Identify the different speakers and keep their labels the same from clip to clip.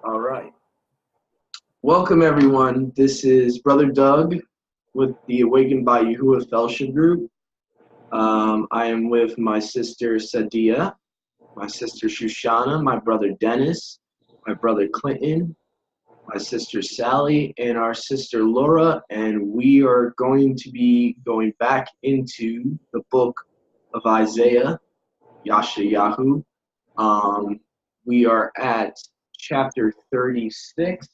Speaker 1: All right. Welcome, everyone. This is Brother Doug with the Awakened by Yahuwah Fellowship Group. I am with my sister Sadia, my sister Shoshana, my brother Dennis, my brother Clinton, my sister Sally, and our sister Laura, and we are going to be going back into the book of Isaiah, Yashayahu. We are at chapter 36.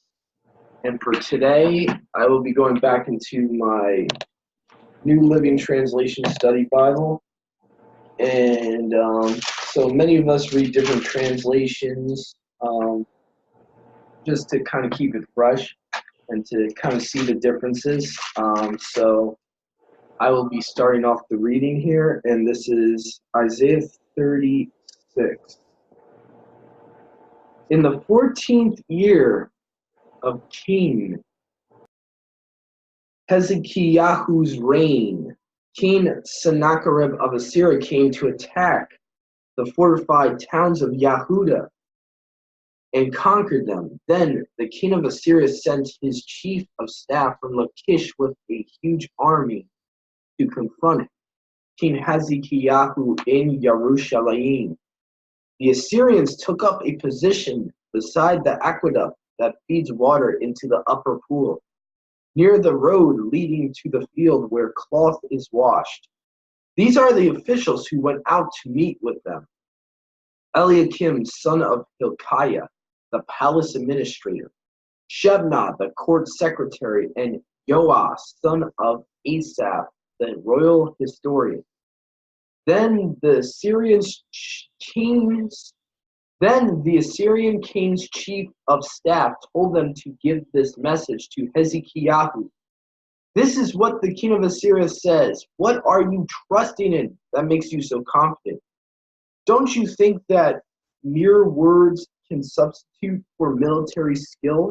Speaker 1: And for today, I will be going back into my New Living Translation Study Bible. And so many of us read different translations just to kind of keep it fresh and to kind of see the differences. So I will be starting off the reading here, and this is Isaiah 36. In the 14th year of King Hezekiah's reign, King Sennacherib of Assyria came to attack the fortified towns of Yehuda and conquered them. Then the king of Assyria sent his chief of staff from Lachish with a huge army to confront King Hezekiah in Yerushalayim. The Assyrians took up a position beside the aqueduct that feeds water into the upper pool, near the road leading to the field where cloth is washed. These are the officials who went out to meet with them: Eliakim, son of Hilkiah, the palace administrator; Shebna, the court secretary; and Joah, son of Asaph, the royal historian. Then the Assyrian king's chief of staff told them to give this message to Hezekiah. This is what the king of Assyria says. What are you trusting in that makes you so confident? Don't you think that mere words can substitute for military skill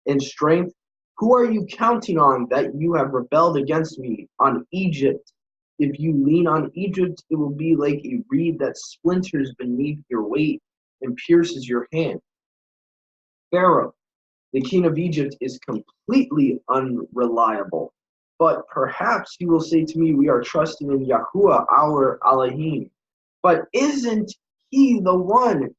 Speaker 1: and strength? Who are you counting on that you have rebelled against me? On Egypt. If you lean on Egypt, it will be like a reed that splinters beneath your weight and pierces your hand. Pharaoh, the king of Egypt, is completely unreliable. But perhaps you will say to me, we are trusting in Yahuwah, our Elohim. But isn't he the one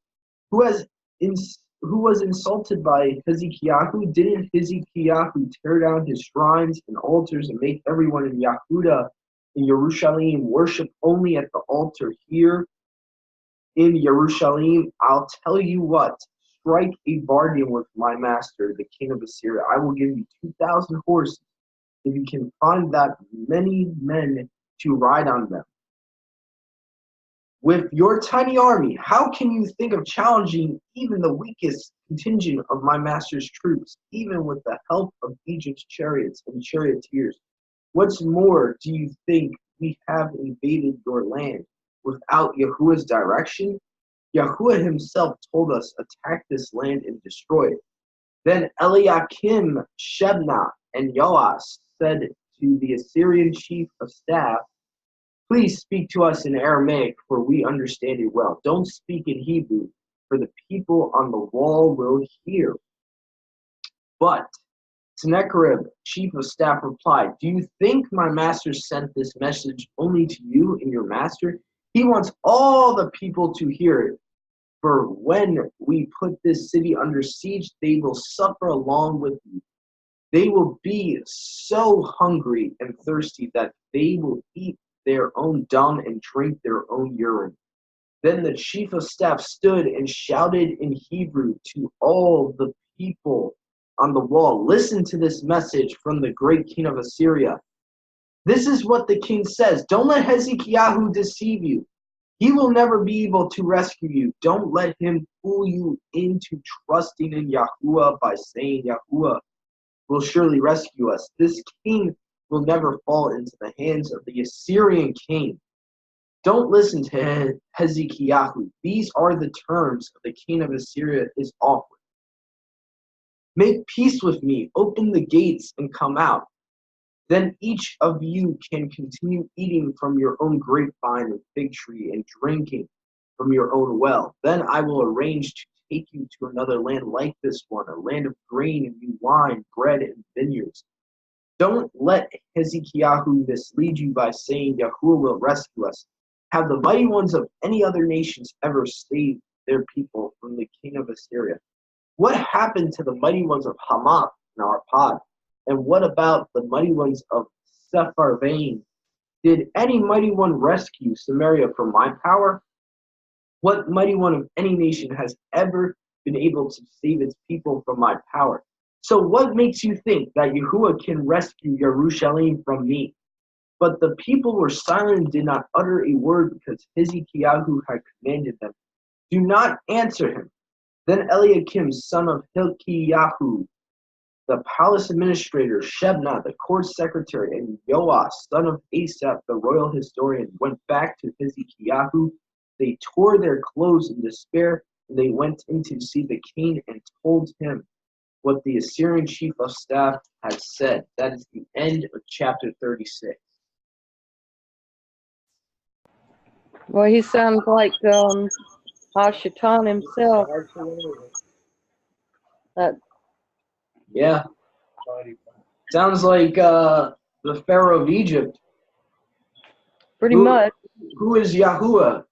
Speaker 1: who was insulted by Hezekiah? Didn't Hezekiah tear down his shrines and altars and make everyone in Yehuda in Yerushalayim worship only at the altar here in Yerushalayim? I'll tell you what, strike a bargain with my master, the king of Assyria. I will give you 2,000 horses if you can find that many men to ride on them. With your tiny army, how can you think of challenging even the weakest contingent of my master's troops, even with the help of Egypt's chariots and charioteers? What's more, do you think we have invaded your land without Yahuwah's direction? Yahuwah himself told us, attack this land and destroy it. Then Eliakim, Shebna, and Joas said to the Assyrian chief of staff, please speak to us in Aramaic, for we understand it well. Don't speak in Hebrew, for the people on the wall will hear. But Sennacherib, chief of staff, replied, do you think my master sent this message only to you and your master? He wants all the people to hear it. For when we put this city under siege, they will suffer along with you. They will be so hungry and thirsty that they will eat their own dung and drink their own urine. Then the chief of staff stood and shouted in Hebrew to all the people on the wall, listen to this message from the great king of Assyria. This is what the king says. Don't let Hezekiah deceive you. He will never be able to rescue you. Don't let him fool you into trusting in Yahuwah by saying Yahuwah will surely rescue us. This king will never fall into the hands of the Assyrian king. Don't listen to Hezekiah. These are the terms of the king of Assyria is offering. Make peace with me, open the gates and come out. Then each of you can continue eating from your own grapevine and fig tree and drinking from your own well. Then I will arrange to take you to another land like this one, a land of grain and new wine, bread and vineyards. Don't let Hezekiah mislead you by saying Yahuwah will rescue us. Have the mighty ones of any other nations ever saved their people from the king of Assyria? What happened to the mighty ones of Hamath and Arpad? And what about the mighty ones of Sepharvaim? Did any mighty one rescue Samaria from my power? What mighty one of any nation has ever been able to save its people from my power? So what makes you think that Yahuwah can rescue Jerusalem from me? But the people were silent and did not utter a word because Hezekiah had commanded them. Do not answer him. Then Eliakim, son of Hilkiah, the palace administrator, Shebna, the court secretary, and Joash, son of Asaph, the royal historian, went back to Hezekiah. They tore their clothes in despair, and they went in to see the king and told him what the Assyrian chief of staff had said. That is the end of chapter 36.
Speaker 2: Well, he sounds like Hashatan himself.
Speaker 1: Yeah. Sounds like the Pharaoh of Egypt.
Speaker 2: Pretty much.
Speaker 1: Who is Yahuwah?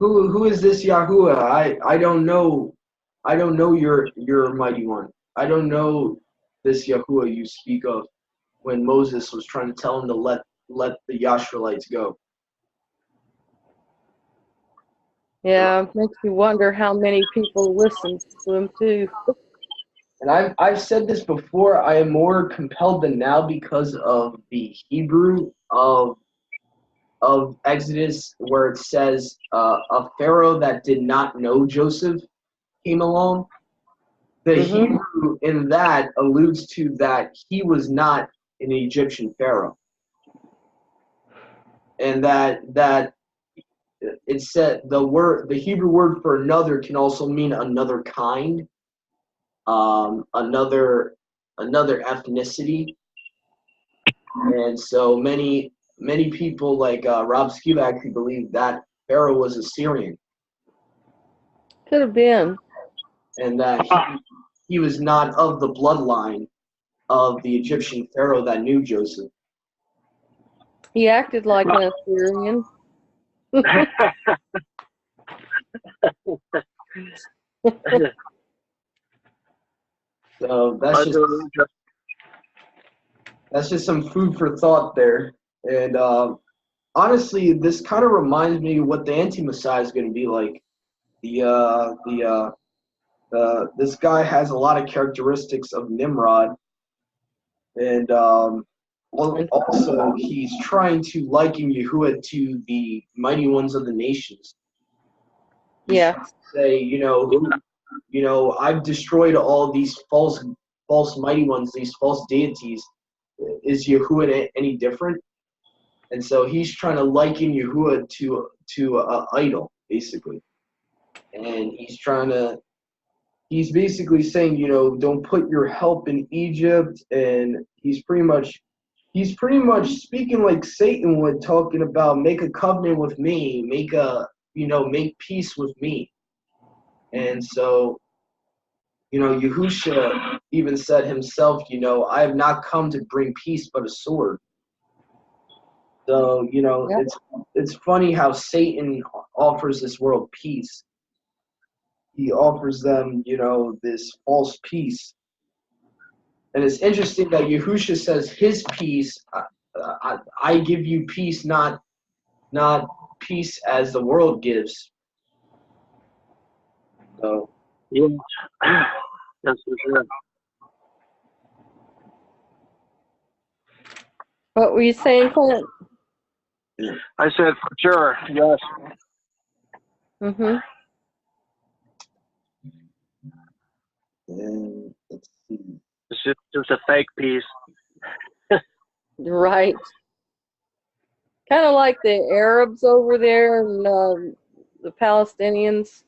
Speaker 1: Who is this Yahuwah? I don't know. I don't know your mighty one. I don't know this Yahuwah you speak of when Moses was trying to tell him to let the Yashreelites go.
Speaker 2: Yeah, it makes me wonder how many people listen to him too.
Speaker 1: And I've said this before, I am more compelled than now because of the Hebrew of Exodus, where it says a Pharaoh that did not know Joseph came along. The Hebrew in that alludes to that he was not an Egyptian Pharaoh. And that it said the Hebrew word for another can also mean another kind, another ethnicity. And so many people like Rob Skivak believe that Pharaoh was Assyrian.
Speaker 2: Could have been.
Speaker 1: And that he was not of the bloodline of the Egyptian Pharaoh that knew Joseph.
Speaker 2: He acted like an Assyrian.
Speaker 1: So that's just some food for thought there. And honestly, this kind of reminds me of what the anti-Messiah is going to be like. This guy has a lot of characteristics of Nimrod, and also he's trying to liken Yahuwah to the mighty ones of the nations.
Speaker 2: Yeah.
Speaker 1: Say, I've destroyed all these false mighty ones, these false deities. Is Yahuwah any different? And so he's trying to liken Yahuwah to an idol, basically. And he's basically saying, don't put your help in Egypt. And he's pretty much speaking like Satan would, talking about make a covenant with me, make peace with me. And so, Yahusha even said himself, I have not come to bring peace but a sword. So, it's funny how Satan offers this world peace. He offers them, this false peace. And it's interesting that Yahusha says his peace, I give you peace, not peace as the world gives. So,
Speaker 3: yeah. That's for sure.
Speaker 2: What were you saying, Clint?
Speaker 3: I said for sure, yes.
Speaker 1: and let's see.
Speaker 3: It's just a fake peace.
Speaker 2: Right. Kind of like the Arabs over there and the Palestinians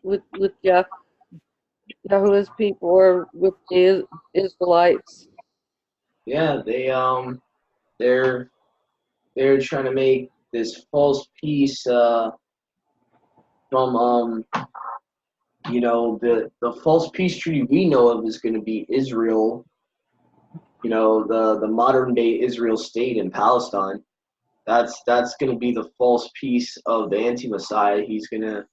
Speaker 2: with Yahuwah's people, or with the Israelites.
Speaker 1: Yeah, they're trying to make this false peace from the false peace treaty we know of is going to be Israel, the modern day Israel state in Palestine. That's going to be the false peace of the anti-Messiah. He's going to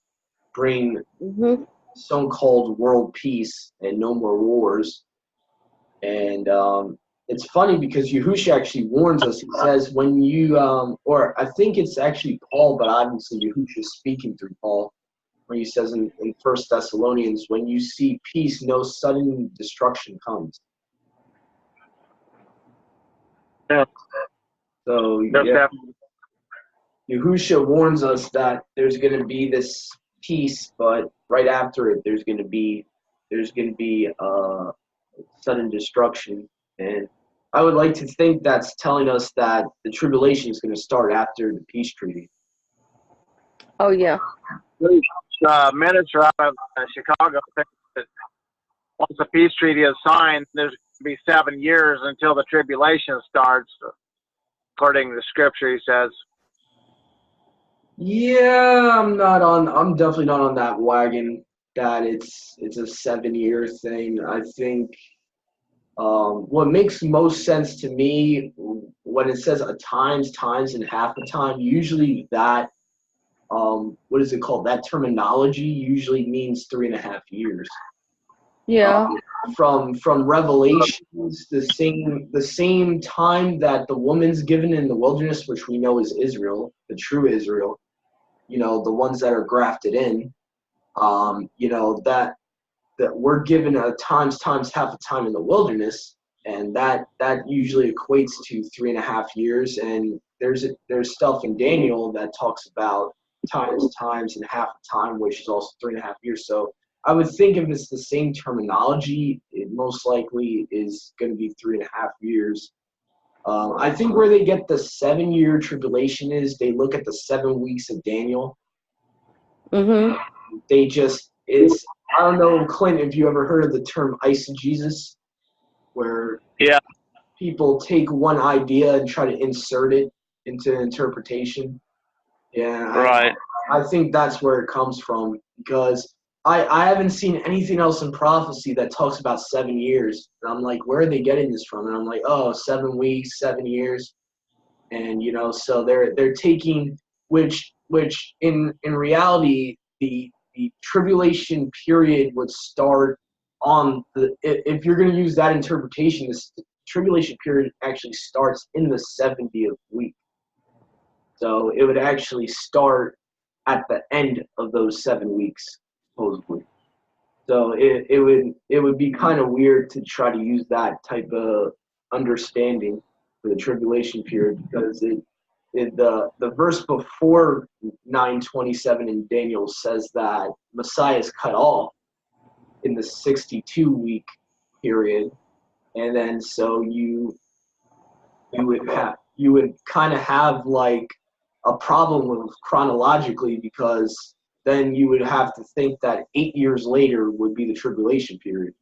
Speaker 1: bring
Speaker 2: Mhm.
Speaker 1: so-called world peace and no more wars. And it's funny because Yahushua actually warns us. He says, when you, or I think it's actually Paul, but obviously Yahushua is speaking through Paul, when he says in 1 Thessalonians, when you see peace, no sudden destruction comes.
Speaker 3: Yeah.
Speaker 1: So,
Speaker 3: That's
Speaker 1: yeah,
Speaker 3: definitely.
Speaker 1: Yahushua warns us that there's going to be this peace, but right after it, there's going to be sudden destruction. And I would like to think that's telling us that the tribulation is going to start after the peace treaty.
Speaker 2: Oh yeah.
Speaker 3: Minister out of Chicago thinks that once the peace treaty is signed, there's going to be 7 years until the tribulation starts, according to the scripture, he says.
Speaker 1: Yeah, I'm definitely not on that wagon that it's a 7 year thing. I think what makes most sense to me when it says a times and half a time, usually that what is it called? That terminology usually means 3.5 years.
Speaker 2: Yeah.
Speaker 1: From Revelations, the same time that the woman's given in the wilderness, which we know is Israel, the true Israel, the ones that are grafted in, that we're given a times half a time in the wilderness, and that usually equates to 3.5 years. And there's stuff in Daniel that talks about times and half a time, which is also 3.5 years. So I would think if it's the same terminology, it most likely is going to be 3.5 years. I think where they get the 7 year tribulation is they look at the 7 weeks of Daniel.
Speaker 2: Mhm.
Speaker 1: It's I don't know, Clint, if you ever heard of the term eisegesis, where
Speaker 3: Yeah.
Speaker 1: people take one idea and try to insert it into interpretation. Yeah,
Speaker 3: Right.
Speaker 1: I think that's where it comes from, because I haven't seen anything else in prophecy that talks about 7 years. And I'm like, where are they getting this from? And I'm like, oh, 7 weeks, 7 years. And so they're taking, which in reality the tribulation period would start on if you're going to use that interpretation, this tribulation period actually starts in the 70th week. So it would actually start at the end of those 7 weeks, supposedly. So it would be kind of weird to try to use that type of understanding for the tribulation period, because the verse before 9:27 in Daniel says that Messiah is cut off in the 62-week period, and then so you would kind of have like a problem with chronologically, because then you would have to think that 8 years later would be the tribulation period.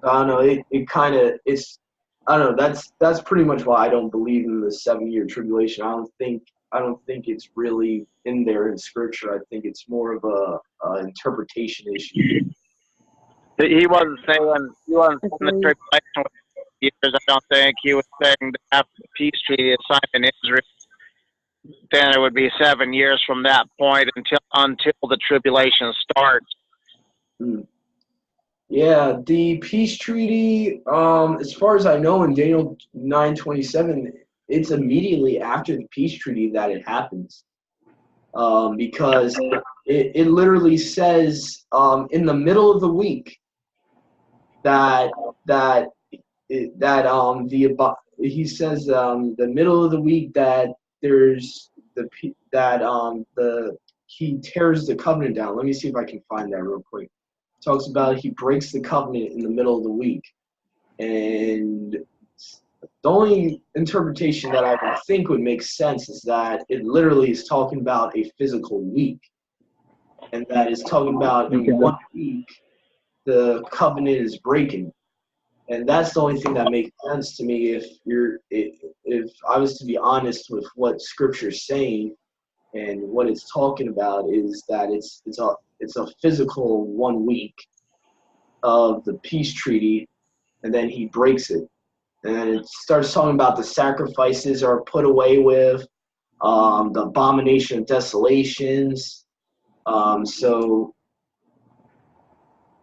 Speaker 1: I don't know. I don't know. That's pretty much why I don't believe in the 7 year tribulation. I don't think it's really in there in scripture. I think it's more of a interpretation issue.
Speaker 3: He wasn't saying the
Speaker 2: Agreed.
Speaker 3: tribulation was years. I don't think he was saying that after the peace treaty is signed in Israel, then it would be 7 years from that point until the tribulation starts.
Speaker 1: Hmm. Yeah, the peace treaty, as far as I know, in Daniel 9:27, it's immediately after the peace treaty that it happens. Because it literally says in the middle of the week that he says the middle of the week that there's he tears the covenant down. Let me see if I can find that real quick. Talks about he breaks the covenant in the middle of the week, and the only interpretation that I would think would make sense is that it literally is talking about a physical week, and that is talking about in 1 week the covenant is breaking. And that's the only thing that makes sense to me. If I was to be honest with what Scripture is saying and what it's talking about, is that it's a physical 1 week of the peace treaty, and then he breaks it. And it starts talking about the sacrifices are put away with, the abomination of desolations.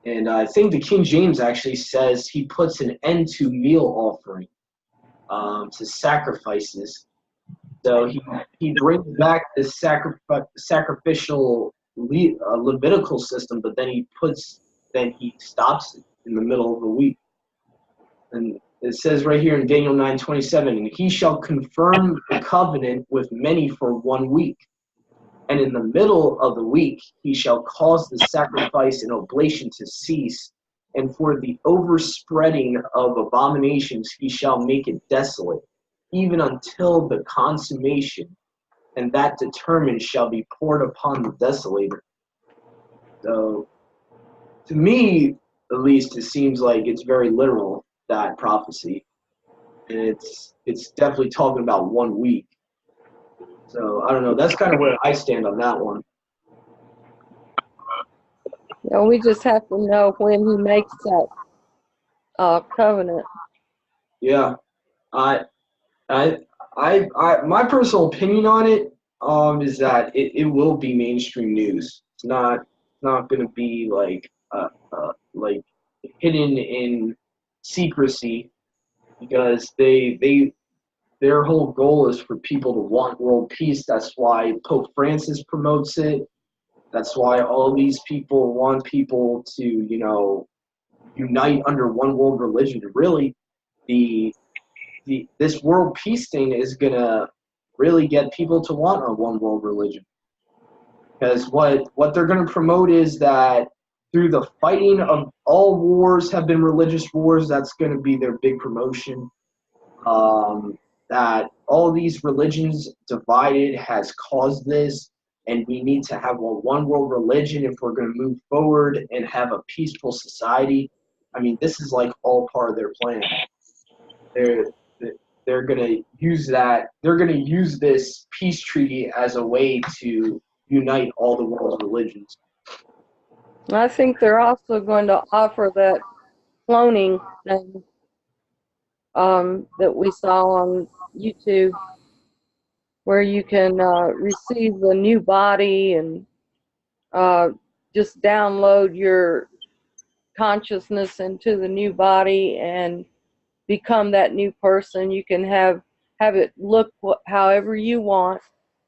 Speaker 1: And I think the King James actually says he puts an end to meal offering, to sacrifices. So he brings back this sacrificial Levitical system, but then he stops it in the middle of the week. And it says right here in Daniel 9:27, and he shall confirm the covenant with many for 1 week. And in the middle of the week, he shall cause the sacrifice and oblation to cease. And for the overspreading of abominations, he shall make it desolate, even until the consummation, and that determined shall be poured upon the desolator. So, to me, at least, it seems like it's very literal, that prophecy. And it's definitely talking about 1 week. So, I don't know. That's kind of where I stand on that one.
Speaker 2: Yeah, we just have to know when he makes that covenant.
Speaker 1: Yeah. My personal opinion on it is that it will be mainstream news. It's not going to be like hidden in secrecy, because their whole goal is for people to want world peace. That's why Pope Francis promotes it. That's why all these people want people to, unite under one world religion. Really, this world peace thing is gonna really get people to want a one world religion. Because what they're gonna promote is that through the fighting of all wars have been religious wars. That's gonna be their big promotion. That all these religions divided has caused this, and we need to have a one world religion if we're going to move forward and have a peaceful society. I mean, this is like all part of their plan. They're going to use that. They're going to use this peace treaty as a way to unite all the world's religions.
Speaker 2: I think they're also going to offer that cloning thing that we saw on YouTube, where you can receive a new body and just download your consciousness into the new body and become that new person. You can have it look however you want,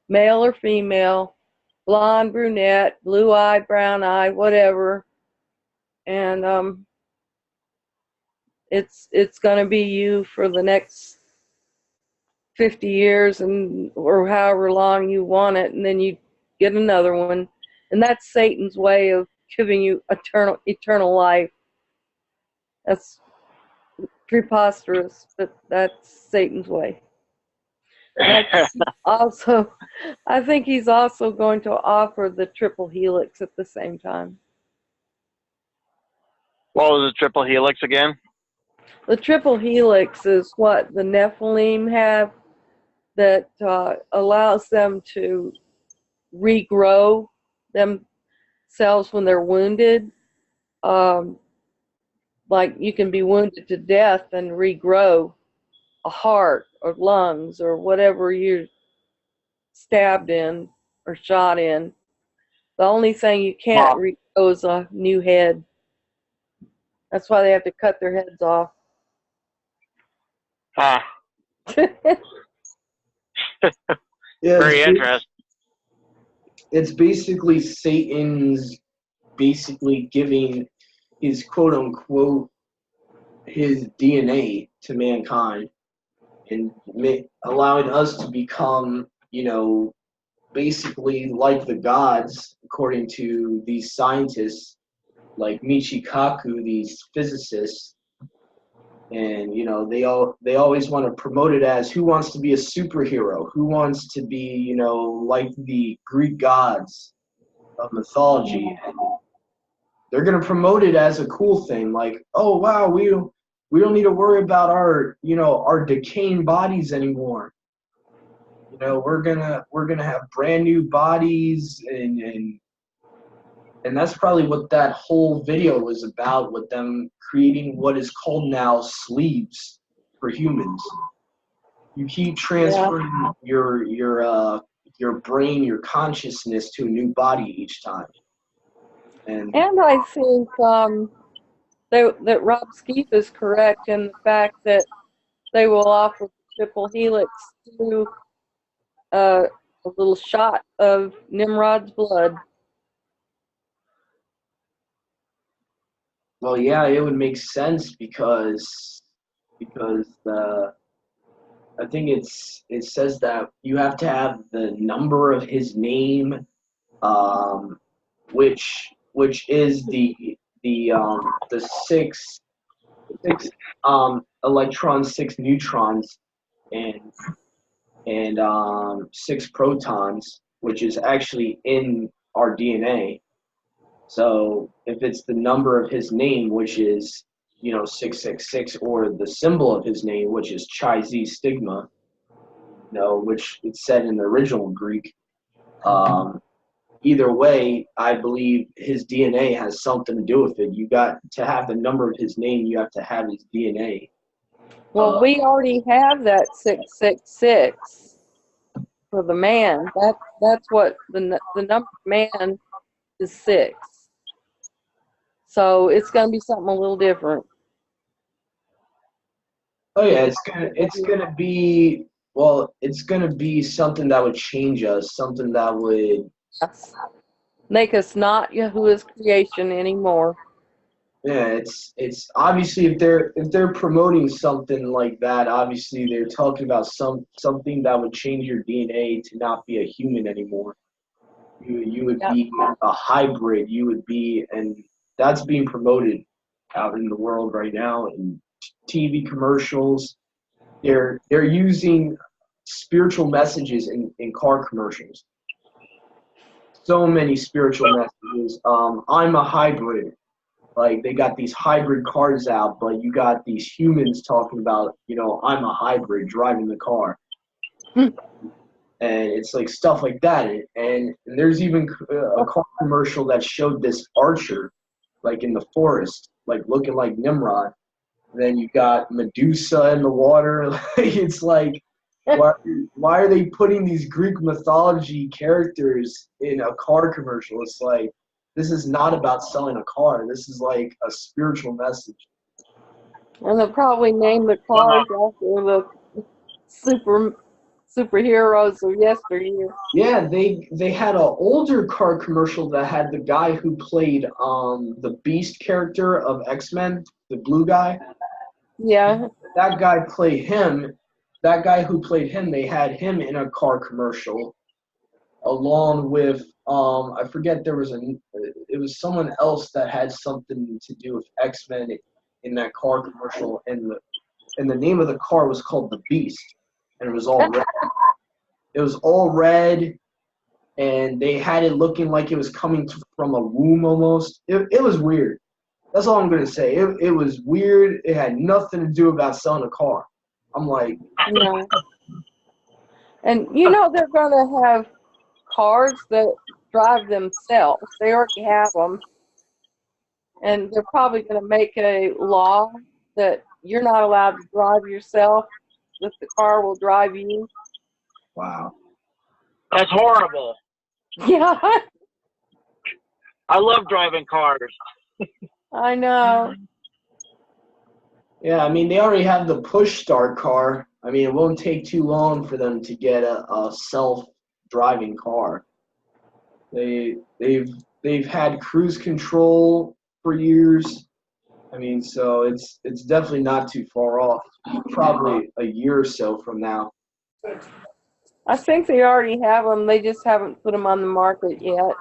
Speaker 2: male or female, blonde, brunette, blue-eyed, brown-eyed, whatever. And it's going to be you for the next 50 years or however long you want it, and then you get another one. And that's Satan's way of giving you eternal life. That's preposterous, but that's Satan's way. That's also, I think he's also going to offer the triple helix at the same time.
Speaker 3: What was the triple helix again?
Speaker 2: The triple helix is what the Nephilim have, that allows them to regrow themselves when they're wounded. Like you can be wounded to death and regrow a heart or lungs or whatever you're stabbed in or shot in. The only thing you can't regrow is a new head. That's why they have to cut their heads off.
Speaker 1: Yeah,
Speaker 3: very interesting.
Speaker 1: It's basically Satan's giving his quote unquote his DNA to mankind and allowing us to become, basically like the gods, according to these scientists like Michikaku, these physicists. And they always want to promote it as who wants to be a superhero, who wants to be like the Greek gods of mythology. And they're going to promote it as a cool thing, like, oh wow, we don't need to worry about our our decaying bodies anymore. We're gonna have brand new bodies, and And that's probably what that whole video was about, with them creating what is called now sleeves for humans. You keep transferring your brain, your consciousness to a new body each time. And
Speaker 2: I think that Rob Skeef is correct in the fact that they will offer triple helix through a little shot of Nimrod's blood.
Speaker 1: well, yeah, it would make sense because I think it says that you have to have the number of his name, which is the six electrons, six neutrons, and six protons, which is actually in our DNA. So if it's the number of his name, which is 666, or the symbol of his name, which is Chi Z stigma, which it's said in the original Greek. Either way, I believe his DNA has something to do with it. You got to have the number of his name. You have to have his DNA.
Speaker 2: Well, we already have that 666 for the man. That's what the number of man is 6. So it's going to be something a little different.
Speaker 1: Oh yeah, it's gonna be something that would change us, something that would
Speaker 2: make us not Yahuwah's creation anymore.
Speaker 1: Yeah, it's obviously if they're promoting something like that, obviously they're talking about something that would change your DNA to not be a human anymore. You would be a hybrid. You would be, and that's being promoted out in the world right now in TV commercials. They're using spiritual messages in car commercials. So many spiritual messages. I'm a hybrid. Like, they got these hybrid cars out, but you got these humans talking about, I'm a hybrid driving the car. And it's like stuff like that. And there's even a car commercial that showed this archer, like in the forest, like looking like Nimrod. And then you got Medusa in the water. It's like, why are they putting these Greek mythology characters in a car commercial? It's like, this is not about selling a car. This is like a spiritual message.
Speaker 2: And they'll probably name the cars after the superheroes of yesteryear.
Speaker 1: Yeah, they had an older car commercial that had the guy who played the Beast character of X-Men, the blue guy.
Speaker 2: Yeah.
Speaker 1: That guy played him. That guy who played him, they had him in a car commercial, along with I forget, it was someone else that had something to do with X-Men in that car commercial, and the name of the car was called the Beast, and it was all red. It was all red, and they had it looking like it was coming from a womb almost. It was weird. That's all I'm gonna say. It was weird. It had nothing to do about selling a car. I'm like,
Speaker 2: no. And they're gonna have cars that drive themselves. They already have them. And they're probably going to make a law that you're not allowed to drive yourself, that the car will drive you.
Speaker 1: wow.
Speaker 3: That's horrible.
Speaker 2: Yeah,
Speaker 3: I love driving cars.
Speaker 2: I know.
Speaker 1: Yeah, I mean, they already have the push start car. I mean, it won't take too long for them to get a self-driving car. They've had cruise control for years. I mean, so it's definitely not too far off. Probably a year or so from now.
Speaker 2: I think they already have them. They just haven't put them on the market yet.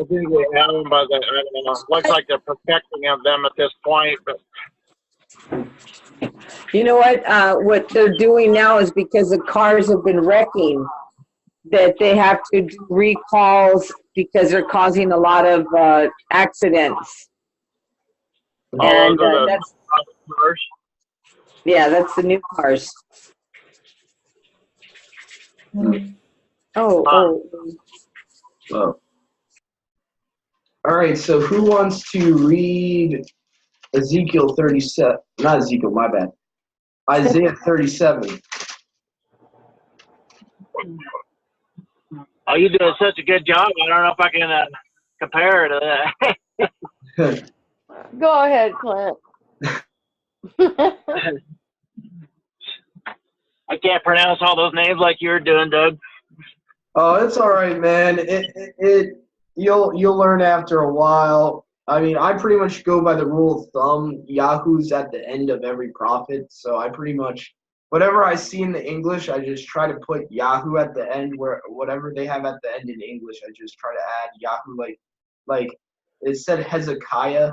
Speaker 3: I think they have them, but I don't know. Looks like they're protecting them at this point. But
Speaker 4: You know what? What they're doing now is because the cars have been wrecking, that they have to do recalls because they're causing a lot of accidents. And that's the new cars.
Speaker 1: Oh. All right, so who wants to read Ezekiel 37? Not Ezekiel, my bad. Isaiah 37.
Speaker 3: Oh, you doing such a good job. I don't know if I can compare to that.
Speaker 2: Go ahead, Clint.
Speaker 3: I can't pronounce all those names like you're doing, Doug.
Speaker 1: Oh, it's all right, man. You'll learn after a while. I mean, I pretty much go by the rule of thumb. Yahoo's at the end of every prophet, so I pretty much whatever I see in the English, I just try to put Yahoo at the end. Where whatever they have at the end in English, I just try to add Yahoo. Like it said Hezekiah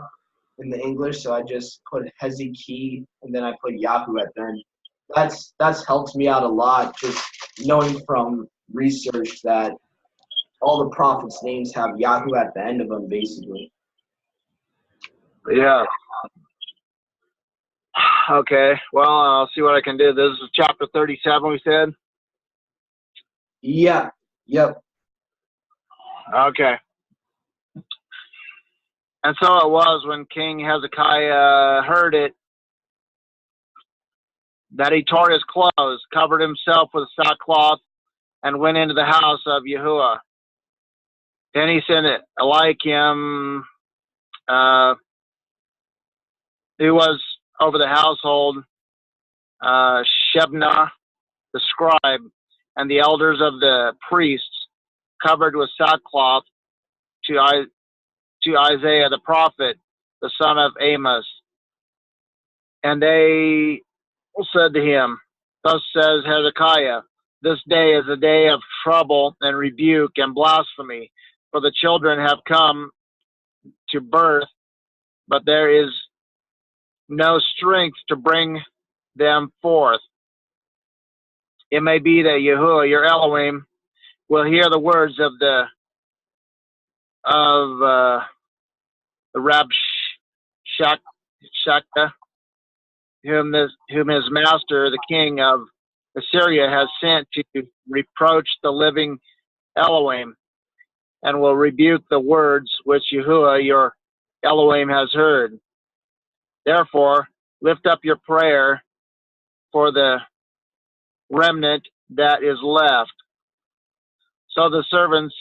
Speaker 1: in the English, so I just put Hezekiah and then I put Yahoo at the end. That's helped me out a lot, just knowing from research that all the prophets' names have Yahoo at the end of them, basically.
Speaker 3: Yeah. Okay. Well, I'll see what I can do. This is chapter 37, we said?
Speaker 1: Yeah. Yep.
Speaker 3: Okay. And so it was when King Hezekiah heard it, that he tore his clothes, covered himself with sackcloth, and went into the house of Yahuwah. Then he sent Eliakim, who was over the household, Shebna, the scribe, and the elders of the priests, covered with sackcloth, to Isaiah the prophet, the son of Amos. And they said to him, "Thus says Hezekiah, this day is a day of trouble and rebuke and blasphemy, for the children have come to birth, but there is no strength to bring them forth. It may be that Yahuwah, your Elohim, will hear the words of the Rabshakeh, whom his master, the king of Assyria, has sent to reproach the living Elohim, and will rebuke the words which Yahuwah, your Elohim, has heard. Therefore, lift up your prayer for the remnant that is left." So the servants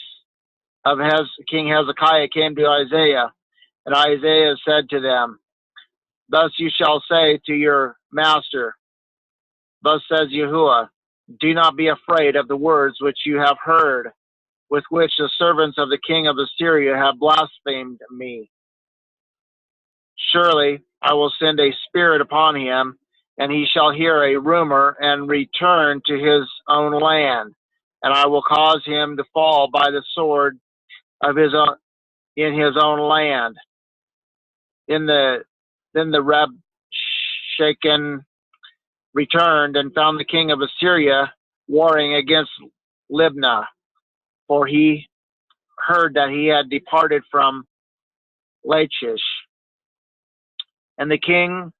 Speaker 3: of King Hezekiah came to Isaiah, and Isaiah said to them, "Thus you shall say to your master, thus says Yahuwah, do not be afraid of the words which you have heard, with which the servants of the king of Assyria have blasphemed me. Surely I will send a spirit upon him, and he shall hear a rumor and return to his own land, and I will cause him to fall by the sword of his own in his own land." Then the Rabshakeh returned and found the king of Assyria warring against Libnah, for he heard that he had departed from Lachish. And the king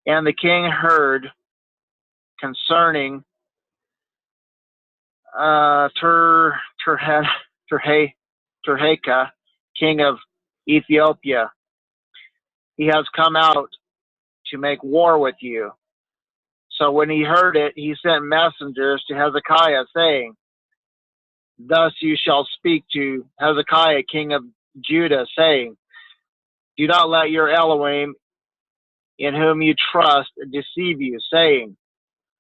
Speaker 3: heard concerning Tirhakah, king of Ethiopia. He has come out to make war with you. So when he heard it, he sent messengers to Hezekiah, saying, "Thus you shall speak to Hezekiah, king of Judah, saying, do not let your Elohim, in whom you trust, deceive you, saying,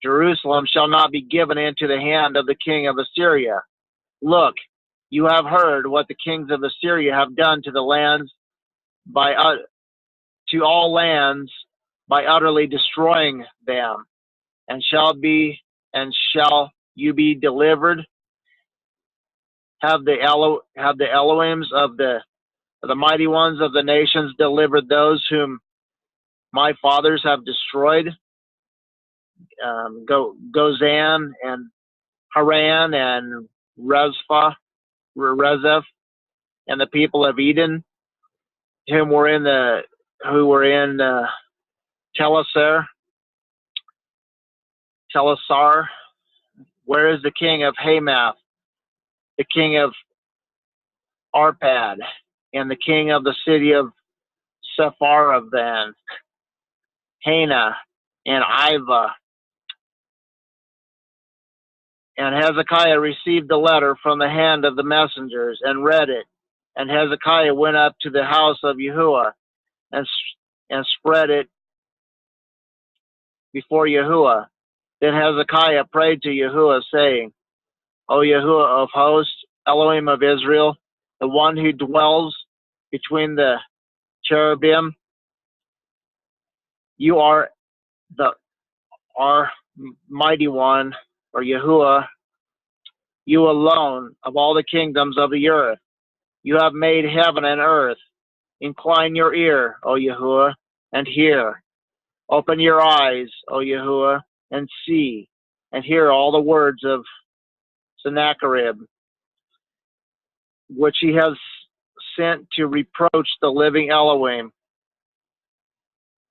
Speaker 3: Jerusalem shall not be given into the hand of the king of Assyria. Look, you have heard what the kings of Assyria have done to the lands to all lands by utterly destroying them. And shall you be delivered? Have the Elohims of the mighty ones of the nations delivered those whom my fathers have destroyed? Gozan and Haran and Rezeph, and the people of Eden, who were in Telasar. Where is the king of Hamath, the king of Arpad, and the king of the city of Sepharvaim, Hena, and Iva. And Hezekiah received the letter from the hand of the messengers and read it. And Hezekiah went up to the house of Yahuwah and spread it before Yahuwah. Then Hezekiah prayed to Yahuwah, saying, O Yahuwah of hosts, Elohim of Israel, the one who dwells between the cherubim, you are our mighty one, or Yahuwah, you alone of all the kingdoms of the earth. You have made heaven and earth. Incline your ear, O Yahuwah, and hear. Open your eyes, O Yahuwah, and see, and hear all the words of Sennacherib, which he has sent to reproach the living Elohim.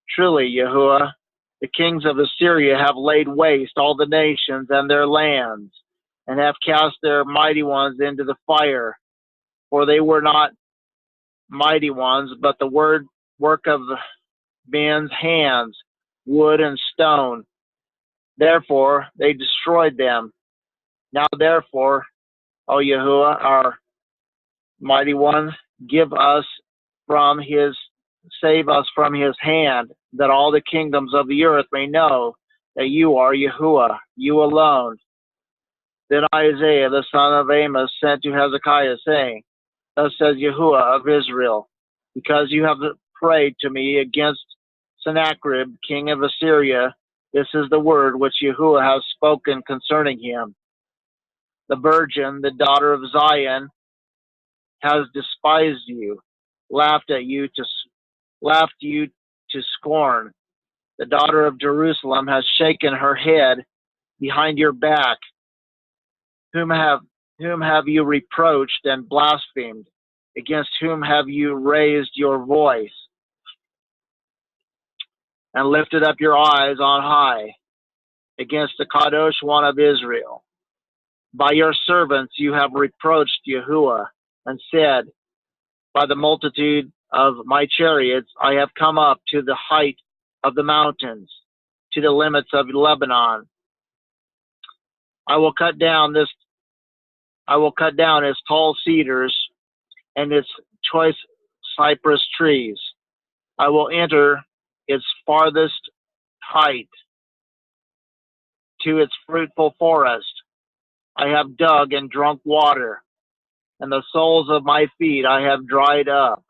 Speaker 3: Truly, Yahuwah, the kings of Assyria have laid waste all the nations and their lands, and have cast their mighty ones into the fire. For they were not mighty ones, but the work of men's hands, wood and stone. Therefore they destroyed them. Now therefore, O Yahuwah, our mighty one, save us from his hand, that all the kingdoms of the earth may know that you are Yahuwah, you alone. Then Isaiah the son of Amos sent to Hezekiah, saying, Thus says Yahuwah of Israel, because you have prayed to me against Sennacherib, king of Assyria, this is the word which Yahuwah has spoken concerning him. The virgin, the daughter of Zion, has despised you, laughed you to scorn. The daughter of Jerusalem has shaken her head behind your back. Whom have you reproached and blasphemed? Against whom have you raised your voice and lifted up your eyes on high? Against the Kadosh one of Israel. By your servants you have reproached Yahuwah, and said, By the multitude of my chariots I have come up to the height of the mountains, to the limits of Lebanon. I will cut down its tall cedars and its choice cypress trees. I will enter its farthest height, to its fruitful forest. I have dug and drunk water, and the soles of my feet I have dried up.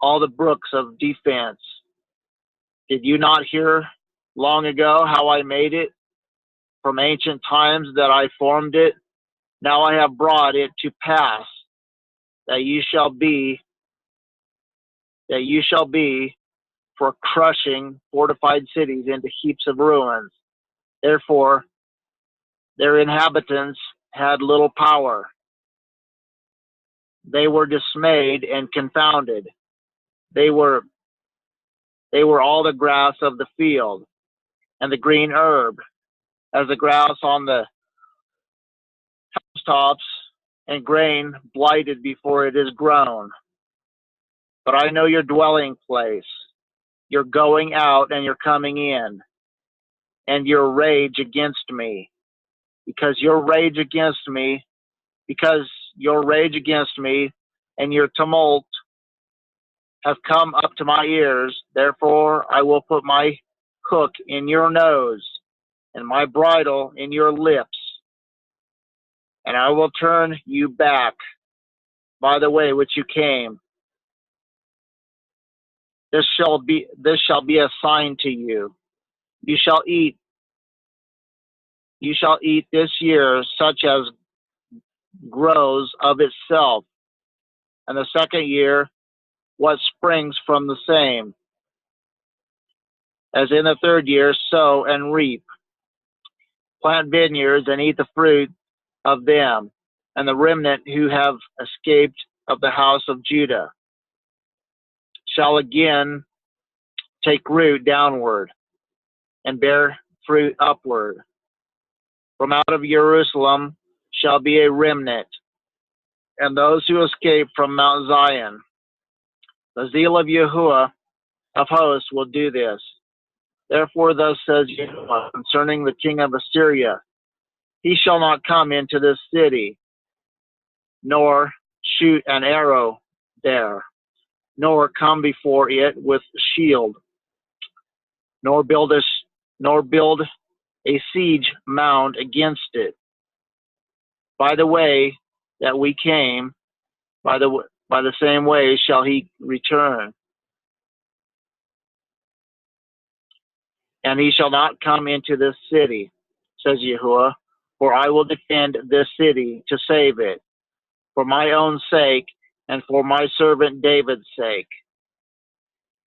Speaker 3: All the brooks of defense. Did you not hear long ago how I made it? From ancient times that I formed it? Now I have brought it to pass that you shall be for crushing fortified cities into heaps of ruins. Therefore, their inhabitants had little power. They were dismayed and confounded. They were all the grass of the field, and the green herb, as the grass on the housetops, and grain blighted before it is grown. But I know your dwelling place, your going out and your coming in, and your rage against me, because your rage against me and your tumult have come up to my ears. Therefore I will put my hook in your nose and my bridle in your lips, and I will turn you back by the way which you came. This shall be a sign to you. You shall eat this year such as grows of itself, and the second year what springs from the same. As in the third year, sow and reap. Plant vineyards and eat the fruit of them, and the remnant who have escaped of the house of Judah shall again take root downward and bear fruit upward. From out of Jerusalem shall be a remnant, and those who escape from Mount Zion. The zeal of Yahuwah of hosts will do this. Therefore thus says Yahuwah concerning the king of Assyria, he shall not come into this city, nor shoot an arrow there, nor come before it with shield, nor build a siege mound against it. By the way that we came, by the same way shall he return. And he shall not come into this city, says Yahuwah, for I will defend this city to save it, for my own sake and for my servant David's sake.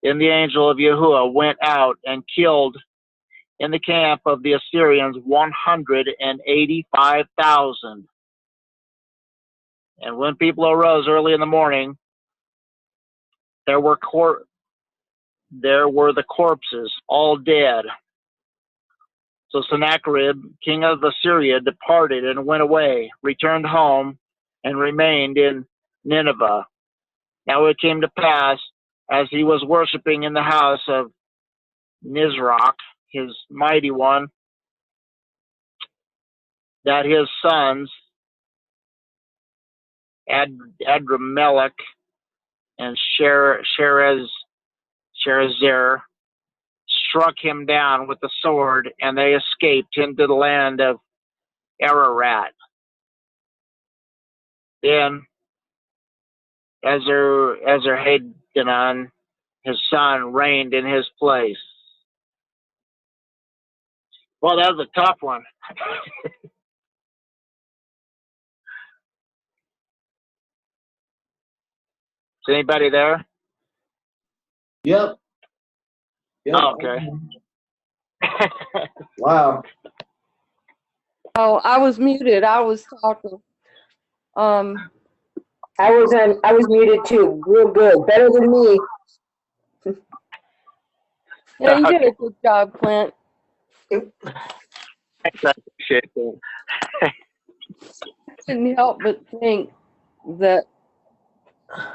Speaker 3: Then the angel of Yahuwah went out and killed in the camp of the Assyrians 185,000. And when people arose early in the morning, there were the corpses, all dead. So Sennacherib, king of Assyria, departed and went away, returned home, and remained in Nineveh. Now it came to pass, as he was worshiping in the house of Nisroch, his mighty one, that his sons, Adramelech and Sharezer, struck him down with the sword, and they escaped into the land of Ararat. Then Esarhaddon, his son, reigned in his place. Well, that was a tough one. Is anybody there?
Speaker 1: Yep.
Speaker 3: Oh, okay.
Speaker 1: Wow.
Speaker 2: Oh, I was muted. I was talking.
Speaker 4: I was muted too. Real good. Better than me.
Speaker 2: Yeah, you did a good job, Clint.
Speaker 3: I appreciate that.
Speaker 2: I couldn't help but think that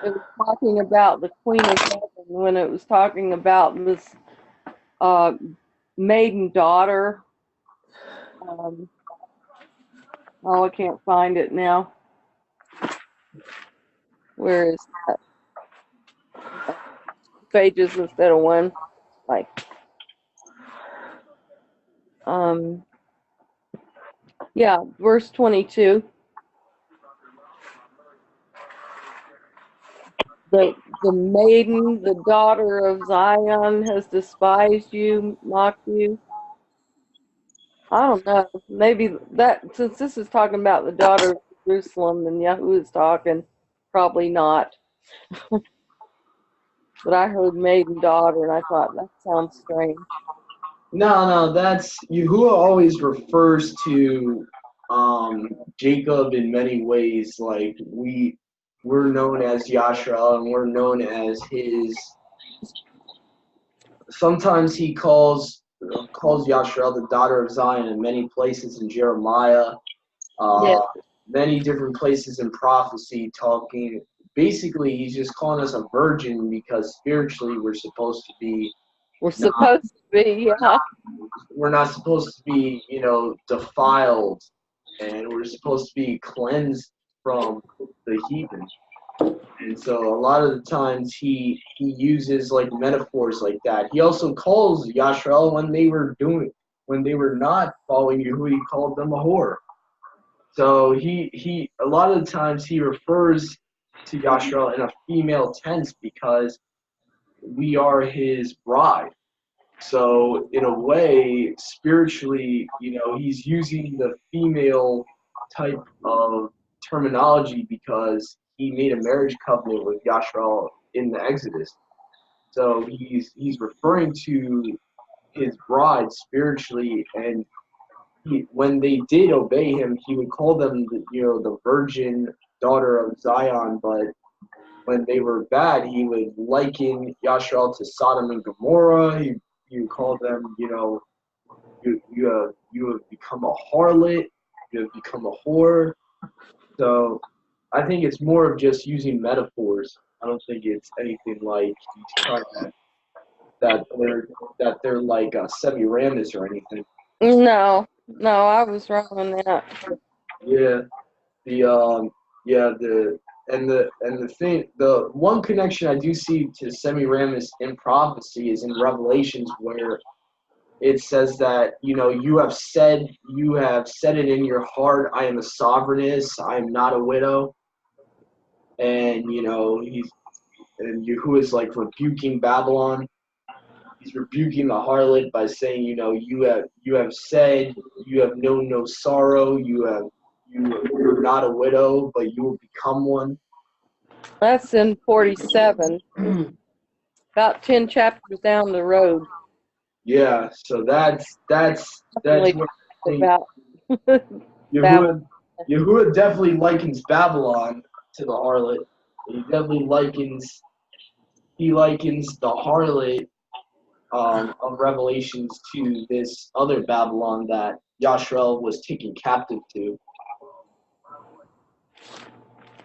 Speaker 2: it was talking about the Queen of Heaven when it was talking about this maiden daughter. Oh, I can't find it now. Where is that? Pages instead of one. Like, yeah, verse 22. The maiden, the daughter of Zion, has despised you, mocked you. I don't know. Maybe that, since this is talking about the daughter of Jerusalem and Yahuwah is talking, probably not. But I heard maiden daughter and I thought that sounds strange.
Speaker 1: No, that's Yahuwah always refers to Jacob in many ways. Like we're known as Yashrael and we're known as his. Sometimes he calls Yashrael the daughter of Zion in many places in Jeremiah.
Speaker 2: Yes.
Speaker 1: Many different places in prophecy talking. Basically, he's just calling us a virgin because spiritually we're supposed to be.
Speaker 2: We're supposed to be, yeah.
Speaker 1: We're not supposed to be, defiled, and we're supposed to be cleansed from the heathen. And so a lot of the times he uses like metaphors like that. He also calls Yashrael when they were not following Yahuwah, he called them a whore. So he a lot of the times he refers to Yashrael in a female tense because we are his bride. So in a way, spiritually, he's using the female type of terminology because he made a marriage covenant with Yashrael in the Exodus. So he's referring to his bride spiritually, and when they did obey him, he would call them the virgin daughter of Zion. But when they were bad, he would liken Yashrael to Sodom and Gomorrah. He would call them, you have become a harlot, you have become a whore. So I think it's more of just using metaphors. I don't think it's anything like he's trying to, that they're like Semiramis or anything.
Speaker 2: No, I was wrong on that.
Speaker 1: Yeah, the one connection I do see to Semiramis in prophecy is in Revelations, where it says that, you have said it in your heart, I am a sovereigness, I am not a widow. And Yahuwah is like rebuking Babylon. He's rebuking the harlot by saying, you have said, you have known no sorrow, you're not a widow, but you will become one.
Speaker 2: That's in 47, about 10 chapters down the road.
Speaker 1: Yeah, so that's
Speaker 2: Definitely
Speaker 1: what I think.
Speaker 2: about
Speaker 1: Yahuwah definitely likens Babylon to the harlot. He definitely likens the harlot of Revelations to this other Babylon that Yashrael was taken captive to.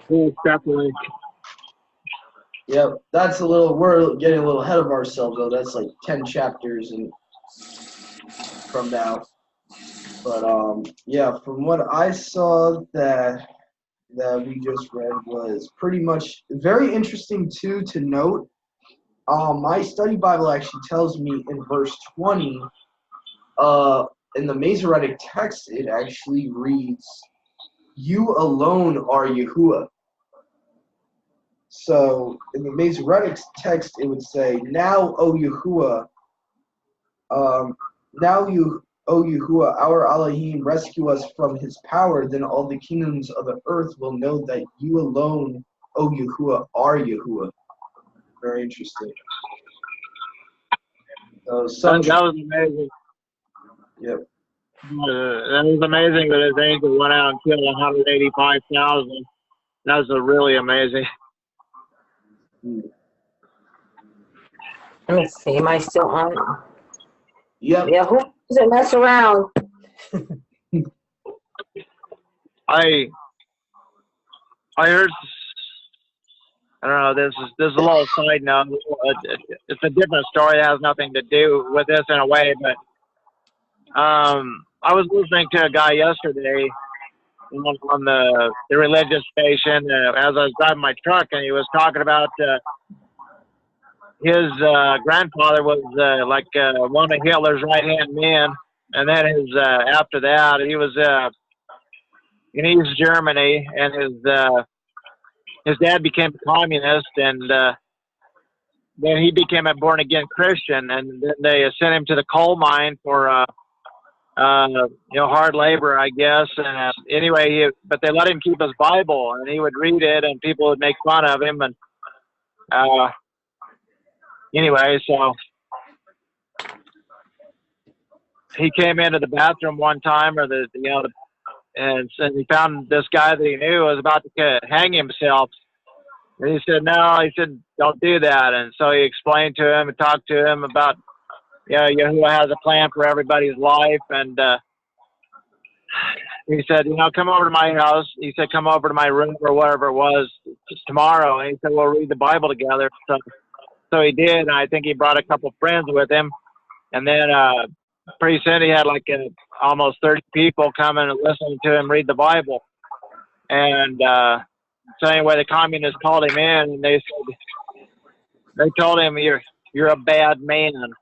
Speaker 3: Yeah, definitely.
Speaker 1: Yep, we're getting a little ahead of ourselves though. That's like 10 chapters from now. But yeah, from what I saw that we just read was pretty much very interesting too to note. My study Bible actually tells me in verse 20, in the Masoretic text, it actually reads, "You alone are Yahuwah." So in the Masoretic text, it would say, "Now, O Yahuwah, now you, O Yahuwah, our Elohim, rescue us from his power. Then all the kingdoms of the earth will know that you alone, O Yahuwah, are Yahuwah." Very interesting. So
Speaker 3: That was amazing.
Speaker 1: Yep.
Speaker 3: That was amazing that his angel went out and killed 185,000. That was really amazing.
Speaker 4: Let me see. Am I still on?
Speaker 1: Yep.
Speaker 4: Yeah, who doesn't mess around?
Speaker 3: I heard. I don't know. This is a little side note. It's a different story. It has nothing to do with this in a way, but I was listening to a guy yesterday on the religious station as I was driving my truck, and he was talking about his grandfather was like one of Hitler's right-hand men, and then after that he was in East Germany, and his dad became a communist, and then he became a born-again Christian, and then they sent him to the coal mine for hard labor, I guess. And anyway, but they let him keep his Bible, and he would read it, and people would make fun of him. And anyway, so he came into the bathroom one time, and he found this guy that he knew was about to hang himself. And he said, "No," he said, "don't do that." And so he explained to him and talked to him about, Yahuwah has a plan for everybody's life. And he said, "Come over to my house." He said, "Come over to my room," or whatever it was, tomorrow. And he said, "We'll read the Bible together." So he did. And I think he brought a couple friends with him. And then pretty soon he had like almost 30 people coming and listening to him read the Bible. And so anyway, the communists called him in, and they told him, "You're a bad man."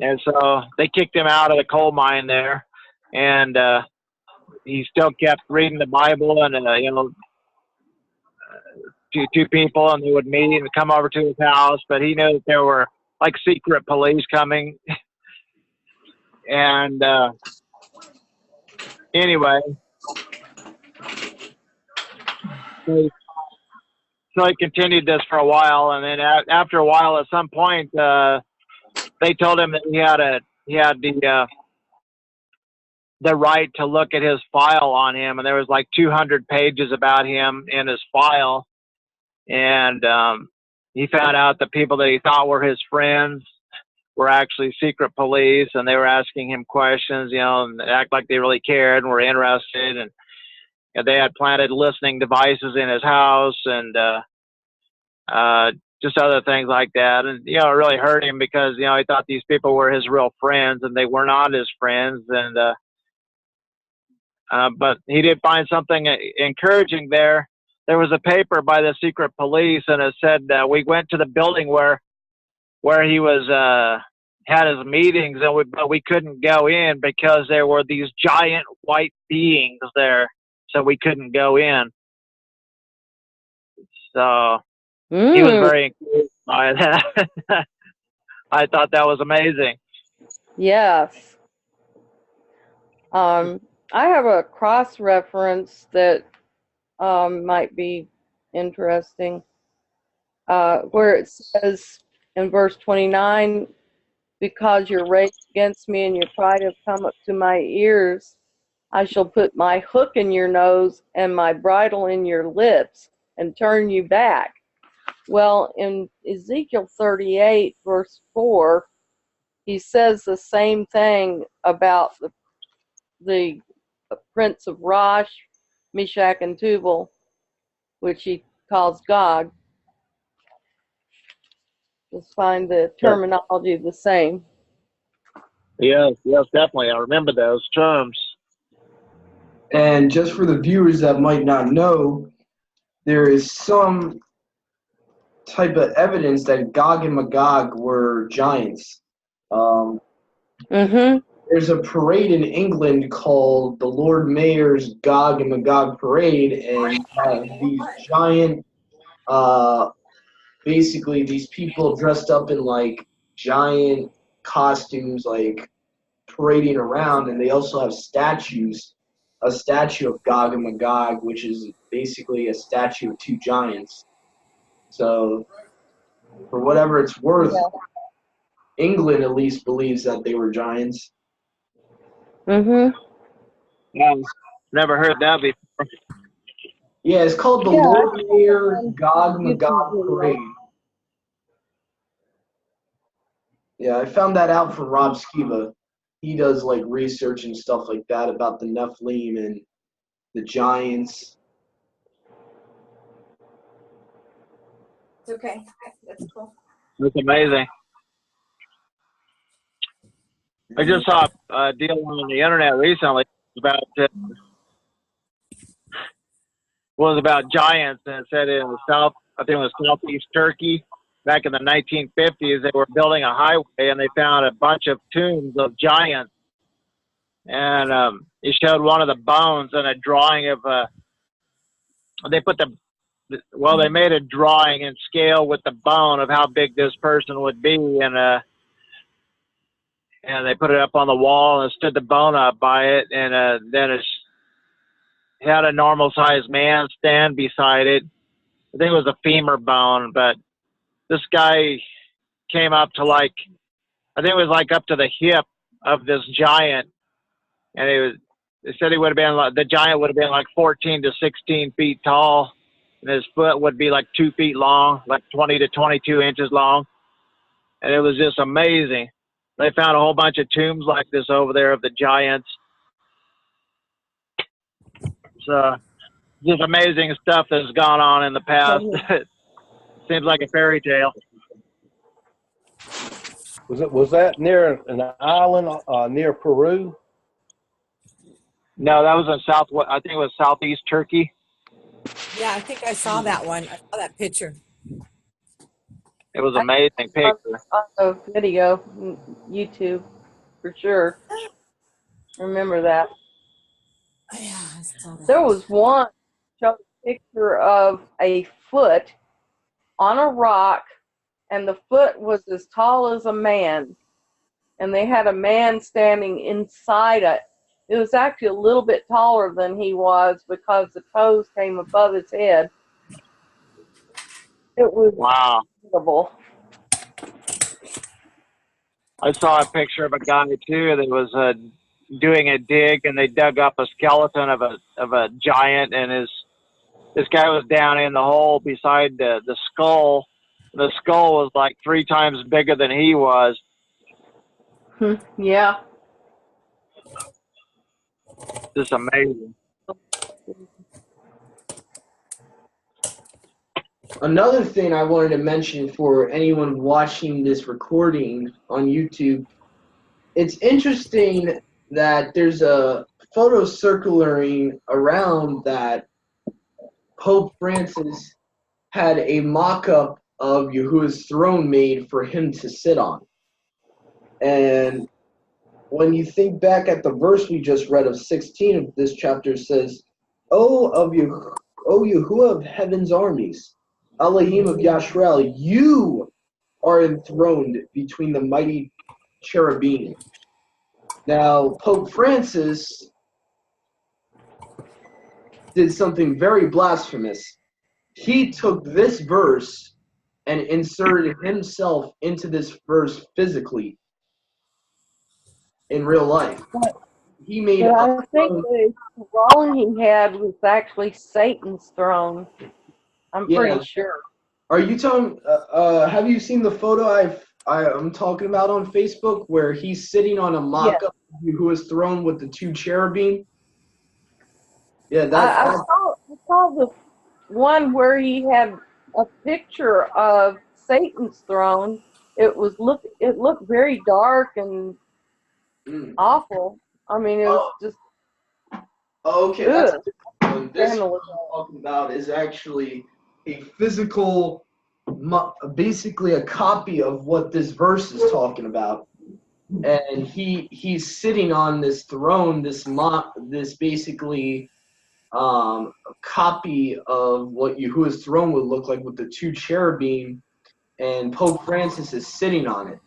Speaker 3: And so they kicked him out of the coal mine there, and he still kept reading the Bible. And two people, and they would meet and come over to his house, but he knew that there were like secret police coming. And anyway, so he continued this for a while, and then after a while, at some point, they told him that he had the right to look at his file on him, and there was like 200 pages about him in his file. And he found out the people that he thought were his friends were actually secret police, and they were asking him questions, and act like they really cared and were interested. they had planted listening devices in his house and just other things like that. And, it really hurt him because, he thought these people were his real friends, and they were not his friends. And but he did find something encouraging there. There was a paper by the secret police, and it said we went to the building where he was had his meetings, and but we couldn't go in because there were these giant white beings there, so we couldn't go in. So he was very encouraged by that. I thought that was amazing.
Speaker 2: Yes. I have a cross reference that might be interesting, where it says in verse 29, because your rage against me and your pride have come up to my ears, I shall put my hook in your nose and my bridle in your lips and turn you back. Well, in Ezekiel 38, verse 4, he says the same thing about the prince of Rosh, Meshach, and Tubal, which he calls God. Just find the terminology the same.
Speaker 3: Yes, definitely. I remember those terms.
Speaker 1: And just for the viewers that might not know, there is some type of evidence that Gog and Magog were giants. There's a parade in England called the Lord Mayor's Gog and Magog Parade, and these giant, basically these people dressed up in like giant costumes, like parading around, and they also have statues. A statue of Gog and Magog, which is basically a statue of two giants. So, for whatever it's worth, England at least believes that they were giants.
Speaker 3: Yeah, never heard that before.
Speaker 1: Yeah, it's called the Lord Mayor Gog Magog Parade. Yeah, I found that out from Rob Skiba. He does like research and stuff like that about the Nephilim and the giants.
Speaker 5: It's okay. That's cool.
Speaker 3: It's amazing. I just saw a deal on the internet recently about giants, and it said in the south, I think it was southeast Turkey, back in the 1950s, they were building a highway, and they found a bunch of tombs of giants. And it showed one of the bones and a drawing of they made a drawing in scale with the bone of how big this person would be, and they put it up on the wall and stood the bone up by it, and then it had a normal sized man stand beside it. I think it was a femur bone, but this guy came up to I think it was like up to the hip of this giant, and they said the giant would have been like 14 to 16 feet tall, and his foot would be like 2 feet long, like 20 to 22 inches long, and it was just amazing. They found a whole bunch of tombs like this over there of the giants. So just amazing stuff that's gone on in the past. Seems like a fairy tale.
Speaker 6: Was that near an island near Peru?
Speaker 3: No, that was in I think it was southeast Turkey.
Speaker 5: Yeah, I think I saw that one. I saw that picture.
Speaker 3: It was an amazing picture.
Speaker 2: On the video, YouTube, for sure. Remember that.
Speaker 5: Yeah, I saw that.
Speaker 2: There was one showed a picture of a foot on a rock, and the foot was as tall as a man, and they had a man standing inside it. It was actually a little bit taller than he was because the toes came above his head. It was incredible.
Speaker 3: I saw a picture of a guy too that was doing a dig, and they dug up a skeleton of a giant, and this guy was down in the hole beside the skull. The skull was like 3 times bigger than he was.
Speaker 2: Yeah.
Speaker 3: Just amazing.
Speaker 1: Another thing I wanted to mention for anyone watching this recording on YouTube, it's interesting that there's a photo circulating around that Pope Francis had a mock-up of Yahuwah's throne made for him to sit on. And when you think back at the verse we just read of 16 of this chapter, it says, O Yahuwah of heaven's armies, Elohim of Yashrael, you are enthroned between the mighty cherubim. Now, Pope Francis did something very blasphemous. He took this verse and inserted himself into this verse physically in real life. He made
Speaker 2: But
Speaker 1: a
Speaker 2: I think the throne he had was actually Satan's throne. I'm pretty sure.
Speaker 1: Are you talking? Have you seen the photo I'm talking about on Facebook where he's sitting on a mock-up of Yahuwah's throne with the two cherubim? Yeah,
Speaker 2: I saw the one where he had a picture of Satan's throne. It looked very dark and awful. I mean, it was just.
Speaker 1: Okay, that's a different one. This
Speaker 2: Journalism.
Speaker 1: one I'm talking about is actually a physical, basically a copy of what this verse is talking about. And he's sitting on this throne, this basically a copy of what Yahuwah's throne would look like with the two cherubim, and Pope Francis is sitting on it.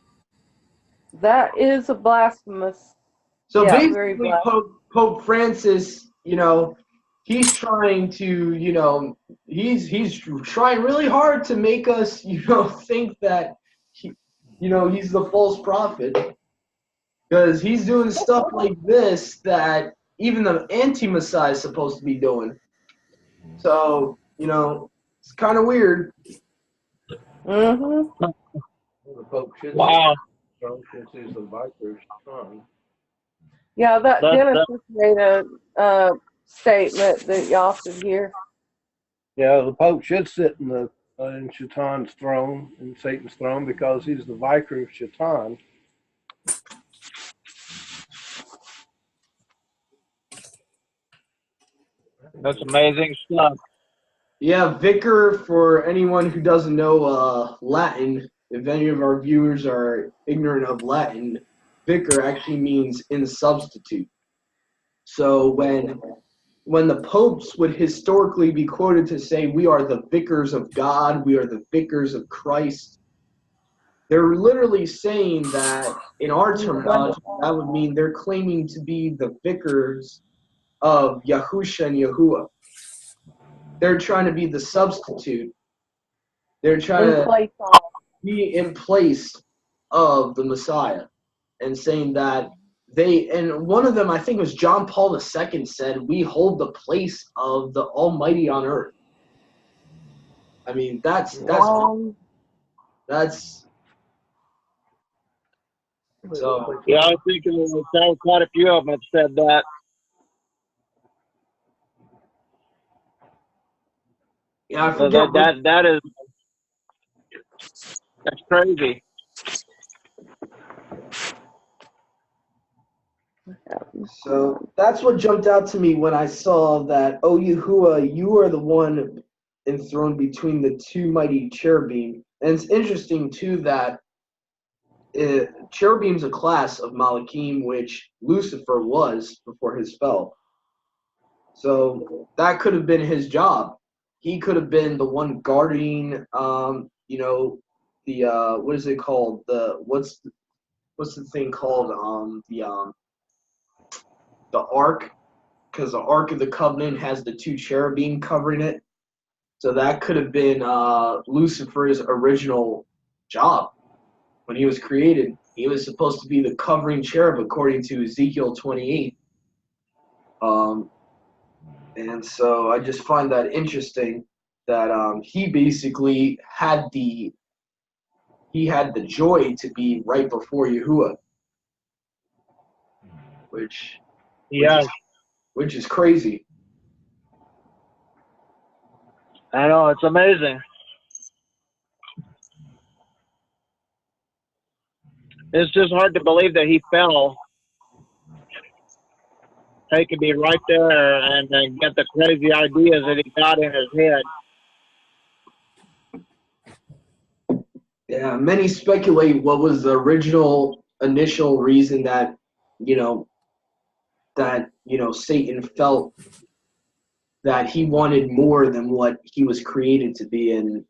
Speaker 2: That is a blasphemous.
Speaker 1: So
Speaker 2: Yeah,
Speaker 1: basically, Pope Francis, he's trying to, he's trying really hard to make us, think that, he's the false prophet. Because he's doing stuff like this that even the anti-Messiah is supposed to be doing. So, it's kind of weird.
Speaker 2: Mm-hmm.
Speaker 6: The Pope should
Speaker 3: Wow.
Speaker 6: since he's the vicar's son.
Speaker 2: Yeah, Genesis made a statement that y'all should hear.
Speaker 6: Yeah, the Pope should sit in Shaitan's throne, in Satan's throne, because he's the vicar of Shaitan.
Speaker 3: That's amazing stuff.
Speaker 1: Yeah, vicar, for anyone who doesn't know Latin, if any of our viewers are ignorant of Latin, vicar actually means in substitute. So when the popes would historically be quoted to say, we are the vicars of God, we are the vicars of Christ, they're literally saying that, in our terminology, that would mean they're claiming to be the vicars of Yahusha and Yahuwah. They're trying to be the substitute. They're trying to be in place of the Messiah, and saying that and one of them, I think it was John Paul II, said, we hold the place of the Almighty on earth. I mean, that's so.
Speaker 3: Yeah, I think quite a few of them have said that.
Speaker 1: Yeah, I forget
Speaker 3: that's crazy.
Speaker 1: So that's what jumped out to me when I saw that, oh, Yahuwah, you are the one enthroned between the two mighty cherubim. And it's interesting, too, that cherubim's a class of Malachim, which Lucifer was before his fall. So that could have been his job. He could have been the one guarding, the what is it called? What's the thing called? The Ark, because the Ark of the Covenant has the two cherubim covering it. So that could have been Lucifer's original job when he was created. He was supposed to be the covering cherub according to Ezekiel 28. And so I just find that interesting that he basically had the joy to be right before Yahuwah, which is crazy.
Speaker 3: I know, it's amazing. It's just hard to believe that he fell. He could be right there and get the crazy ideas that he got in his head.
Speaker 1: Yeah, many speculate what was the original initial reason that, you know, Satan felt that he wanted more than what he was created to be. And,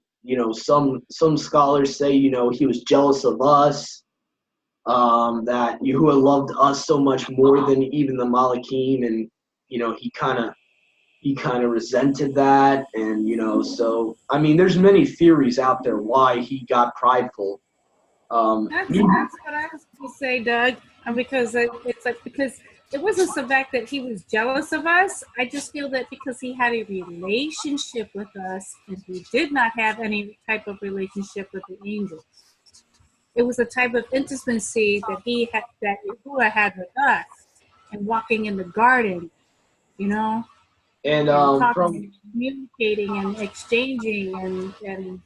Speaker 1: some scholars say, he was jealous of us, that Yahuwah loved us so much more than even the Malachim, and, he kind of resented that. And, so, I mean, there's many theories out there why he got prideful.
Speaker 7: That's what I was going to say, Doug. Because because it wasn't the fact that he was jealous of us. I just feel that because he had a relationship with us, and he did not have any type of relationship with the angels. It was a type of intimacy that Yahuwah had with us, and walking in the garden,
Speaker 1: And
Speaker 7: and talking, and communicating, and exchanging, and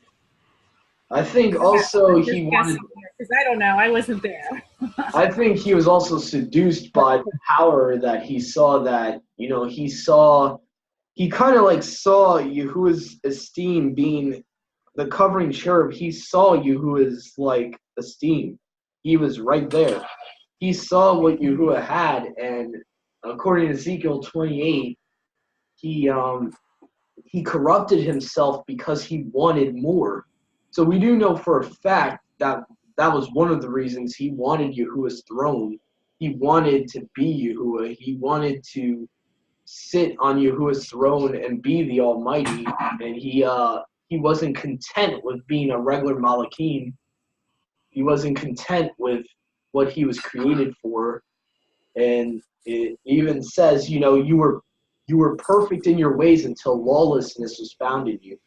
Speaker 1: I think also he wanted.
Speaker 7: Because I don't know, I wasn't there.
Speaker 1: I think he was also seduced by the power that he saw. That he kind of like saw Yahuwah's esteem being the covering cherub. He saw Yahuwah's like esteem. He was right there. He saw what Yahuwah had, and according to Ezekiel 28, he corrupted himself because he wanted more. So we do know for a fact that that was one of the reasons he wanted Yahuwah's throne. He wanted to be Yahuwah. He wanted to sit on Yahuwah's throne and be the Almighty. And he wasn't content with being a regular Malachim. He wasn't content with what he was created for. And it even says, you were perfect in your ways until lawlessness was found in you.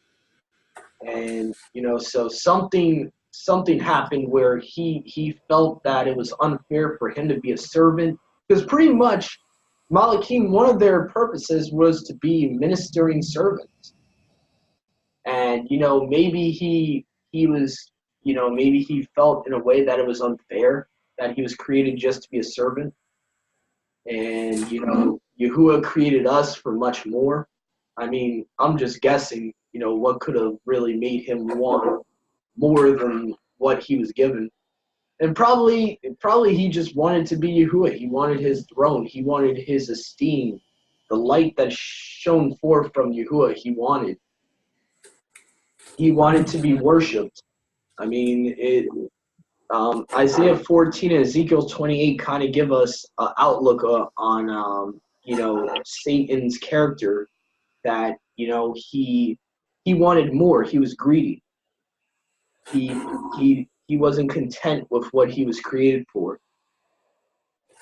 Speaker 1: And so something happened where he felt that it was unfair for him to be a servant, because pretty much Malachim, one of their purposes was to be ministering servants. And maybe he was, maybe he felt in a way that it was unfair that he was created just to be a servant. And Yahuwah created us for much more. I mean, I'm just guessing, what could have really made him want more than what he was given. And probably he just wanted to be Yahuwah. He wanted his throne. He wanted his esteem. The light that shone forth from Yahuwah, he wanted to be worshipped. I mean, Isaiah 14 and Ezekiel 28 kind of give us an outlook on Satan's character, that he wanted more. He was greedy. He wasn't content with what he was created for.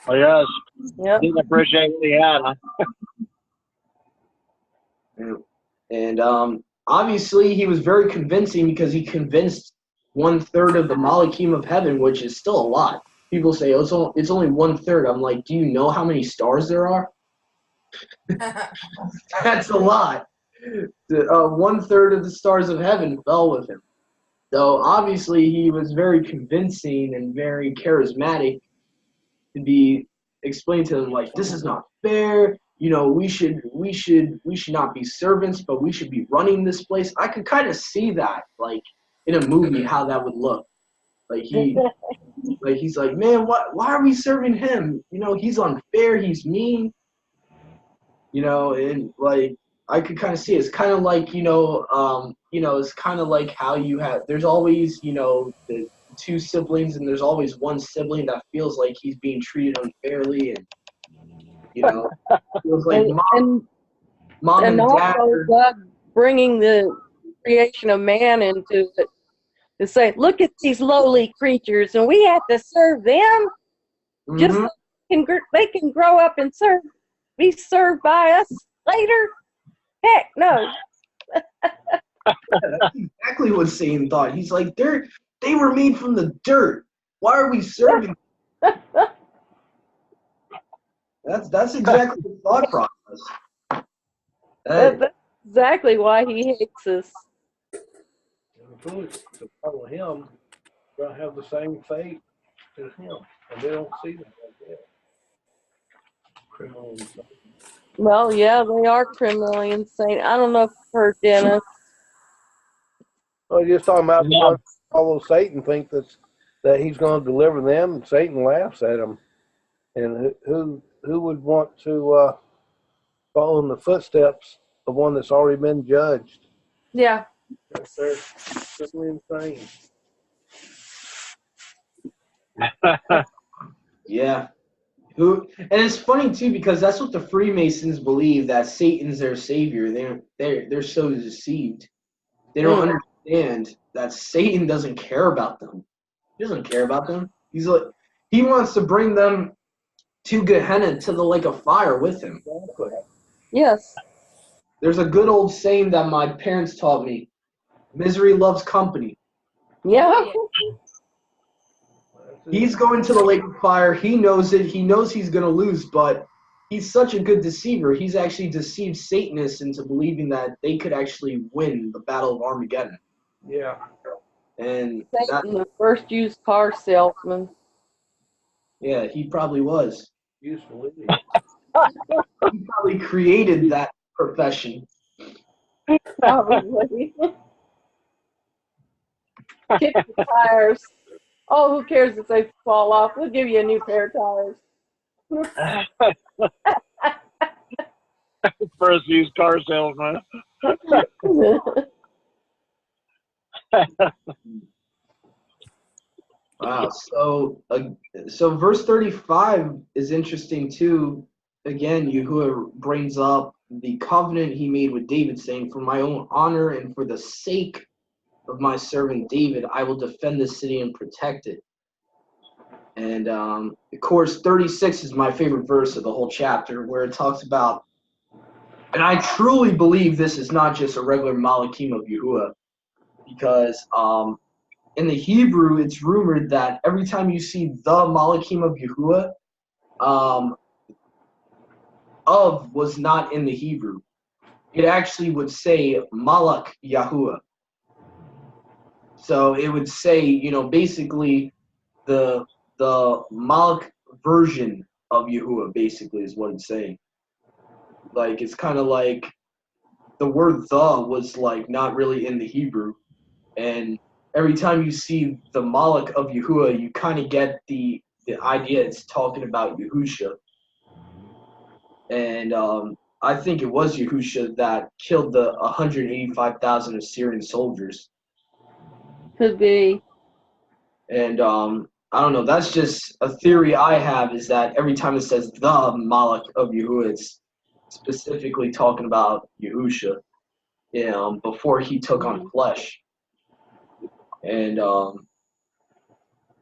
Speaker 3: Oh, yes.
Speaker 2: Yep.
Speaker 3: Didn't appreciate what he had. Huh?
Speaker 1: And obviously he was very convincing, because he convinced 1/3 of the Malachim of heaven, which is still a lot. People say, oh, it's only 1/3. I'm like, do you know how many stars there are? That's a lot. 1/3 of the stars of heaven fell with him. So obviously he was very convincing and very charismatic to be explained to them, like, this is not fair. We should not be servants, but we should be running this place. I could kind of see that, like, in a movie, how that would look. Like he's like, man, why are we serving him? He's unfair. He's mean. And like, I could kind of see it. It's kind of like, it's kind of like how there's always, the two siblings, and there's always one sibling that feels like he's being treated unfairly, and, feels like mom and dad
Speaker 2: also God bringing the creation of man into it, to say, look at these lowly creatures, and we have to serve them. Just so they can grow up and be served by us later. Heck no.
Speaker 1: That's exactly what Satan thought. He's like, they were made from the dirt. Why are we serving? That's exactly the thought process.
Speaker 2: That's exactly why he hates us.
Speaker 6: And the foolish to follow him, going to have the same fate to him, and they don't see that like that. Criminal insane.
Speaker 2: Well, yeah, they are criminally insane. I don't know if you've heard Dennis.
Speaker 6: Well, you're just talking about the
Speaker 3: Yeah.
Speaker 6: ones that follow Satan, think that he's going to deliver them, and Satan laughs at them. And who would want to follow in the footsteps of one that's already been judged?
Speaker 2: Yeah.
Speaker 6: They're criminally insane.
Speaker 1: Yeah. And it's funny too because that's what the Freemasons believe, that Satan's their savior. They're so deceived. They don't understand that Satan doesn't care about them. He doesn't care about them. He's like, he wants to bring them to Gehenna, to the lake of fire with him.
Speaker 6: Exactly.
Speaker 2: Yes.
Speaker 1: There's a good old saying that my parents taught me: misery loves company.
Speaker 2: Yeah.
Speaker 1: He's going to the lake of fire. He knows it. He knows he's going to lose, but he's such a good deceiver. He's actually deceived Satanists into believing that they could actually win the Battle of Armageddon.
Speaker 6: Yeah.
Speaker 1: And
Speaker 2: Satan, the first used car salesman.
Speaker 1: yeah, he probably was.
Speaker 6: Useful.
Speaker 1: He probably created that profession.
Speaker 2: Probably. Kick the tires. Oh, who cares if they fall off? We'll give you a new pair of tires.
Speaker 3: First used car salesman.
Speaker 1: Wow. So verse 35 is interesting too. Again, Yahuwah brings up the covenant he made with David, saying, "For my own honor and for the sake of my servant David, I will defend this city and protect it." And of course, 36 is my favorite verse of the whole chapter, where it talks about, and I truly believe this is not just a regular Malachim of Yahuwah, because in the Hebrew, it's rumored that every time you see the Malachim of Yahuwah, of was not in the Hebrew. It actually would say Malach Yahuwah. So it would say, basically the Malach version of Yahuwah, basically, is what it's saying. Like, it's kind of like the word the was like not really in the Hebrew. And every time you see the Malach of Yahuwah, you kind of get the idea it's talking about Yahusha. And I think it was Yahusha that killed the 185,000 Assyrian soldiers.
Speaker 2: Could be.
Speaker 1: And I don't know, that's just a theory I have, is that every time it says the Malach of Yahuwah, it's specifically talking about Yahusha, before he took on flesh. And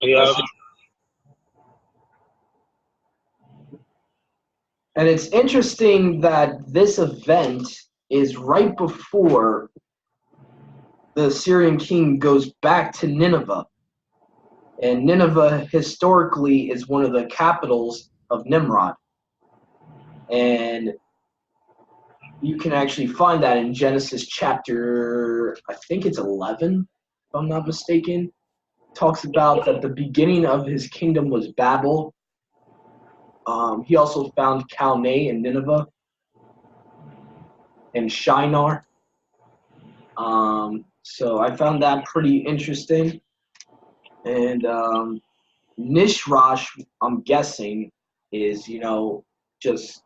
Speaker 3: Yeah.
Speaker 1: and it's interesting that this event is right before the Assyrian king goes back to Nineveh. And Nineveh historically is one of the capitals of Nimrod. And you can actually find that in Genesis chapter, I think it's 11, if I'm not mistaken. It talks about that the beginning of his kingdom was Babel. He also found Calneh and Nineveh and Shinar. So I found that pretty interesting. And Nishrash, I'm guessing, is, just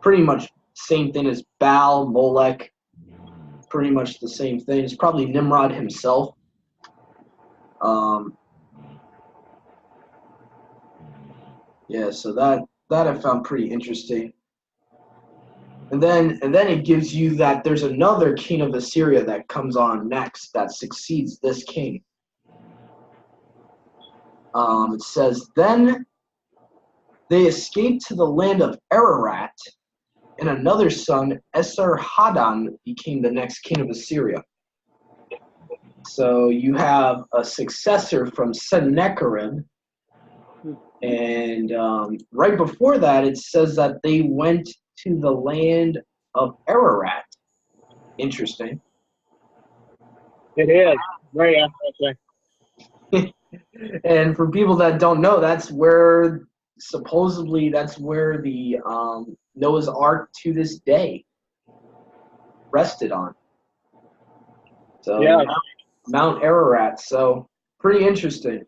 Speaker 1: pretty much same thing as Baal, Molech, pretty much the same thing. It's probably Nimrod himself. Yeah, so that I found pretty interesting. And then it gives you that there's another king of Assyria that comes on next that succeeds this king. It says, "Then they escaped to the land of Ararat, and another son, Esarhaddon, became the next king of Assyria." So you have a successor from Sennacherib, and right before that, it says that they went to the land of Ararat. Interesting.
Speaker 3: It is very interesting.
Speaker 1: And for people that don't know, that's where supposedly the Noah's Ark to this day rested on. So
Speaker 3: Yeah.
Speaker 1: Mount Ararat. So pretty interesting.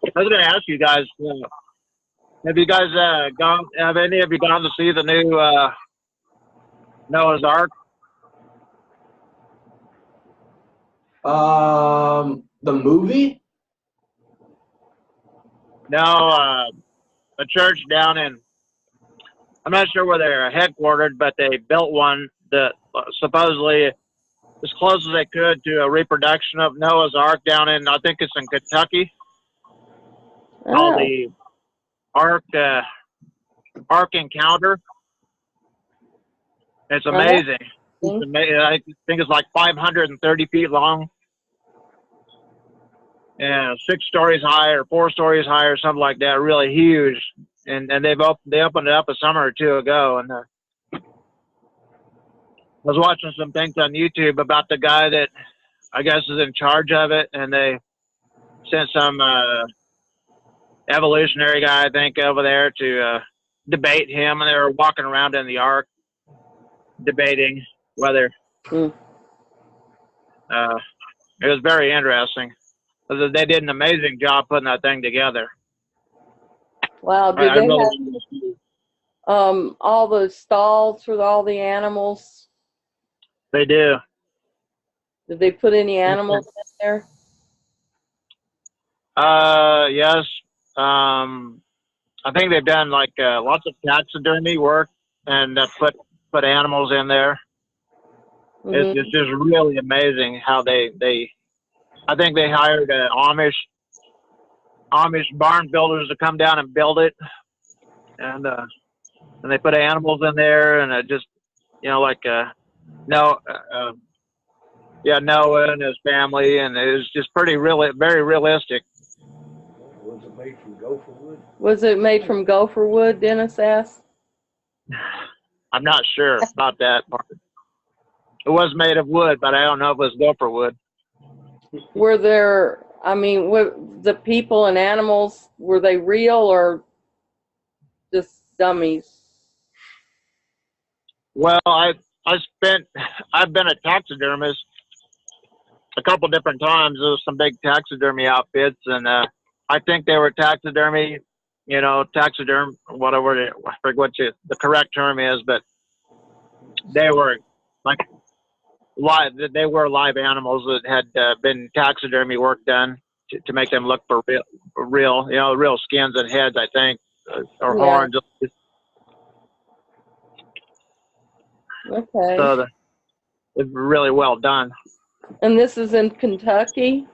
Speaker 3: I was going to ask you guys, have you guys have any of you gone to see the new Noah's Ark?
Speaker 1: The movie?
Speaker 3: No, a church down in, I'm not sure where they're headquartered, but they built one that supposedly as close as they could to a reproduction of Noah's Ark down in, I think it's in Kentucky, called
Speaker 2: Oh,
Speaker 3: the Ark Encounter. It's
Speaker 2: oh, that's
Speaker 3: amazing.
Speaker 2: interesting.
Speaker 3: I think it's like 530 feet long and 6 stories high or 4 stories high or something like that. Really huge. And they opened it up a summer or two ago. And I was watching some things on YouTube about the guy that I guess is in charge of it, and they sent some evolutionary guy, I think, over there to debate him, and they were walking around in the ark debating whether
Speaker 2: Hmm.
Speaker 3: it was very interesting. They did an amazing job putting that thing together.
Speaker 2: Wow, do
Speaker 3: I
Speaker 2: they
Speaker 3: really
Speaker 2: have all the stalls for all the animals?
Speaker 3: they do.
Speaker 2: Did they put any animals in there?
Speaker 3: Yes. I think they've done like lots of taxidermy work and put animals in there.
Speaker 2: Hmm.
Speaker 3: It's just really amazing how they I think they hired Amish barn builders to come down and build it, and they put animals in there, and it just like no Noah and his family, and it was just very realistic.
Speaker 6: Was it made from gopher wood?
Speaker 2: Was it made from gopher wood, Dennis asked?
Speaker 3: I'm not sure about that part. It was made of wood, but I don't know if it was gopher wood.
Speaker 2: Were there, I mean, were the people and animals, were they real or just dummies?
Speaker 3: Well, I've been a taxidermist a couple different times. There was some big taxidermy outfits, and I think they were taxidermy, whatever I forget what the correct term is, but they were like live. They were live animals that had been taxidermy work done to make them look for real, real skins and heads, I think, or
Speaker 2: Yeah.
Speaker 3: horns.
Speaker 2: Okay.
Speaker 3: So it's really well done.
Speaker 2: And this is in Kentucky?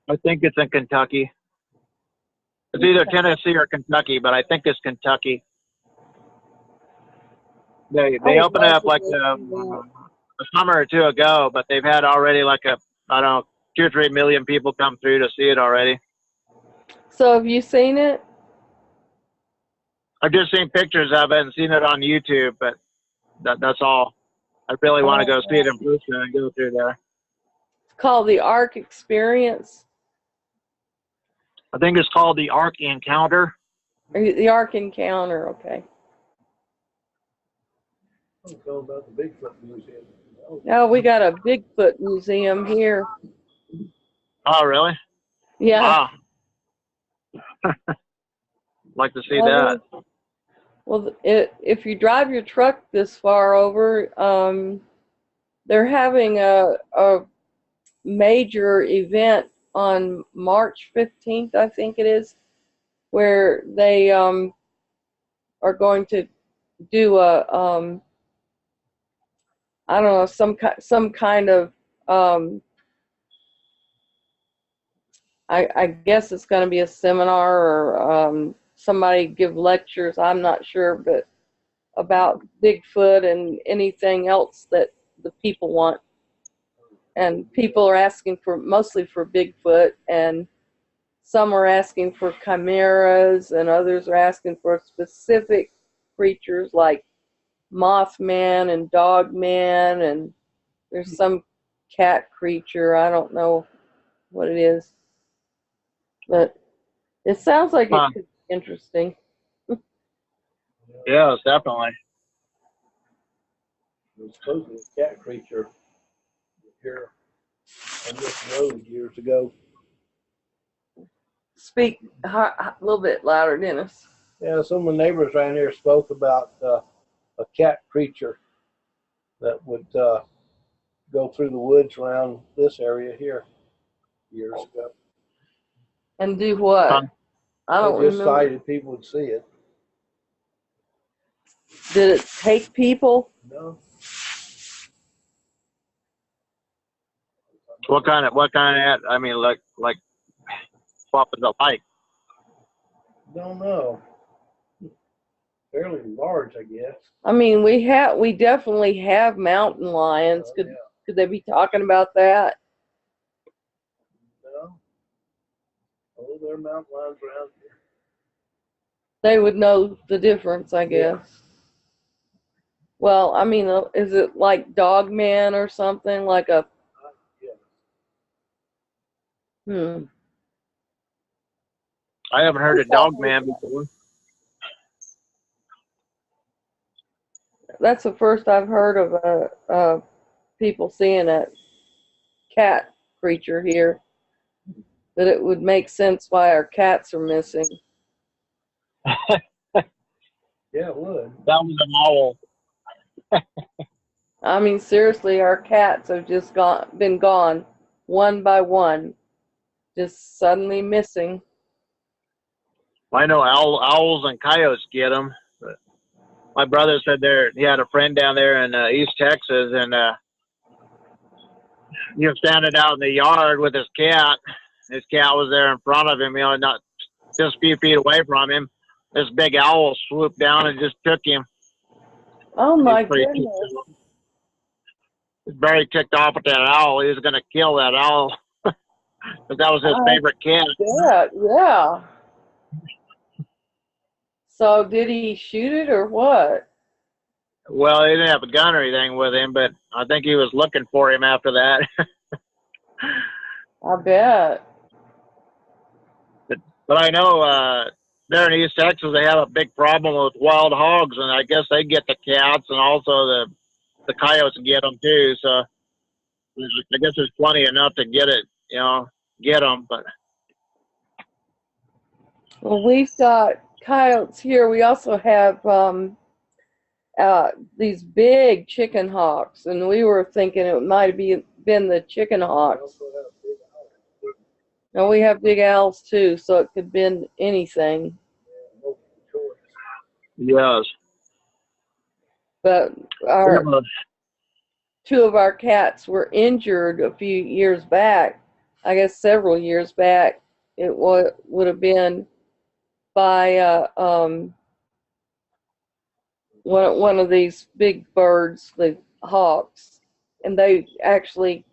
Speaker 3: I think it's in Kentucky. It's either Tennessee or Kentucky, but I think it's Kentucky. They opened it up like a summer or two ago, but they've had already like 2 or 3 million people come through to see it already.
Speaker 2: So have you seen it?
Speaker 3: I've just seen pictures of it and seen it on YouTube, but that's all. I really want to go see it in person and go through there.
Speaker 2: It's called the Ark Experience.
Speaker 3: I think it's called the Ark Encounter.
Speaker 2: Or the Ark Encounter, okay.
Speaker 6: I'm talking about the Bigfoot Museum.
Speaker 2: Now we got a Bigfoot museum here.
Speaker 3: Oh, really?
Speaker 2: Yeah.
Speaker 3: Wow. Like to see that.
Speaker 2: Well, if you drive your truck this far over, they're having a major event on March 15th, I think it is, where they are going to do I don't know, some kind of I guess it's going to be a seminar or somebody give lectures, I'm not sure, but about Bigfoot and anything else that the people want. And people are asking mostly for Bigfoot, and some are asking for chimeras, and others are asking for specific creatures like Mothman and Dogman, and there's some cat creature, I don't know what it is. But it sounds like it could be interesting.
Speaker 3: Yes, definitely.
Speaker 6: It was supposedly a cat creature here on this road years ago.
Speaker 2: Speak a little bit louder, Dennis.
Speaker 6: Yeah, some of the neighbors around here spoke about a cat creature that would go through the woods around this area here years ago.
Speaker 2: And do what? I don't
Speaker 6: They just
Speaker 2: remember.
Speaker 6: cited people would see it.
Speaker 2: Did it take people?
Speaker 6: No.
Speaker 3: What kind of I mean, like what was it like?
Speaker 6: Don't know. Fairly large, I guess.
Speaker 2: I mean, we definitely have mountain lions.
Speaker 6: Yeah.
Speaker 2: Could they be talking about that?
Speaker 6: No. Oh, there are mountain lions around here.
Speaker 2: They would know the difference, I guess.
Speaker 6: Yeah.
Speaker 2: Well, I mean, is it like Dogman or something like a?
Speaker 6: Yeah.
Speaker 3: I haven't heard of Dogman before.
Speaker 2: That's the first I've heard of people seeing a cat creature here. That it would make sense why our cats are missing.
Speaker 6: Yeah, it would.
Speaker 3: That was an owl.
Speaker 2: I mean, seriously, our cats have just been gone one by one, just suddenly missing.
Speaker 3: I know owls and coyotes get them. But my brother said he had a friend down there in East Texas, and he was standing out in the yard with his cat. His cat was there in front of him, not just a few feet away from him. This big owl swooped down and just took him.
Speaker 2: Oh my goodness.
Speaker 3: He's very ticked off at that owl. He was going to kill that owl. But that was his favorite cat.
Speaker 2: Yeah. So did he shoot it or what?
Speaker 3: Well, he didn't have a gun or anything with him, but I think he was looking for him after that.
Speaker 2: I bet.
Speaker 3: But I know there in East Texas they have a big problem with wild hogs, and I guess they get the cats and also the coyotes get them too. So I guess there's plenty enough to get it, get them. But
Speaker 2: Well, we've got coyotes here. We also have these big chicken hawks, and we were thinking it might have been the chicken hawks. And we have big owls too, so it could have been anything.
Speaker 3: yes,
Speaker 2: But two of our cats were injured a few years back. I guess several years back. It would have been by one of these big birds, the hawks, and they actually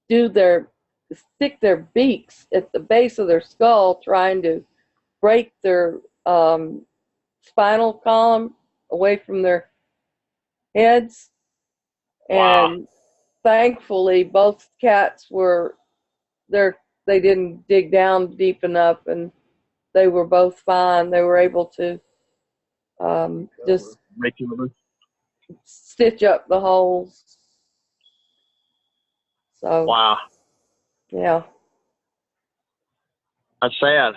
Speaker 2: stick their beaks at the base of their skull, trying to break their spinal column away from their heads.
Speaker 3: Wow.
Speaker 2: And thankfully, both cats they didn't dig down deep enough, and they were both fine. They were able to just stitch up the holes. So
Speaker 3: wow,
Speaker 2: yeah,
Speaker 3: that's sad.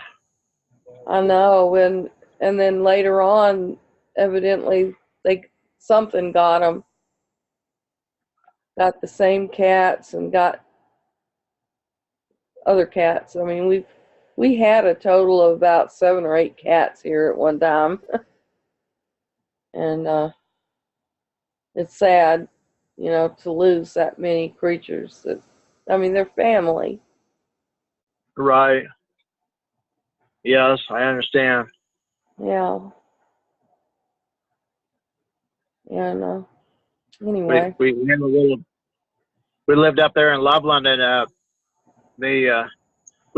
Speaker 2: I know. And then later on, evidently something got them. Got the same cats and got other cats. I mean, we had a total of about 7 or 8 cats here at one time. And it's sad, to lose that many creatures. They're family.
Speaker 3: Right. Yes, I understand.
Speaker 2: Yeah. Yeah, no. Anyway.
Speaker 3: We lived up there in Loveland, and we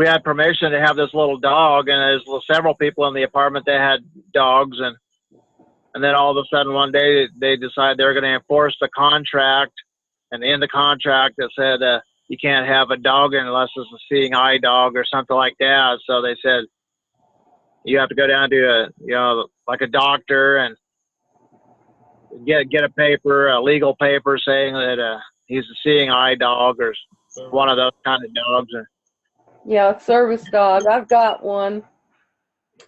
Speaker 3: had permission to have this little dog, and there's several people in the apartment that had dogs, and then all of a sudden one day they decided they were going to enforce the contract, and in the contract it said you can't have a dog unless it's a seeing eye dog or something like that. So they said you have to go down to like a doctor and get a paper, a legal paper saying that he's a seeing eye dog or one of those kind of dogs.
Speaker 2: Yeah, service dog. I've got one.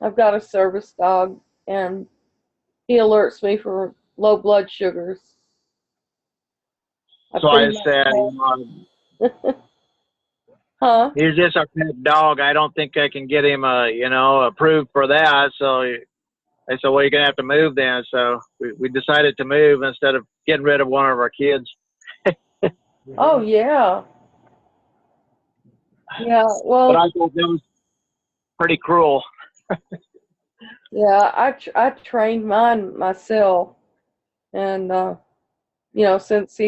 Speaker 2: I've got a service dog, and he alerts me for low blood sugars.
Speaker 3: So I
Speaker 2: pretty
Speaker 3: said,
Speaker 2: much huh?
Speaker 3: he's just a pet dog. I don't think I can get him, approved for that. So they said, well, you're going to have to move then. So we decided to move instead of getting rid of one of our kids.
Speaker 2: Oh, yeah. Yeah, well.
Speaker 3: But I thought that was pretty cruel.
Speaker 2: Yeah, I trained mine myself. And, since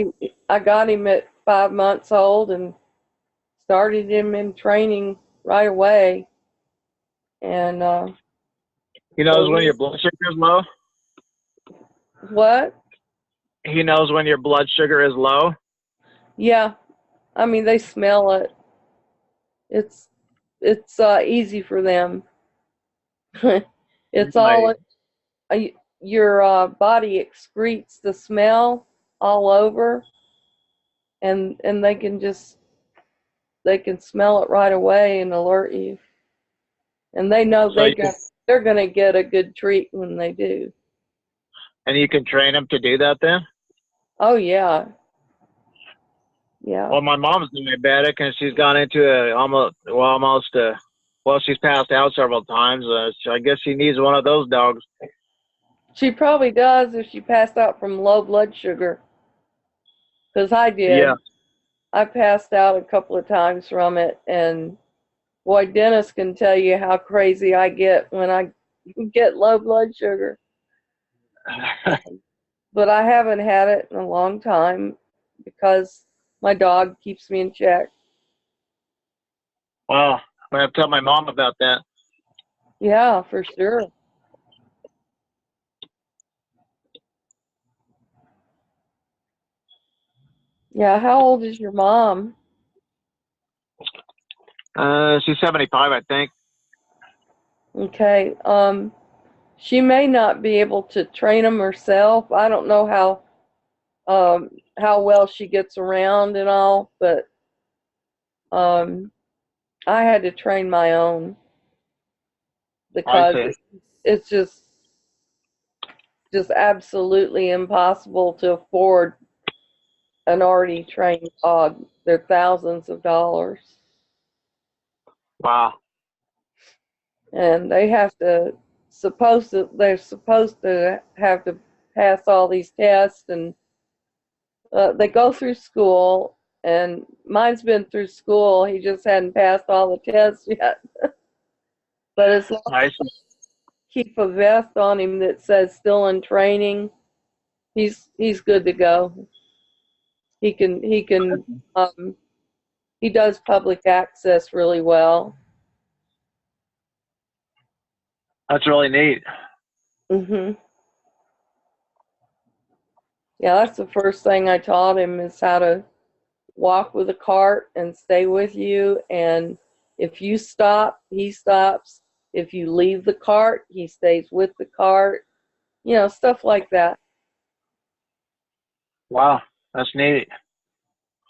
Speaker 2: I got him at 5 months old and started him in training right away. And,
Speaker 3: he knows when your blood sugar is low?
Speaker 2: What?
Speaker 3: He knows when your blood sugar is low?
Speaker 2: Yeah. I mean, they smell it. It's easy for them. It's all your body excretes the smell all over, and they can smell it right away and alert you. And they know they're going to get a good treat when they do.
Speaker 3: And you can train them to do that then?
Speaker 2: Oh, yeah. Yeah.
Speaker 3: Well, my mom's diabetic, and she's gone into she's passed out several times. So I guess she needs one of those dogs.
Speaker 2: She probably does if she passed out from low blood sugar. Because I did.
Speaker 3: Yeah.
Speaker 2: I passed out a couple of times from it, and boy, Dennis can tell you how crazy I get when I get low blood sugar. But I haven't had it in a long time because my dog keeps me in check.
Speaker 3: Wow. I'm going to have to tell my mom about that.
Speaker 2: Yeah, for sure. Yeah, how old is your mom?
Speaker 3: She's 75, I think.
Speaker 2: Okay. She may not be able to train them herself. I don't know how well she gets around and all, but I had to train my own because it's just absolutely impossible to afford an already trained dog. They're thousands of dollars.
Speaker 3: Wow.
Speaker 2: And they're supposed to have to pass all these tests, and they go through school, and mine's been through school. He just hadn't passed all the tests yet. But as long as you keep a vest on him that says still in training, he's good to go. He does public access really well.
Speaker 3: That's really neat.
Speaker 2: Mhm. Yeah, that's the first thing I taught him is how to walk with a cart and stay with you. And if you stop, he stops. If you leave the cart, he stays with the cart. Stuff like that.
Speaker 3: Wow, that's neat.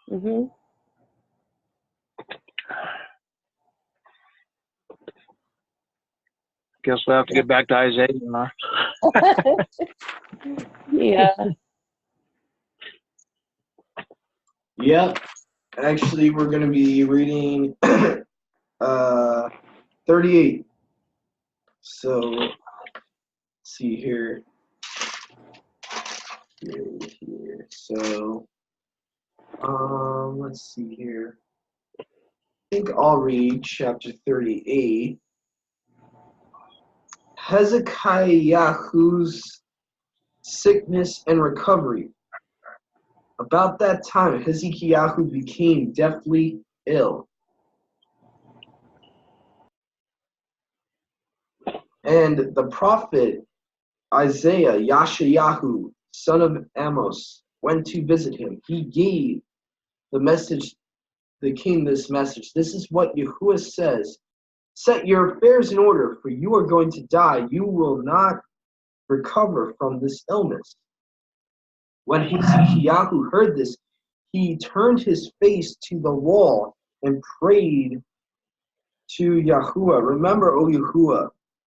Speaker 2: Mhm.
Speaker 3: Guess we'll have to get back to Isaiah, huh?
Speaker 2: Yeah.
Speaker 1: Yep. Actually, we're going to be reading 38. So, let's see here. Here. So, let's see here. I think I'll read chapter 38. Hezekiah's sickness and recovery. About that time, Hezekiah became deathly ill. And the prophet Isaiah, Yashayahu, son of Amos, went to visit him. He gave the message the king this message. This is what Yahuwah says. Set your affairs in order, for you are going to die. You will not recover from this illness. When Hezekiah heard this, he turned his face to the wall and prayed to Yahuwah. Remember, O Yahuwah,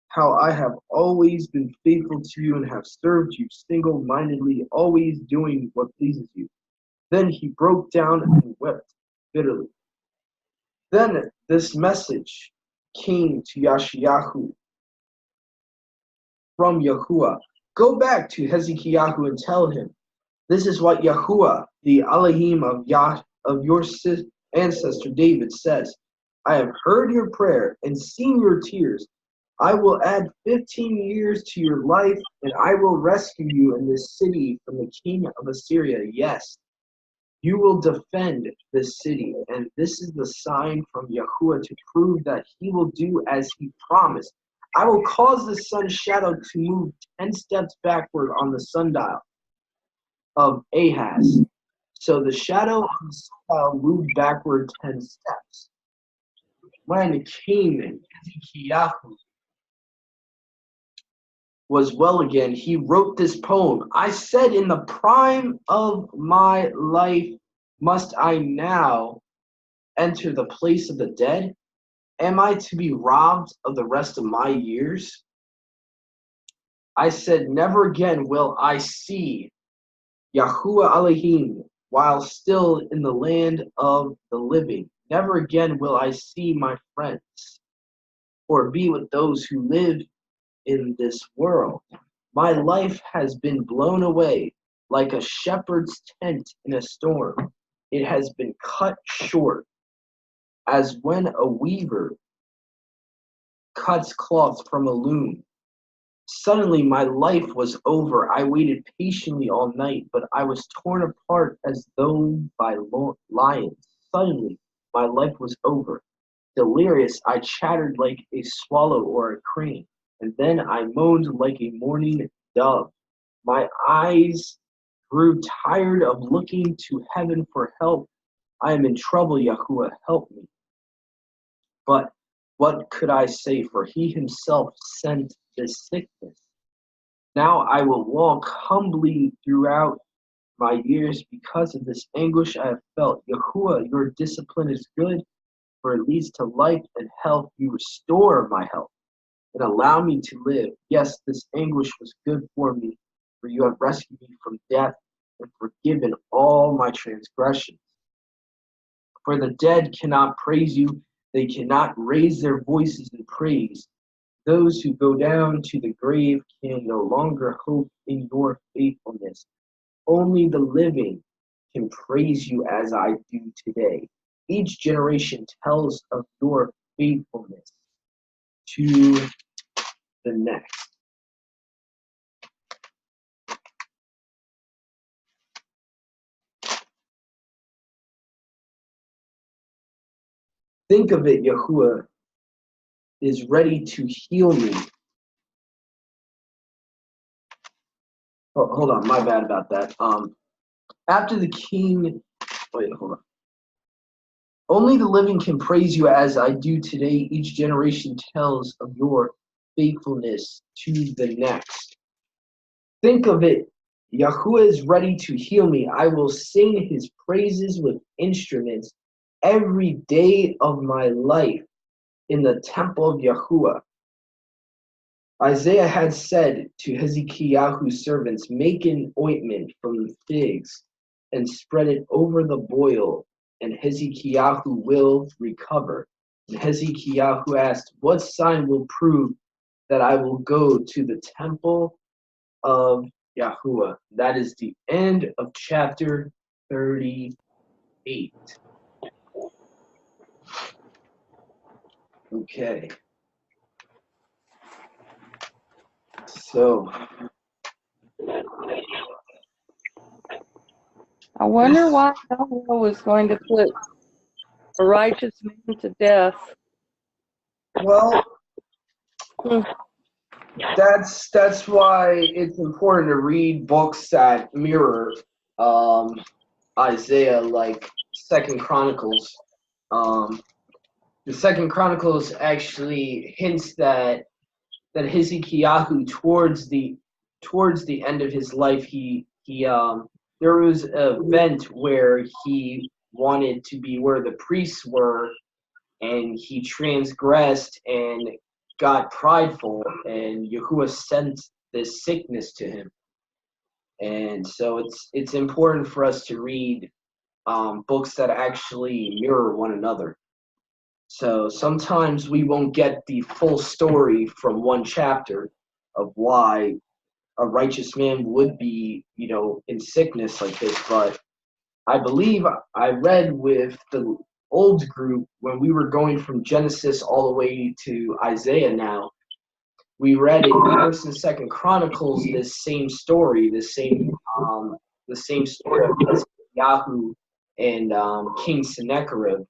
Speaker 1: how I have always been faithful to you and have served you single-mindedly, always doing what pleases you. Then he broke down and wept bitterly. Then this message came to Yashayahu from Yahuwah. Go back to Hezekiah and tell him, this is what Yahuwah, the Elohim of your ancestor David, says. I have heard your prayer and seen your tears. I will add 15 years to your life, and I will rescue you in this city from the king of Assyria. Yes, you will defend this city, and this is the sign from Yahuwah to prove that he will do as he promised. I will cause the sun's shadow to move 10 steps backward on the sundial of Ahaz. So the shadow of the sundial moved backward 10 steps. When King Hezekiah was well again, he wrote this poem. I said, in the prime of my life, must I now enter the place of the dead? Am I to be robbed of the rest of my years? I said, never again will I see Yahuwah Elohim while still in the land of the living. Never again will I see my friends or be with those who live in this world. My life has been blown away like a shepherd's tent in a storm. It has been cut short as when a weaver cuts cloth from a loom. Suddenly my life was over. I waited patiently all night, but I was torn apart as though by lions. Suddenly my life was over. Delirious, I chattered like a swallow or a crane, and then I moaned like a mourning dove. My eyes grew tired of looking to heaven for help. I am in trouble, Yahuwah, help me. But what could I say, for he himself sent this sickness? Now I will walk humbly throughout my years because of this anguish I have felt. Yahuwah, your discipline is good, for it leads to life and health. You restore my health and allow me to live. Yes, this anguish was good for me, for you have rescued me from death and forgiven all my transgressions. For the dead cannot praise you, they cannot raise their voices in praise. Those who go down to the grave can no longer hope in your faithfulness. Only the living can praise you as I do today. Each generation tells of your faithfulness to the next. Think of it, Yahuwah is ready to heal me. Oh, hold on, my bad about that. After the king, wait, hold on. Only the living can praise you as I do today. Each generation tells of your faithfulness to the next. Think of it, Yahuwah is ready to heal me. I will sing his praises with instruments every day of my life in the temple of Yahuwah. Isaiah had said to Hezekiah's servants, make an ointment from figs and spread it over the boil, and Hezekiah will recover. And Hezekiah asked, what sign will prove that I will go to the temple of Yahuwah? That is the end of chapter 38. Okay. So,
Speaker 2: I wonder why Noah was going to put a righteous man to death.
Speaker 1: well,
Speaker 2: Hmm.
Speaker 1: that's why it's important to read books that mirror Isaiah, like Second Chronicles, the Second Chronicles actually hints that Hezekiah, towards the end of his life, there was an event where he wanted to be where the priests were, and he transgressed and got prideful, and Yahuwah sent this sickness to him. And so it's important for us to read books that actually mirror one another. So sometimes we won't get the full story from one chapter of why a righteous man would be, in sickness like this. But I believe I read with the old group when we were going from Genesis all the way to Isaiah now. We read in First and Second Chronicles this same story, the same story of Yahoo and King Sennacherib.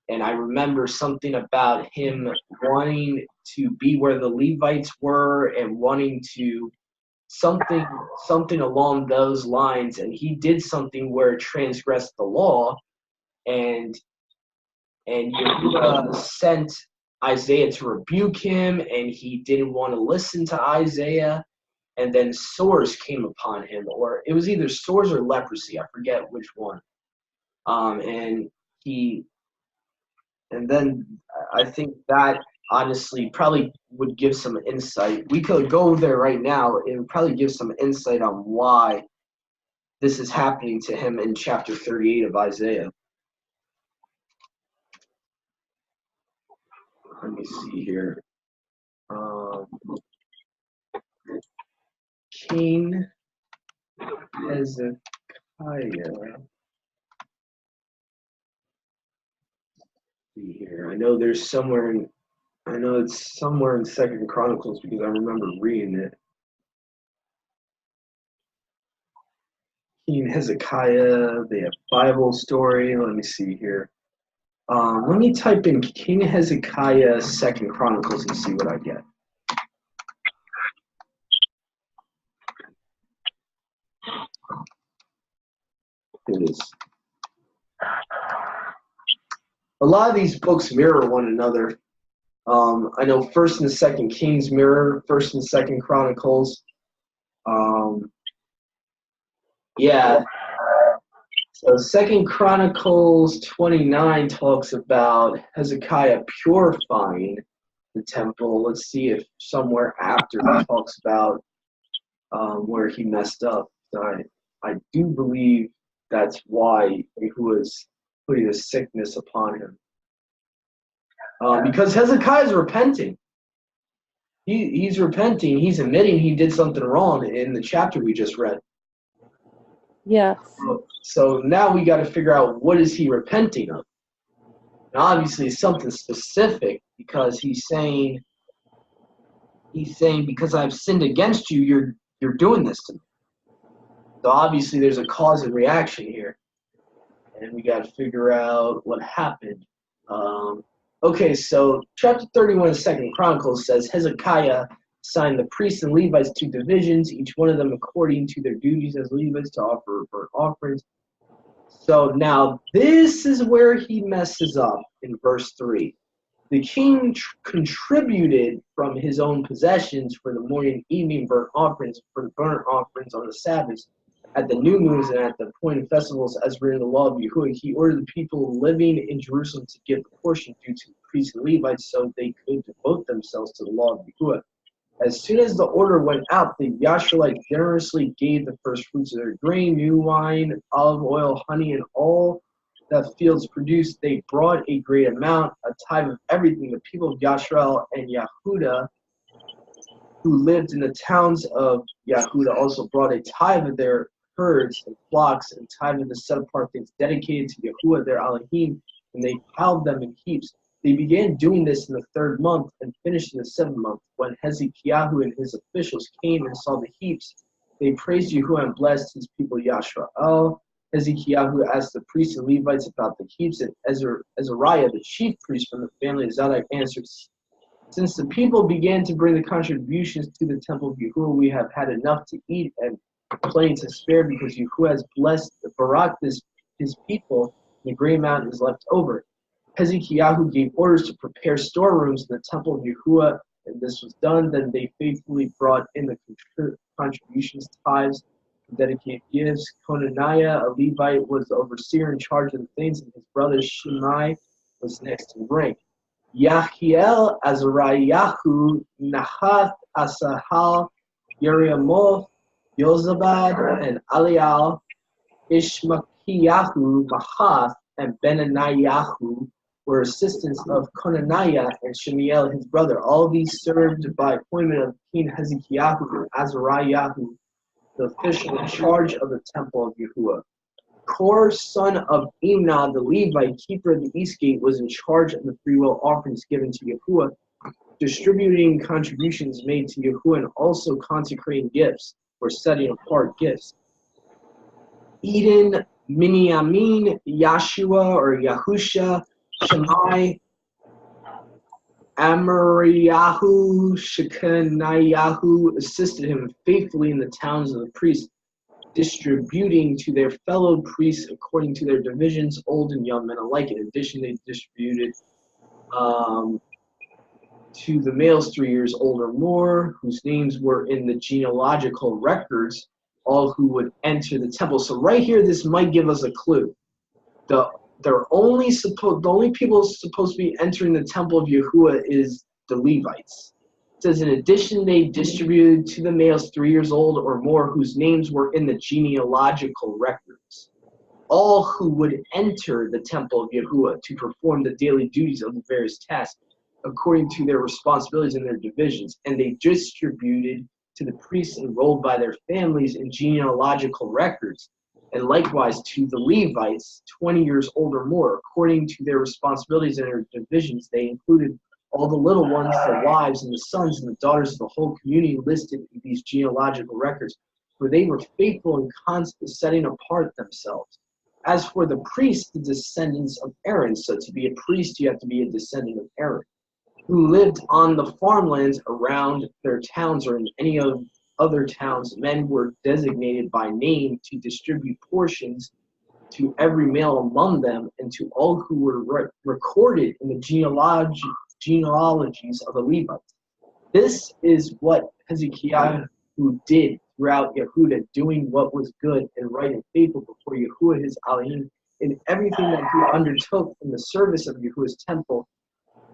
Speaker 1: And I remember something about him wanting to be where the Levites were and wanting to something along those lines. And he did something where it transgressed the law, and Yahuwah sent Isaiah to rebuke him, and he didn't want to listen to Isaiah. And then sores came upon him, or it was either sores or leprosy. I forget which one. And then I think that honestly probably would give some insight. We could go there right now. It would probably give some insight on why this is happening to him in chapter 38 of Isaiah. Let me see here. King Hezekiah. See here. I know it's somewhere in Second Chronicles because I remember reading it. King Hezekiah, they have Bible story. Let me see here. Let me type in King Hezekiah Second Chronicles and see what I get. It is. A lot of these books mirror one another. I know First and Second Kings mirror First and Second Chronicles. Yeah. So Second Chronicles 29 talks about Hezekiah purifying the temple. Let's see if somewhere after it talks about where he messed up. So I do believe that's why Yahuwah's putting a sickness upon him. Because Hezekiah is repenting. He's repenting. He's admitting he did something wrong in the chapter we just read.
Speaker 2: Yes.
Speaker 1: So now we got to figure out, what is he repenting of? And obviously it's something specific, because he's saying because I've sinned against you, you're doing this to me. So obviously there's a cause and reaction here, and we got to figure out what happened. Okay, so chapter 31 of Second Chronicles says Hezekiah assigned the priests and Levites 2 divisions, each one of them according to their duties as Levites, to offer burnt offerings. So now this is where he messes up in verse 3. The king contributed from his own possessions for the morning and evening burnt offerings, for the burnt offerings on the Sabbaths, at the new moons and at the appointed festivals, as written in the law of Yahuwah. He ordered the people living in Jerusalem to give the portion due to the priests and Levites, so they could devote themselves to the law of Yahuwah. As soon as the order went out, the Yasharites generously gave the first fruits of their grain, new wine, olive oil, honey, and all that fields produced. They brought a great amount, a tithe of everything. The people of Yashrael and Yehuda, who lived in the towns of Yehuda, also brought a tithe of their herds and flocks, and tithe of the set-apart things dedicated to Yahuwah their Elohim, and they piled them in heaps. They began doing this in the 3rd month and finished in the 7th month. When Hezekiah and his officials came and saw the heaps, they praised Yahuwah and blessed his people Yashrael. Hezekiah asked the priests and Levites about the heaps, and Azariah, the chief priest from the family of Zadok, answered, "Since the people began to bring the contributions to the temple of Yahuwah, we have had enough to eat and plenty to spare, because Yahuwah has blessed Barak his people, and the great amount is left over." Hezekiah gave orders to prepare storerooms in the temple of Yahuwah, and this was done. Then they faithfully brought in the contributions, tithes, and dedicated gifts. Conaniah, a Levite, was the overseer in charge of the things, and his brother Shimei was next in rank. Yahiel, Azariahu, Nahath, Asahal, Yeriamoth, Yozabad, and Alial, Ishmachiyahu, Mahath, and Benaniahu were assistants of Conaniah and Shemiel, his brother. All these served by appointment of King Hezekiah and Azariahu, the official in charge of the temple of Yahuwah. Kor, son of Imnah, the Levite, keeper of the east gate, was in charge of the freewill offerings given to Yahuwah, distributing contributions made to Yahuwah, and also consecrating gifts, or setting apart gifts. Eden, Miniamin, Yashua, or Yahusha, Shammai, Amariyahu, Shekaniyahu assisted him faithfully in the towns of the priests, distributing to their fellow priests according to their divisions, old and young men alike. In addition, they distributed to the males 3 years old or more, whose names were in the genealogical records, all who would enter the temple. So right here, this might give us a clue. The only people supposed to be entering the temple of Yahuwah is the Levites. It says, in addition, they distributed to the males 3 years old or more, whose names were in the genealogical records, all who would enter the temple of Yahuwah to perform the daily duties of the various tasks according to their responsibilities and their divisions, and they distributed to the priests enrolled by their families in genealogical records, and likewise to the Levites 20 years old or more, according to their responsibilities and their divisions. They included all the little ones, the wives and the sons and the daughters of the whole community listed in these genealogical records, for they were faithful and constant, setting apart themselves. As for the priests, the descendants of Aaron, so to be a priest, you have to be a descendant of Aaron, who lived on the farmlands around their towns or in any of other towns, men were designated by name to distribute portions to every male among them and to all who were recorded in the genealogies of the Levites. This is what Hezekiah who did throughout Yehuda, doing what was good and right and faithful before Yahuwah his Elohim in everything that he undertook in the service of Yahuwah's temple.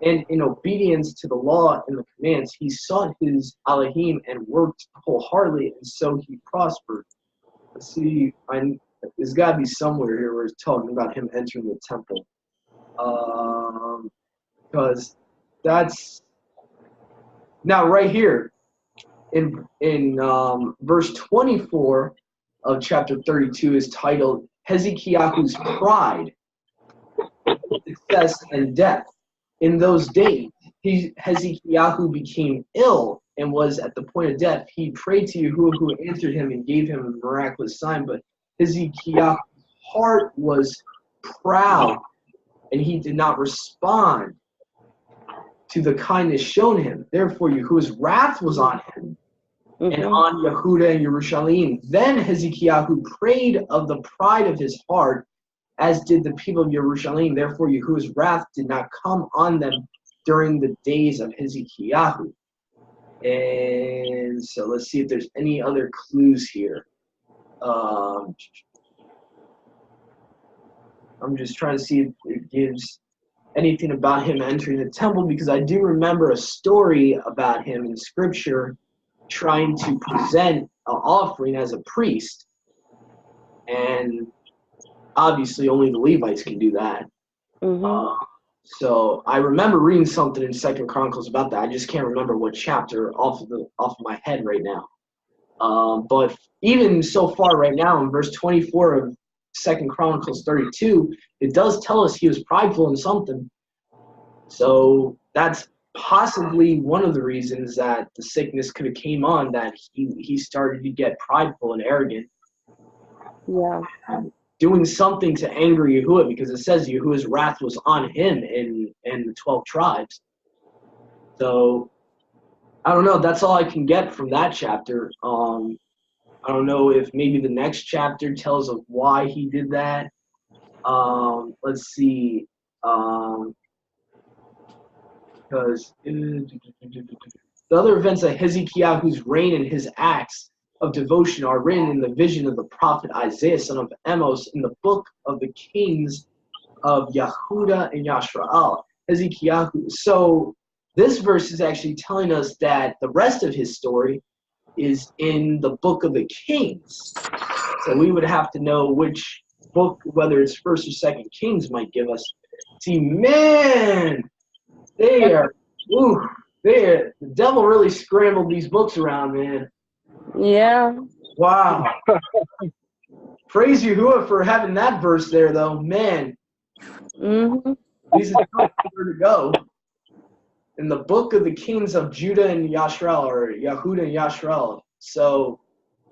Speaker 1: And in obedience to the law and the commands, he sought his Elohim and worked wholeheartely, and so he prospered. Let's see, there's got to be somewhere here where it's talking about him entering the temple. Because that's... Now, right here, in verse 24 of chapter 32 is titled Hezekiah's Pride, Success, and Death. In those days, Hezekiah became ill and was at the point of death. He prayed to Yahuwah, who answered him and gave him a miraculous sign. But Hezekiah's heart was proud, and he did not respond to the kindness shown him. Therefore, Yahuwah's wrath was on him and on Yehuda and Yerushalayim. Then Hezekiah prayed of the pride of his heart, as did the people of Yerushalayim. Therefore, Yahuwah's wrath did not come on them during the days of Hezekiah. And so let's see if there's any other clues here. I'm just trying to see if it gives anything about him entering the temple, because I do remember a story about him in Scripture trying to present an offering as a priest. And obviously, only the Levites can do that. So I remember reading something in 2 Chronicles about that. I just can't remember what chapter off of my head right now. But even so far right now, in verse 24 of 2 Chronicles 32, it does tell us he was prideful in something. So that's possibly one of the reasons that the sickness could have came on, that he started to get prideful and arrogant.
Speaker 2: Yeah.
Speaker 1: Doing something to anger Yahuwah, because it says Yahuwah's wrath was on him in the 12 tribes. So, I don't know. That's all I can get from that chapter. I don't know if maybe the next chapter tells of why he did that. Let's see. Because the other events of Hezekiah's reign and his acts of devotion are written in the vision of the prophet Isaiah, son of Amos, in the book of the kings of Yehuda and Yashrael. Hezekiah. So this verse is actually telling us that the rest of his story is in the book of the Kings. So we would have to know which book, whether it's First or Second Kings, might give us. See, man, the devil really scrambled these books around, man.
Speaker 2: Yeah.
Speaker 1: Wow. Praise Yahuwah for having that verse there, though. Man,
Speaker 2: Mm-hmm.
Speaker 1: these are where to go. In the book of the kings of Judah and Yashrael, or Yehuda and Yashrael. So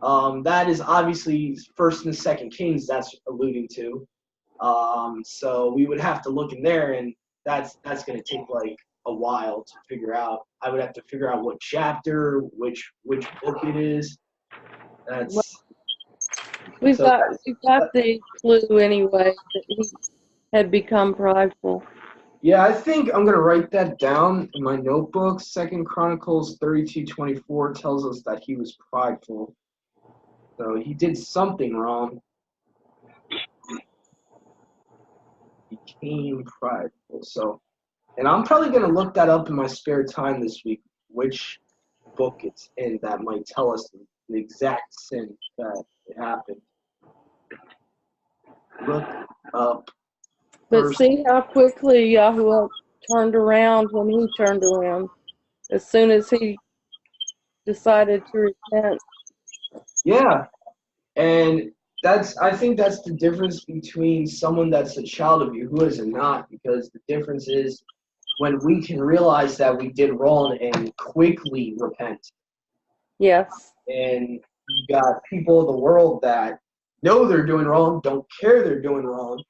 Speaker 1: that is obviously First and Second Kings that's alluding to. So we would have to look in there, and that's going to take like a while to figure out. I would have to figure out what chapter, which book it is. That's
Speaker 2: We've got the clue anyway that he had become prideful.
Speaker 1: yeah, I think I'm gonna write that down in my notebook. 2 Chronicles 32:24 tells us that he was prideful. So he did something wrong. He became prideful. So, and I'm probably gonna look that up in my spare time this week, which book it's in that might tell us the exact sin that it happened. Look up.
Speaker 2: But
Speaker 1: First.
Speaker 2: see how quickly Yahuwah turned around when he turned around. As soon as he decided to repent.
Speaker 1: Yeah, and I think that's the difference between someone that's a child of Yahuwah and not, because the difference is when we can realize that we did wrong and quickly repent.
Speaker 2: Yes.
Speaker 1: And you got people of the world that know they're doing wrong, don't care they're doing wrong.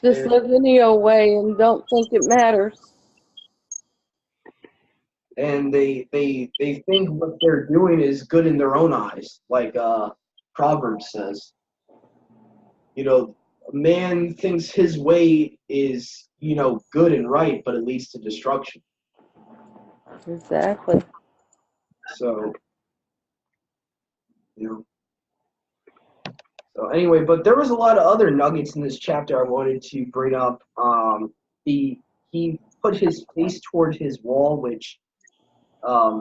Speaker 2: Just live any old way and don't think it matters.
Speaker 1: And they think what they're doing is good in their own eyes, like Proverbs says. You know, a man thinks his way is, good and right, but it leads to destruction.
Speaker 2: Exactly. So,
Speaker 1: So anyway, but there was a lot of other nuggets in this chapter I wanted to bring up. He put his face toward his wall, which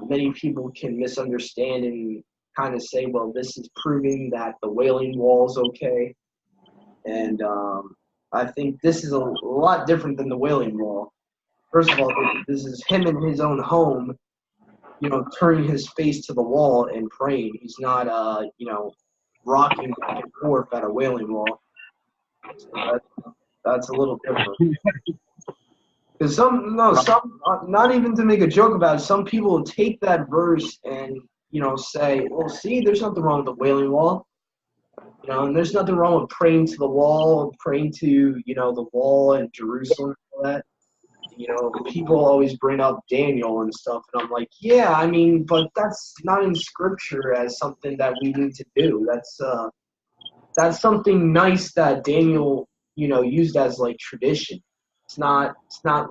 Speaker 1: many people can misunderstand and kind of say, well, this is proving that the Wailing Wall is okay. And I think this is a lot different than the Wailing Wall. First of all, this is him in his own home, turning his face to the wall and praying. He's not, rocking back and forth at a Wailing Wall. So that's a little different. Because not even to make a joke about it, some people will take that verse and, say, well, see, there's nothing wrong with the Wailing Wall. And there's nothing wrong with praying to the wall, praying to, the wall in Jerusalem and all that. People always bring up Daniel and stuff, and I'm like, yeah, I mean, but that's not in Scripture as something that we need to do. That's something nice that Daniel, used as like tradition. It's not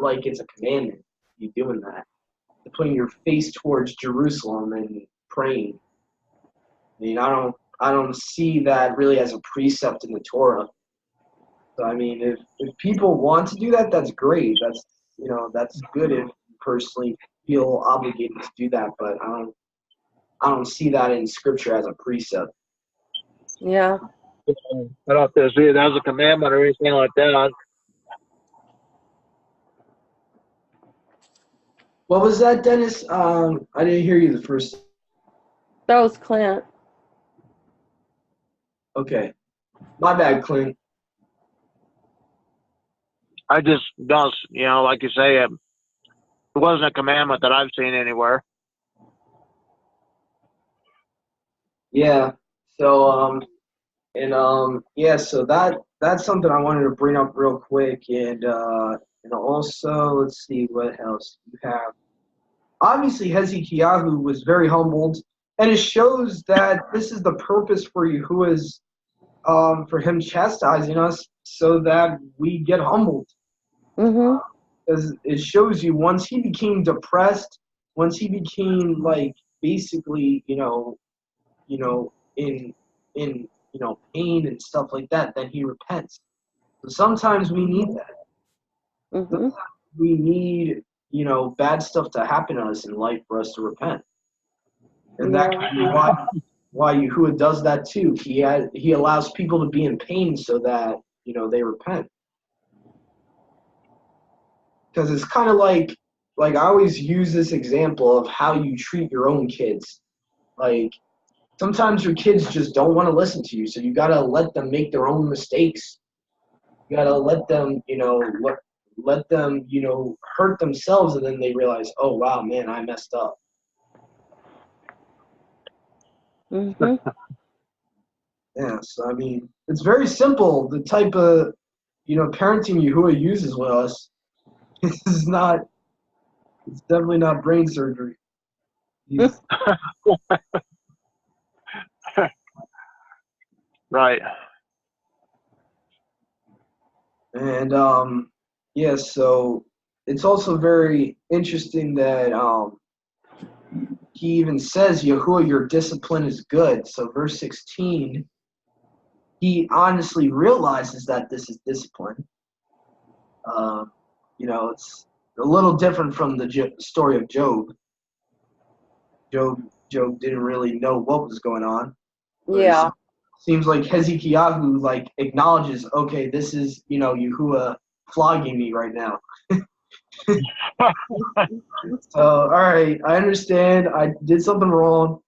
Speaker 1: like it's a commandment. You doing that, you're putting your face towards Jerusalem and praying. I mean, I don't see that really as a precept in the Torah. So I mean, if people want to do that, that's great. That's good if you personally feel obligated to do that, but I don't see that in Scripture as a precept.
Speaker 2: Yeah.
Speaker 3: I don't see it as a commandment or anything like that.
Speaker 1: What was that, Dennis? I didn't hear you the first.
Speaker 2: That was Clint.
Speaker 1: Okay. My bad, Clint.
Speaker 3: I just don't, like you say, it wasn't a commandment that I've seen anywhere.
Speaker 1: Yeah. So so that's something I wanted to bring up real quick, and also let's see what else you have. Obviously, Hezekiah was very humbled, and it shows that this is the purpose for Yahuwah's, for him chastising us so that we get humbled.
Speaker 2: Mhm.
Speaker 1: Because it shows you once he became depressed, once he became like basically, in pain and stuff like that, then he repents. So sometimes we need that.
Speaker 2: Mhm.
Speaker 1: We need, bad stuff to happen to us in life for us to repent. And that
Speaker 2: Yeah.
Speaker 1: could be why Yahuwah does that too. He allows people to be in pain so that, they repent. Because it's kind of like I always use this example of how you treat your own kids. Like, sometimes your kids just don't want to listen to you, so you gotta let them make their own mistakes. You gotta let them, let them, hurt themselves, and then they realize, oh wow, man, I messed up.
Speaker 2: Mhm.
Speaker 1: Yeah, so I mean, it's very simple. The type of, parenting Yahuwah uses with us is not. It's definitely not brain surgery. He's,
Speaker 3: Right.
Speaker 1: and yeah, so it's also very interesting that he even says, Yahuwah, your discipline is good. So verse 16, he honestly realizes that this is discipline. It's a little different from the story of Job. Job didn't really know what was going on.
Speaker 2: Yeah.
Speaker 1: Seems like Hezekiah like acknowledges, okay, this is, Yahuwah flogging me right now. So, all right, I understand. I did something wrong.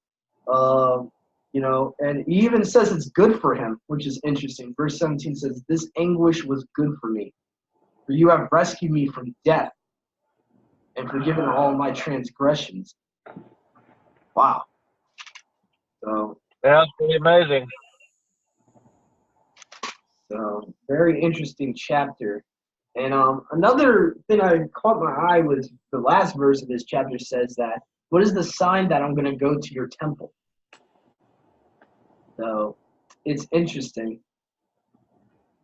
Speaker 1: And he even says it's good for him, which is interesting. Verse 17 says, this anguish was good for me, for you have rescued me from death and forgiven all my transgressions. Wow. So,
Speaker 3: Yeah, it's pretty amazing.
Speaker 1: very interesting chapter. And another thing I caught my eye was the last verse of this chapter says that, what is the sign that I'm going to go to your temple? So it's interesting.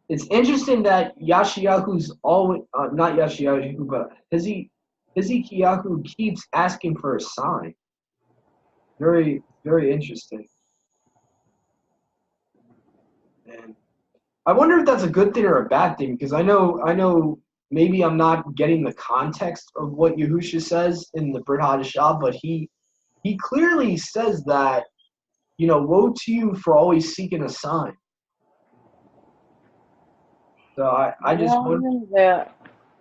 Speaker 1: It's interesting that Yashiyahu's always, not Yashiyahu, but Hezekiah keeps asking for a sign. Very, very interesting. And I wonder if that's a good thing or a bad thing, because I know maybe I'm not getting the context of what Yahusha says in the Brit Hadashah, but he clearly says that, woe to you for always seeking a sign. So I just wonder,
Speaker 2: that.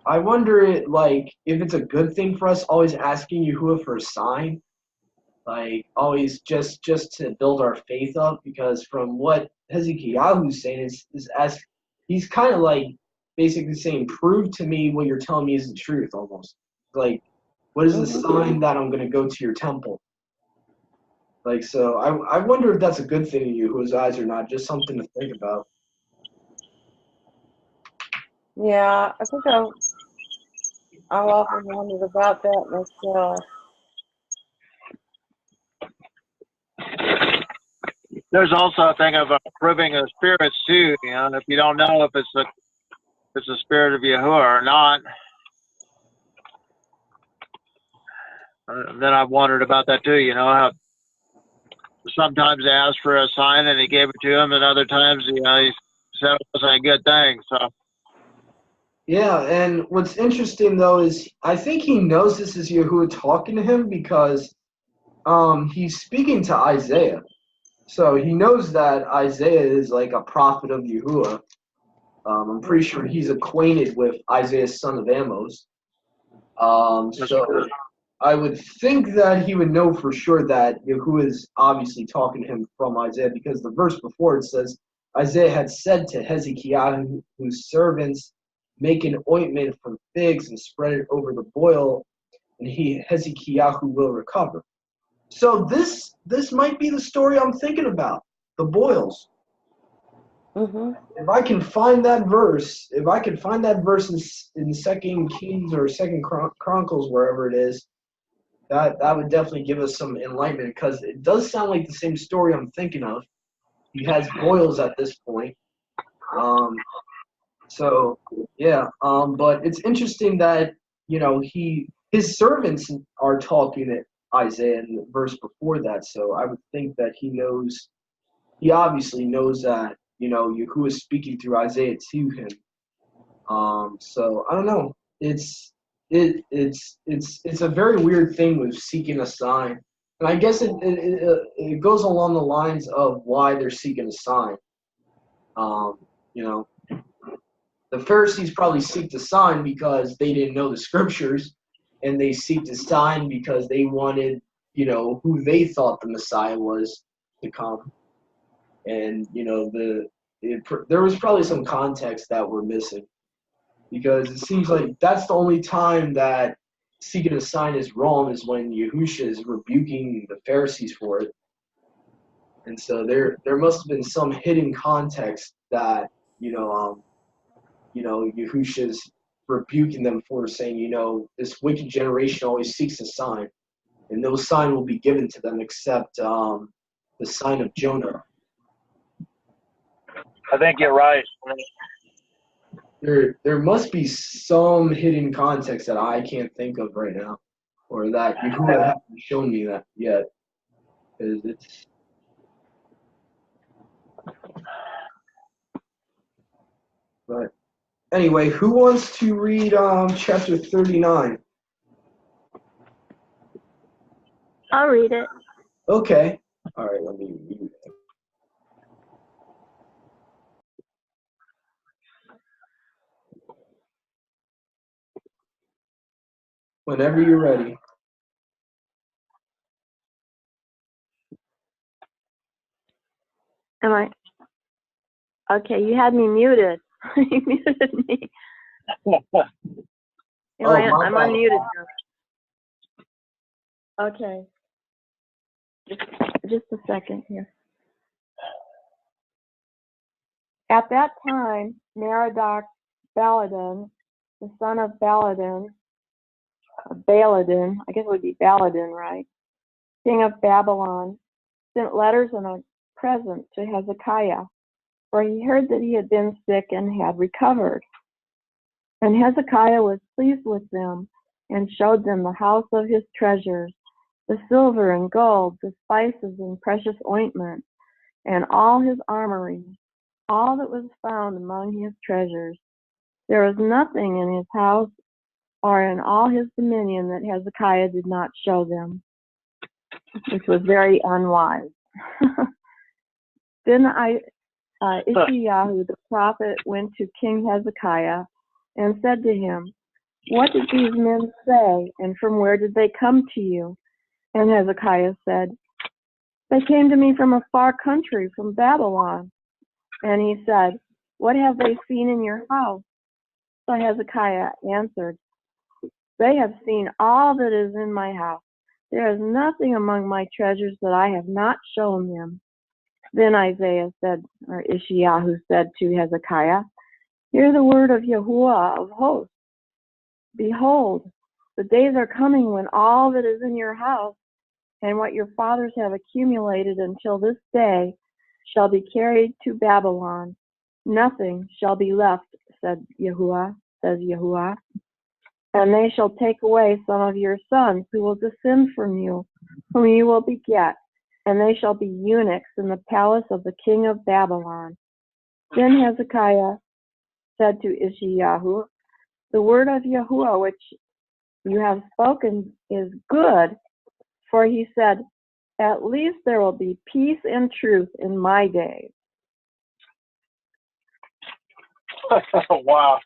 Speaker 1: I wonder if it's a good thing for us always asking Yahuwah for a sign, like always just to build our faith up, because from what Hezekiah is saying he's kind of like basically saying, prove to me what you're telling me is the truth almost. Like, what is the sign that I'm going to go to your temple? Like, so I wonder if that's a good thing in Yahuwah's eyes or not, just something to think about.
Speaker 2: Yeah, I think I've often wondered about that myself.
Speaker 3: There's also a thing of proving of spirits too. And if you don't know if it's the spirit of Yahuwah or not, then I've wondered about that too. How sometimes they asked for a sign and he gave it to him, and other times, he said it wasn't a good thing. So.
Speaker 1: Yeah, and what's interesting though is I think he knows this is Yahuwah talking to him, because he's speaking to Isaiah. So he knows that Isaiah is like a prophet of Yahuwah. I'm pretty sure he's acquainted with Isaiah, son of Amos. So I would think that he would know for sure that Yahuwah is obviously talking to him from Isaiah, because the verse before it says, Isaiah had said to Hezekiah, whose servants make an ointment from figs and spread it over the boil, and Hezekiah will recover. So this might be the story I'm thinking about, the boils. If I can find that verse, in 2 Kings or 2 Chronicles, wherever it is, that would definitely give us some enlightenment, because it does sound like the same story I'm thinking of. He has boils at this point. So yeah, but it's interesting that his servants are talking to Isaiah in the verse before that. So I would think that he obviously knows that Yahuwah is speaking through Isaiah to him. So I don't know. It's a very weird thing with seeking a sign, and I guess it goes along the lines of why they're seeking a sign. You know, the Pharisees probably seeked a sign because they didn't know the scriptures, and they seeked a sign because they wanted, who they thought the Messiah was to come. And there was probably some context that we're missing, because it seems like that's the only time that seeking a sign is wrong, is when Yahusha is rebuking the Pharisees for it. And so there must have been some hidden context that Yahusha's rebuking them for, saying, this wicked generation always seeks a sign, and no sign will be given to them except the sign of Jonah.
Speaker 3: I think you're right.
Speaker 1: There must be some hidden context that I can't think of right now, or that Yahuwah hasn't shown me that yet. It's but anyway, who wants to read chapter 39?
Speaker 8: I'll read it.
Speaker 1: Okay. All right, let me read it. Whenever you're ready.
Speaker 8: Am I? Okay, you had me muted. You muted me.
Speaker 1: My
Speaker 8: I'm
Speaker 1: bad.
Speaker 8: unmuted now. Okay. Just a second here. At that time, Merodach Baladan, the son of Baladan, I guess it would be Baladan, right? King of Babylon, sent letters and a present to Hezekiah, for he heard that he had been sick and had recovered. And Hezekiah was pleased with them and showed them the house of his treasures, the silver and gold, the spices and precious ointment, and all his armory, all that was found among his treasures. There was nothing in his house or in all his dominion that Hezekiah did not show them, which was very unwise. Then Ishayahu the prophet went to King Hezekiah and said to him, "What did these men say, and from where did they come to you?" And Hezekiah said, "They came to me from a far country, from Babylon." And he said, "What have they seen in your house?" So Hezekiah answered, "They have seen all that is in my house. There is nothing among my treasures that I have not shown them." Then Ishayahu said to Hezekiah, "Hear the word of Yahuwah of hosts. Behold, the days are coming when all that is in your house and what your fathers have accumulated until this day shall be carried to Babylon. Nothing shall be left, says Yahuwah. And they shall take away some of your sons who will descend from you, whom you will beget, and they shall be eunuchs in the palace of the king of Babylon." Then Hezekiah said to Ishayahu, "The word of Yahuwah which you have spoken is good," for he said, "At least there will be peace and truth in my days."
Speaker 3: Wow.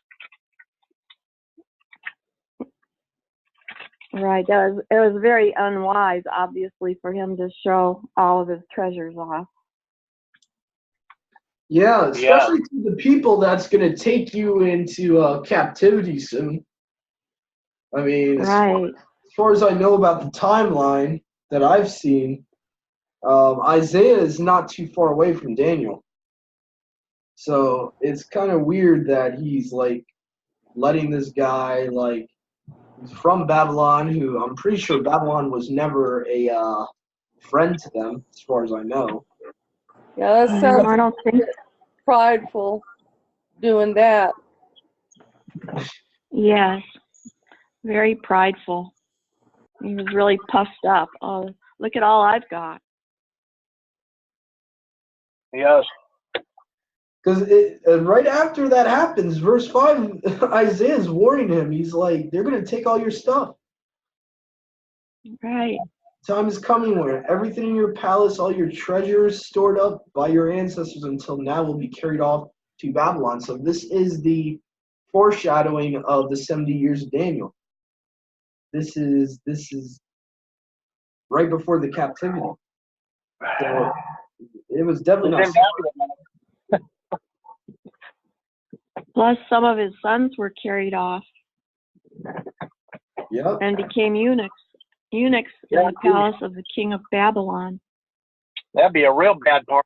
Speaker 8: Right. It was very unwise, obviously, for him to show all of his treasures off.
Speaker 1: Yeah, especially to the people that's going to take you into captivity soon. I mean,
Speaker 8: Right.
Speaker 1: as far as I know about the timeline that I've seen, Isaiah is not too far away from Daniel. So it's kind of weird that he's like letting this guy, like, who's from Babylon, who I'm pretty sure Babylon was never a friend to them, as far as I know.
Speaker 2: Yeah, that sounds
Speaker 8: I don't think
Speaker 2: prideful doing that.
Speaker 8: Yes, very prideful. He was really puffed up. Oh, look at all I've got.
Speaker 3: Yes.
Speaker 1: Because right after that happens, verse 5, Isaiah's warning him. He's like, they're going to take all your stuff.
Speaker 8: Right.
Speaker 1: Time is coming where everything in your palace, all your treasures stored up by your ancestors until now will be carried off to Babylon. So this is the foreshadowing of the 70 years of Daniel. This is right before the captivity. So it was definitely not.
Speaker 8: Plus, some of his sons were carried off
Speaker 1: Yep.
Speaker 8: and became eunuchs in the palace of the king of Babylon.
Speaker 3: That'd be a real bad part.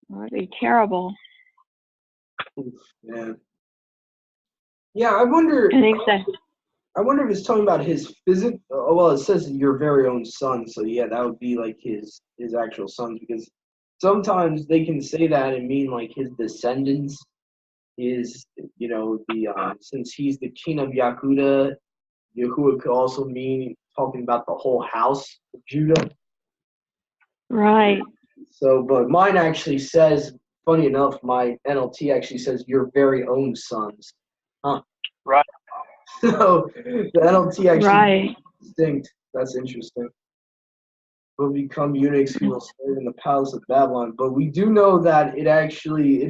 Speaker 8: That'd be terrible.
Speaker 1: Yeah. Yeah, I wonder.
Speaker 8: And he said,
Speaker 1: I wonder if it's talking about his physical. Well, it says your very own son, so yeah, that would be like his actual sons, because sometimes they can say that and mean like his descendants. Is the since he's the king of Yehuda, Yahuwah could also mean talking about the whole house of Judah.
Speaker 8: right.
Speaker 1: So, but mine actually says, funny enough, my NLT actually says your very own sons. Huh.
Speaker 3: Right.
Speaker 1: So the NLT actually
Speaker 8: Right.
Speaker 1: distinct. That's interesting. Will become eunuchs who will serve in the palace of Babylon. But we do know that it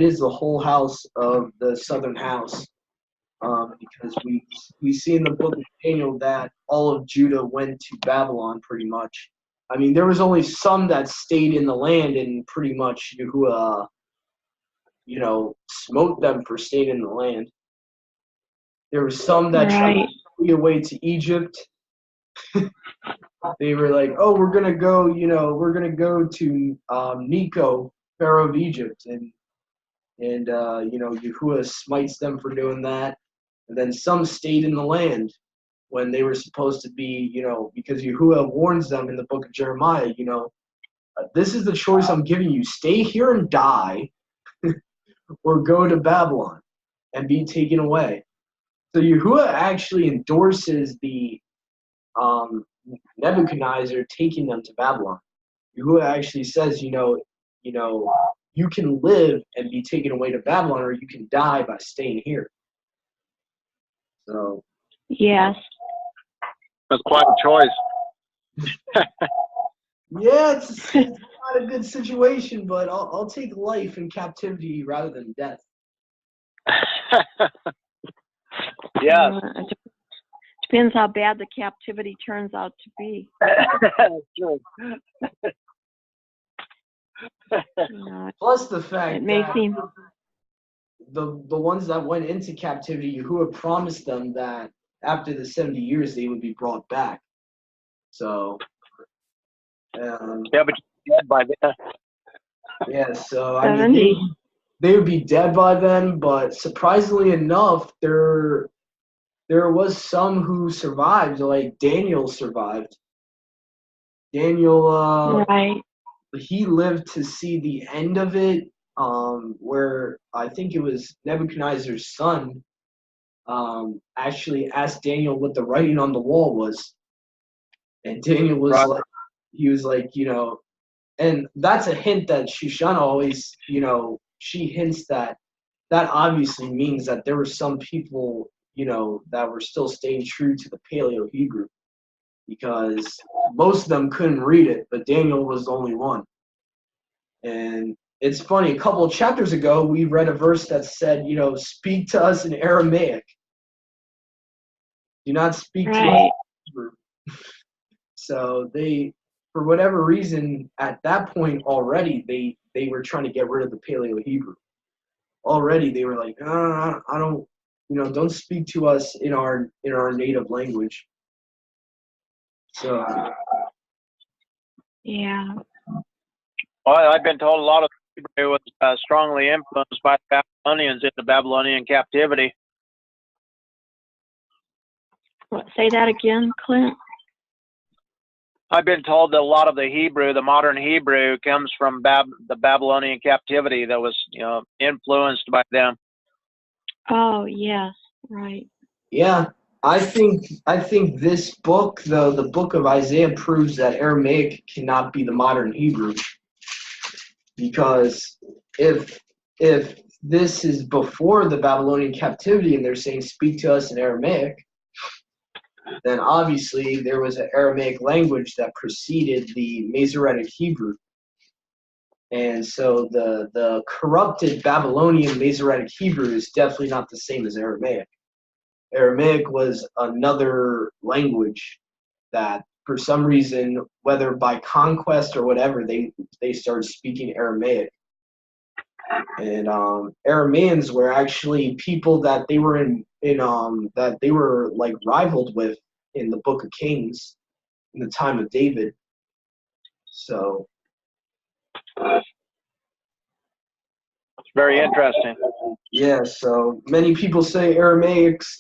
Speaker 1: is the whole house of the southern house. Because we see in the book of Daniel that all of Judah went to Babylon pretty much. I mean, there was only some that stayed in the land, and pretty much Yahuwah, smote them for staying in the land. There were some that tried to flee away to Egypt. They were like, "Oh, we're gonna go to Necho, Pharaoh of Egypt," and Yahuwah smites them for doing that. And then some stayed in the land when they were supposed to be, because Yahuwah warns them in the book of Jeremiah, this is the choice I'm giving you: stay here and die, or go to Babylon and be taken away. So Yahuwah actually endorses the Nebuchadnezzar taking them to Babylon. Yahuwah actually says, you can live and be taken away to Babylon, or you can die by staying here. So.
Speaker 8: Yes.
Speaker 3: That's quite a choice.
Speaker 1: Yeah, it's not a good situation, but I'll take life in captivity rather than death.
Speaker 3: Yes.
Speaker 8: Depends how bad the captivity turns out to be.
Speaker 3: True.
Speaker 1: Plus the fact
Speaker 8: It may
Speaker 1: that
Speaker 8: seem
Speaker 1: the ones that went into captivity, Yahuwah promised them that after the 70 years they would be brought back. So.
Speaker 3: Yeah, but you're dead by then.
Speaker 1: Yeah, so I mean, they would be dead by then, but surprisingly enough, there was some who survived. Like Daniel survived. Daniel, he lived to see the end of it, where I think it was Nebuchadnezzar's son actually asked Daniel what the writing on the wall was, and Daniel was like, he was like, and that's a hint that Shoshana always, she hints that obviously means that there were some people, that were still staying true to the Paleo-Hebrew, because most of them couldn't read it, but Daniel was the only one. And it's funny, a couple of chapters ago, we read a verse that said, speak to us in Aramaic. Do not speak to us in Hebrew. So they, for whatever reason, at that point already, they were trying to get rid of the Paleo-Hebrew. Already, they were like, I don't, don't speak to us in our native language. So.
Speaker 8: Yeah.
Speaker 3: Well, I've been told a lot of Hebrew was strongly influenced by the Babylonians in the Babylonian captivity.
Speaker 8: What, say that again, Clint?
Speaker 3: I've been told that a lot of the Hebrew, the modern Hebrew, comes from the Babylonian captivity that was, influenced by them.
Speaker 8: Oh, yes, right.
Speaker 1: Yeah, I think this book, the book of Isaiah, proves that Aramaic cannot be the modern Hebrew, because if if this is before the Babylonian captivity and they're saying speak to us in Aramaic, then obviously there was an Aramaic language that preceded the Masoretic Hebrew. And so the corrupted Babylonian Masoretic Hebrew is definitely not the same as Aramaic. Aramaic was another language that, for some reason, whether by conquest or whatever, they started speaking Aramaic. And Arameans were actually people that they were that they were like rivaled with in the Book of Kings in the time of David. So
Speaker 3: It's very interesting.
Speaker 1: yeah, so many people say Aramaic's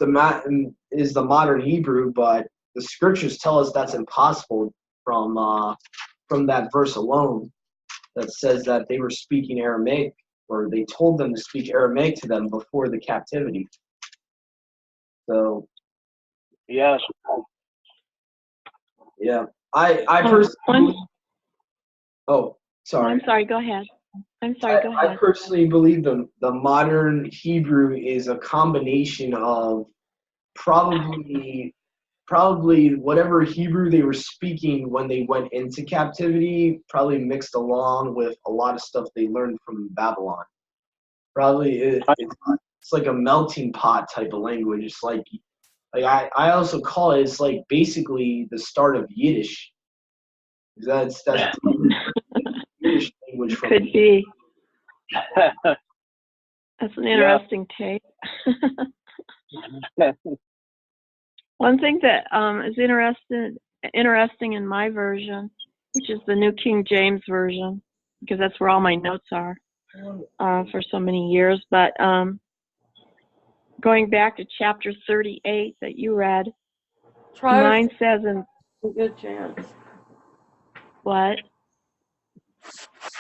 Speaker 1: is the modern Hebrew, but the scriptures tell us that's impossible from that verse alone that says that they were speaking Aramaic, or they told them to speak Aramaic to them before the captivity. So
Speaker 3: Yes.
Speaker 1: yeah, I personally oh sorry.
Speaker 8: I'm sorry, go ahead. I'm sorry, go
Speaker 1: I
Speaker 8: ahead.
Speaker 1: personally believe the modern Hebrew is a combination of probably whatever Hebrew they were speaking when they went into captivity, probably mixed along with a lot of stuff they learned from Babylon. Probably it's like a melting pot type of language. It's like I also call it, it's like basically the start of Yiddish. That's Yiddish language from
Speaker 8: Could be. That's an interesting take. One thing that is interesting in my version, which is the New King James Version, because that's where all my notes are for so many years. But going back to chapter 38 that you read, mine says in
Speaker 2: a good chance.
Speaker 8: what?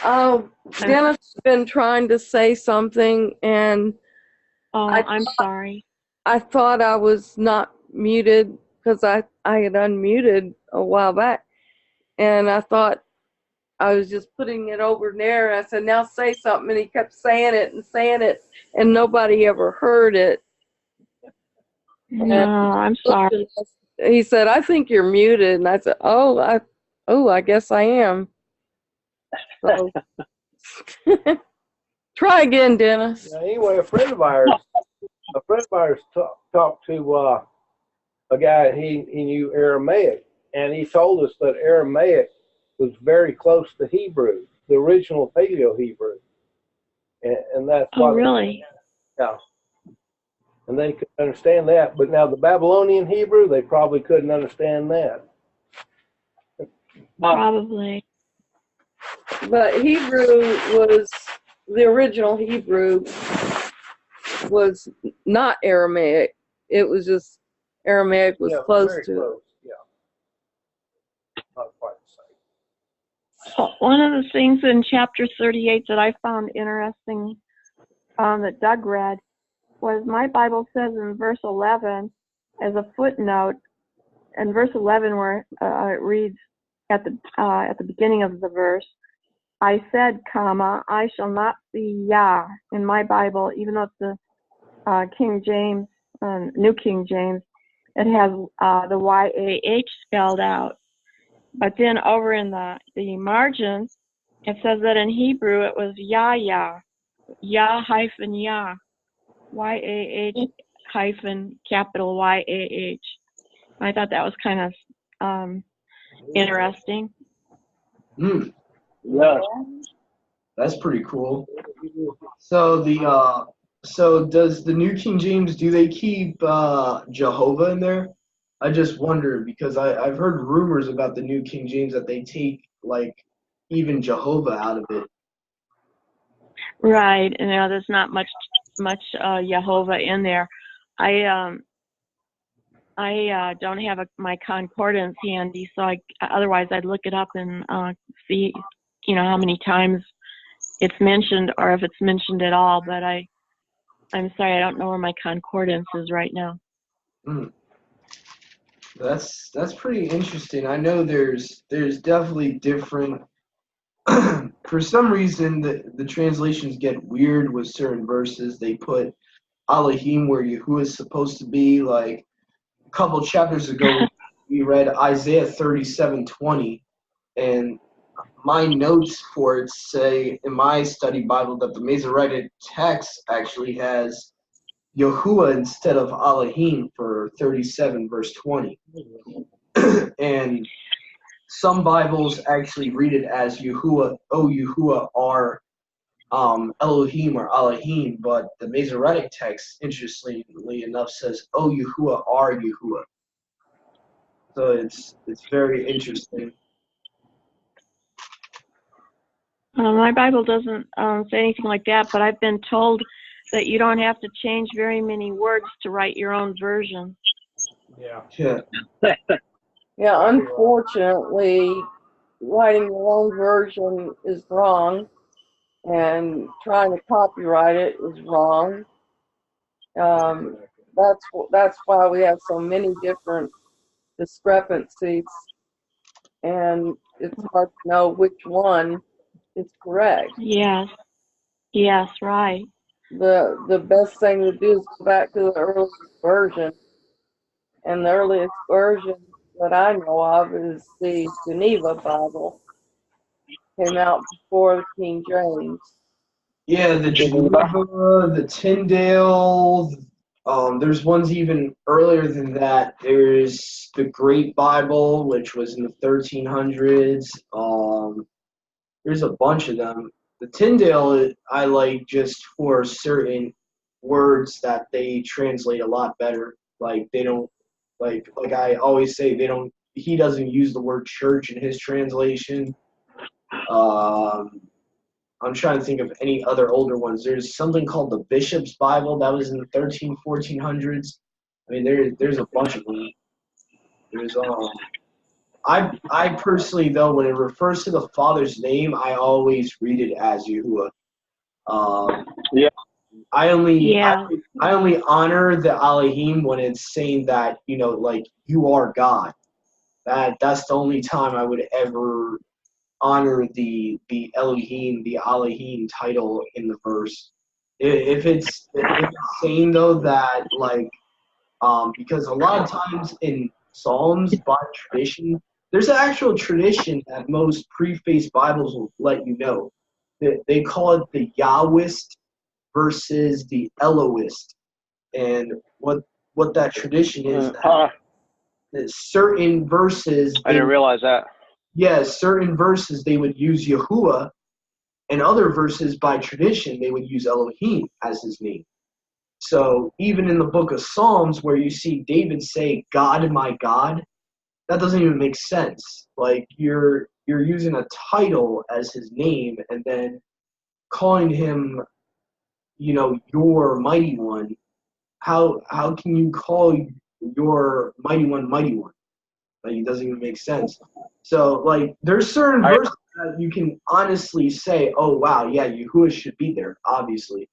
Speaker 2: Oh, Dennis has been trying to say something, and
Speaker 8: I'm sorry.
Speaker 2: I thought I was not muted because I had unmuted a while back, and I thought I was just putting it over there. And I said, now say something, and he kept saying it, and nobody ever heard it.
Speaker 8: No, I'm sorry.
Speaker 2: He said, I think you're muted, and I said, I guess I am. So. Try again, Dennis.
Speaker 6: Yeah, anyway, a friend of ours talked to a guy he knew Aramaic, and he told us that Aramaic was very close to Hebrew, the original Paleo-Hebrew, and that's why.
Speaker 8: Oh, really?
Speaker 6: Yeah. And they could understand that, but now the Babylonian Hebrew, they probably couldn't understand that.
Speaker 8: Probably.
Speaker 2: But the original Hebrew was not Aramaic. It was just Aramaic was close to it.
Speaker 6: Yeah. Not quite the same.
Speaker 8: So one of the things in chapter 38 that I found interesting that Doug read was my Bible says in verse 11 as a footnote, in verse 11 where it reads at the beginning of the verse, I said, I shall not see Yah in my Bible, even though it's the King James, New King James, it has the Y-A-H spelled out. But then over in the margins, it says that in Hebrew it was Yah hyphen Yah, Y-A-H hyphen capital Y-A-H. I thought that was kind of interesting.
Speaker 3: Yes.
Speaker 1: That's pretty cool. So so does the New King James, do they keep Jehovah in there? I just wonder because I've heard rumors about the New King James that they take like even Jehovah out of it.
Speaker 8: Right, and there's not much Jehovah in there. I don't have my concordance handy, so otherwise I'd look it up and see, how many times it's mentioned or if it's mentioned at all. But I'm sorry, I don't know where my concordance is right now.
Speaker 1: Mm. That's pretty interesting. I know there's definitely different. For some reason, the translations get weird with certain verses. They put Elohim where Yahuwah is supposed to be. Like a couple chapters ago, we read Isaiah 37:20, and my notes for it say in my study Bible that the Masoretic text actually has Yahuwah instead of Elohim for 37 verse 20. And some Bibles actually read it as Yahuwah, oh Yahuwah are Elohim or Elohim, but the Masoretic text, interestingly enough, says, oh Yahuwah are Yahuwah. So it's very interesting.
Speaker 8: My Bible doesn't say anything like that, but I've been told that you don't have to change very many words to write your own version.
Speaker 6: Yeah.
Speaker 1: Yeah.
Speaker 2: Yeah, unfortunately, writing your own version is wrong, and trying to copyright it is wrong. That's why we have so many different discrepancies, and it's hard to know which one is correct.
Speaker 8: Yes, right.
Speaker 2: The best thing to do is go back to the earliest version, and the earliest version that I know of is the Geneva Bible. Came out before the King James.
Speaker 1: Yeah, the Geneva, the Tyndale. There's ones even earlier than that. There's the Great Bible, which was in the 1300s. There's a bunch of them. The Tyndale I like just for certain words that they translate a lot better. Like they don't like I always say he doesn't use the word church in his translation. I'm trying to think of any other older ones. There's something called the Bishop's Bible that was in the 1400s. I mean, there's a bunch of them. There's I personally though, when it refers to the Father's name, I always read it as Yahuwah.
Speaker 3: Yeah.
Speaker 1: I only honor the Elohim when it's saying that like you are God. That's the only time I would ever honor the Elohim, the Elohim title in the verse. If it's saying though that like because a lot of times in Psalms by tradition, there's an actual tradition that most preface Bibles will let you know. They call it the Yahwist versus the Elohist, and what that tradition is that certain verses
Speaker 3: I didn't realize that.
Speaker 1: Yes, certain verses they would use Yahuwah, and other verses by tradition they would use Elohim as his name. So even in the book of Psalms where you see David say, God, my God, that doesn't even make sense. Like you're using a title as his name and then calling him, your mighty one. How can you call your mighty one mighty one? Like it doesn't even make sense. So like there's certain verses that you can honestly say, oh wow, yeah, Yahuwah should be there, obviously.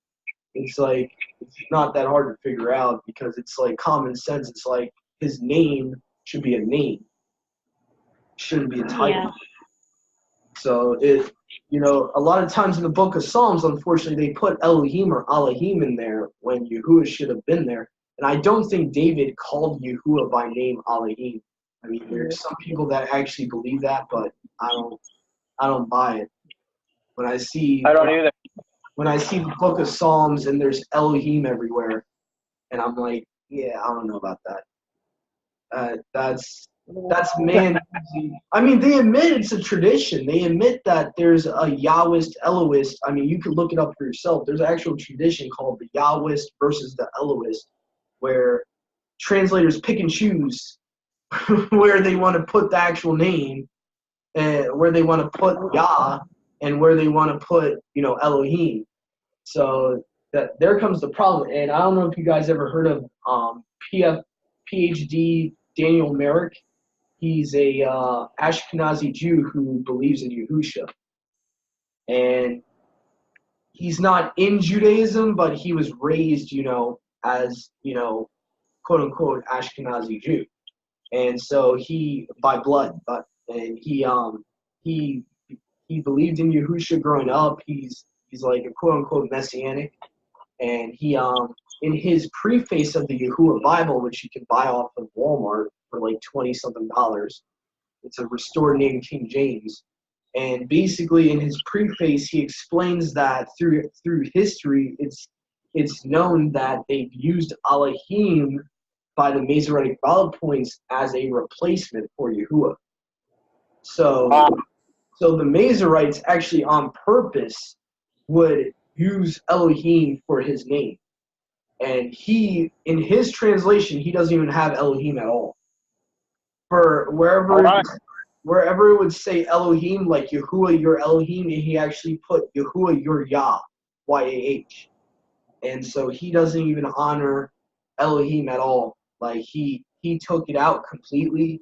Speaker 1: It's like it's not that hard to figure out because it's like common sense. It's like his name should be a name. It shouldn't be a title.
Speaker 8: Yeah.
Speaker 1: So a lot of times in the book of Psalms, unfortunately, they put Elohim or Elohim in there when Yahuwah should have been there. And I don't think David called Yahuwah by name Elohim. I mean, there's some people that actually believe that, but I don't buy it.
Speaker 3: I don't either.
Speaker 1: When I see the book of Psalms and there's Elohim everywhere, and I'm like, yeah, I don't know about that. That's man. I mean, they admit it's a tradition. They admit that there's a Yahwist, Elohist. I mean, you can look it up for yourself. There's an actual tradition called the Yahwist versus the Elohist, where translators pick and choose where they want to put the actual name, and where they want to put Yah, and where they want to put, Elohim. So that there comes the problem. And I don't know if you guys ever heard of PhD Daniel Merrick. He's a Ashkenazi Jew who believes in Yahusha. And he's not in Judaism, but he was raised, as, quote unquote Ashkenazi Jew. And so he, by blood, and he believed in Yahusha growing up. He's like a quote unquote messianic. And he, in his preface of the Yahuwah Bible, which you can buy off of Walmart for like $20-something, it's a restored name King James. And basically, in his preface, he explains that through history, it's known that they've used Elohim by the Masoretic Bible points as a replacement for Yahuwah. So the Masoretes actually on purpose would use Elohim for his name. And he, in his translation, he doesn't even have Elohim at all. For wherever it would say Elohim, like Yahuwah, your Elohim, he actually put Yahuwah, your Yah, Y-A-H. And so he doesn't even honor Elohim at all. Like he took it out completely.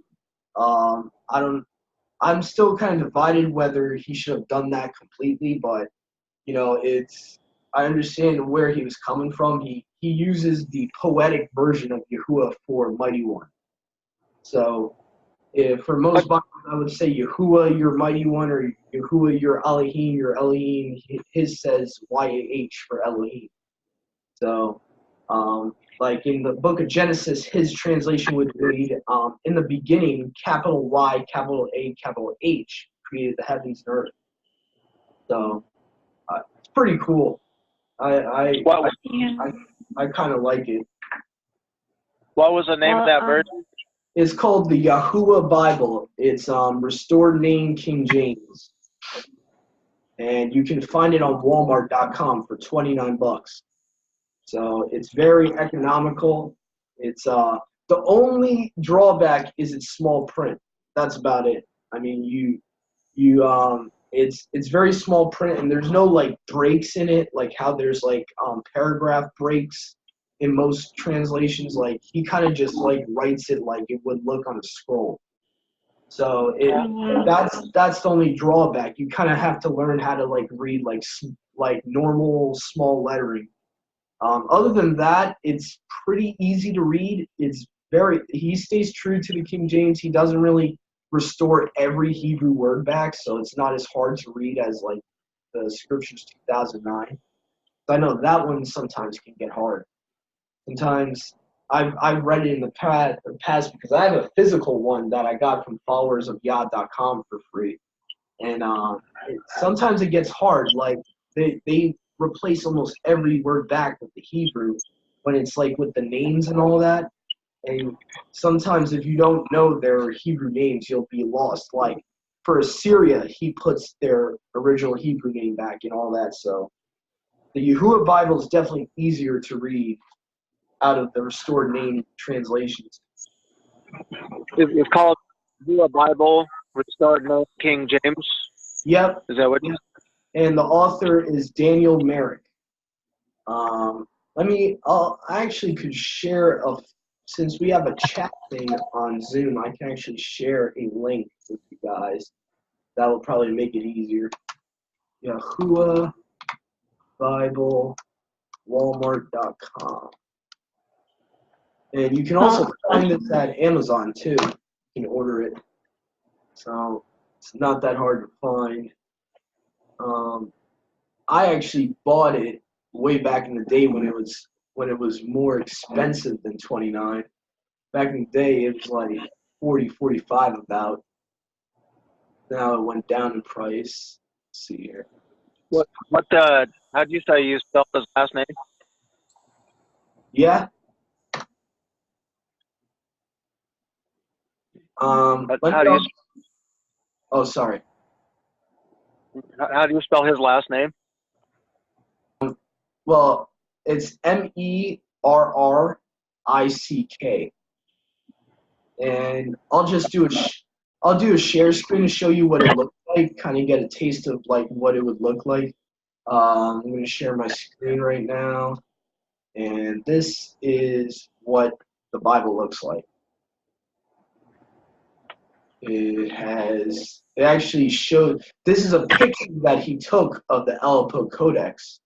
Speaker 1: I'm still kind of divided whether he should have done that completely, but I understand where he was coming from. He uses the poetic version of Yahuwah for Mighty One. So for most Bibles, I would say Yahuwah, your Mighty One, or Yahuwah, your Elohim. His says Y-A-H for Elohim. So, like in the book of Genesis, his translation would read, in the beginning, capital Y, capital A, capital H, created the heavens and earth. So, it's pretty cool. I kind of like it.
Speaker 3: What was the name of that version?
Speaker 1: It's called the Yahuwah Bible. It's restored name King James, and you can find it on Walmart.com for $29. So it's very economical. It's the only drawback is it's small print. That's about it. I mean, it's very small print, and there's no like breaks in it, like how there's like paragraph breaks in most translations. Like he kind of just like writes it like it would look on a scroll. So that's the only drawback. You kind of have to learn how to like read like normal small lettering. Other than that, it's pretty easy to read. He stays true to the King James. He doesn't really restore every Hebrew word back, so it's not as hard to read as like the Scriptures 2009. I know that one sometimes can get hard. Sometimes I've read it in the past because I have a physical one that I got from followers of Yah.com for free. And sometimes it gets hard. Like they replace almost every word back with the Hebrew when it's like with the names and all that. And sometimes if you don't know their Hebrew names, you'll be lost. Like for Assyria, he puts their original Hebrew name back and all that. So the Yahuwah Bible is definitely easier to read out of the restored name translations.
Speaker 3: It's called Yahuwah Bible, Restored Name King James.
Speaker 1: Yep.
Speaker 3: Is that what?
Speaker 1: Yep. And the author is Daniel Merrick. I actually could share since we have a chat thing on Zoom, I can actually share a link with you guys. That will probably make it easier. Yahuwah Bible, Walmart.com. And you can also find this at Amazon too. You can order it. So it's not that hard to find. I actually bought it way back in the day when it was more expensive than $29. Back in the day, it was like $40, $45 about. Now it went down in price. Let's see here.
Speaker 3: How do you say you spell his last name?
Speaker 1: Yeah. Oh, sorry.
Speaker 3: How do you spell his last name?
Speaker 1: Well, it's Merrick. And I'll just do a share screen to show you what it looks like, kind of get a taste of like what it would look like. I'm going to share my screen right now, and this is what the Bible looks like. It actually showed, this is a picture that he took of the Aleppo Codex.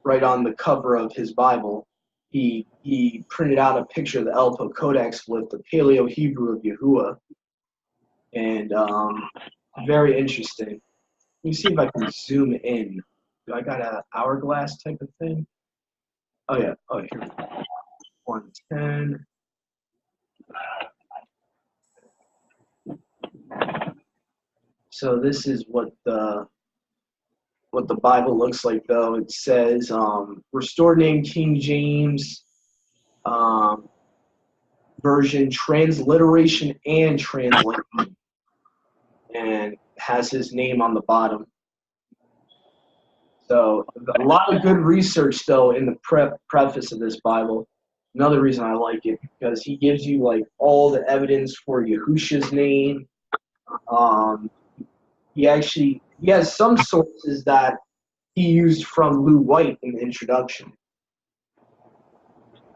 Speaker 1: right on the cover of his Bible, he printed out a picture of the Elpo Codex with the Paleo Hebrew of Yahuwah, and very interesting. Let me see if I can zoom in. Do I got an hourglass type of thing? Oh yeah. Oh, here we go. 110. So this is what the Bible looks like, though. It says restored name King James version, transliteration and translation, and has his name on the bottom. So a lot of good research, though, in the preface of this Bible. Another reason I like it, because he gives you like all the evidence for Yahusha's name. He has some sources that he used from Lou White in the introduction.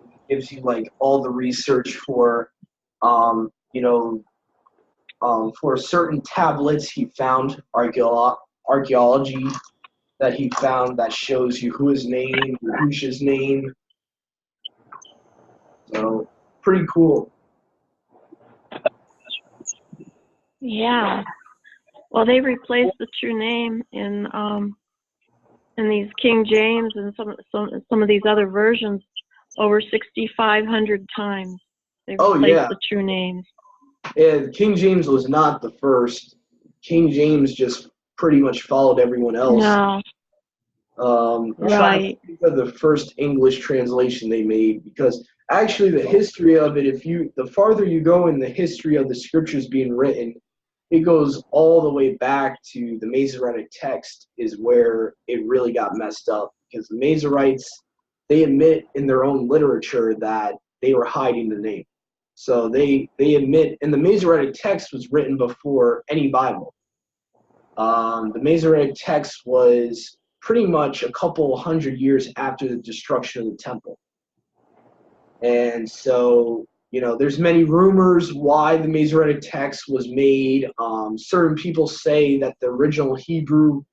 Speaker 1: He gives you like all the research for, for certain tablets he found, archaeology that he found that shows Yahuwah's name, Yahusha's name. So pretty cool.
Speaker 8: Yeah. Well, they replaced the true name in these King James and some of these other versions over 6,500 times. They replaced the true names.
Speaker 1: And King James was not the first. King James just pretty much followed everyone else.
Speaker 8: No.
Speaker 1: Trying to think of the first English translation they made, because actually the history of it, the farther you go in the history of the scriptures being written, it goes all the way back to the Masoretic text is where it really got messed up, because the Masoretes, they admit in their own literature that they were hiding the name. So they admit, and the Masoretic text was written before any Bible. The Masoretic text was pretty much a couple hundred years after the destruction of the temple. And so, there's many rumors why the Masoretic text was made. Certain people say that the original Hebrew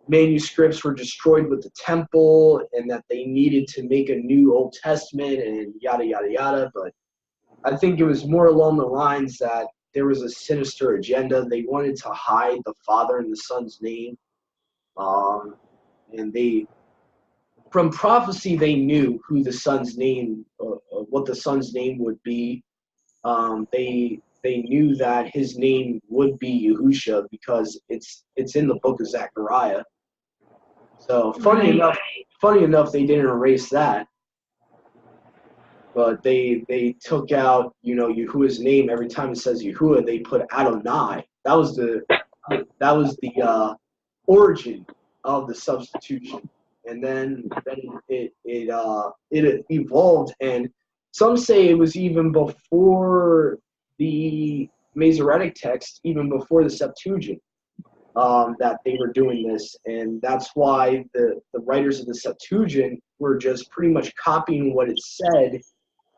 Speaker 1: manuscripts were destroyed with the temple and that they needed to make a new Old Testament and yada, yada, yada. But I think it was more along the lines that there was a sinister agenda. They wanted to hide the Father and the Son's name. And from prophecy, they knew who the Son's name, what the Son's name would be. They knew that his name would be Yahusha because it's in the book of Zechariah. So funny enough, they didn't erase that. But they took out, Yahuwah's name. Every time it says Yahuwah, they put Adonai. That was the origin of the substitution. And then it evolved, and some say it was even before the Masoretic text, even before the Septuagint, that they were doing this, and that's why the writers of the Septuagint were just pretty much copying what it said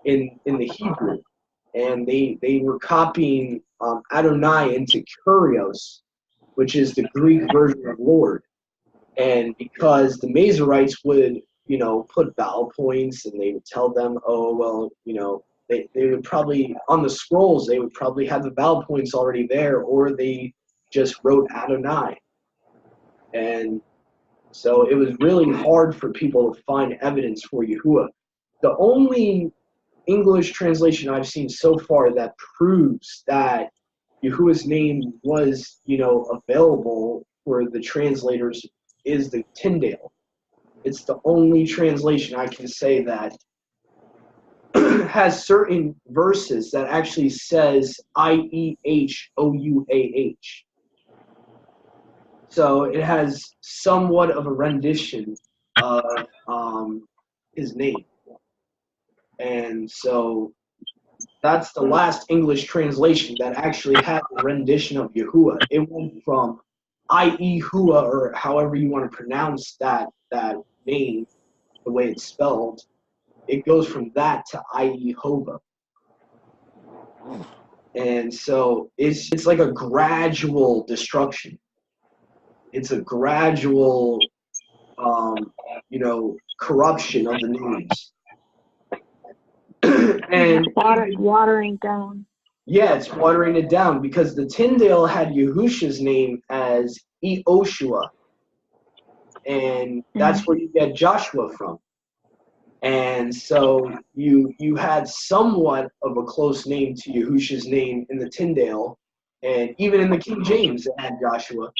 Speaker 1: in the Hebrew, and they were copying Adonai into Kurios, which is the Greek version of Lord. And because the Masoretes would, put vowel points, and they would tell them, oh, well, they would probably, on the scrolls, they would probably have the vowel points already there, or they just wrote Adonai. And so it was really hard for people to find evidence for Yahuwah. The only English translation I've seen so far that proves that Yahuwah's name was, available for the translators is the Tyndale. It's the only translation I can say that has certain verses that actually says I-E-H-O-U-A-H. So it has somewhat of a rendition of his name. And so that's the last English translation that actually had a rendition of Yahuwah. It went from I-E-Hua, or however you want to pronounce that name, the way it's spelled. It goes from that to I-E-Hova. And so it's like a gradual destruction. It's a gradual corruption of the names. And
Speaker 8: watering down.
Speaker 1: yeah, it's watering it down because the Tyndale had Yahusha's name as Eoshua, and that's where you get Joshua from. And so you had somewhat of a close name to Yahusha's name in the Tyndale, and even in the King James it had Joshua.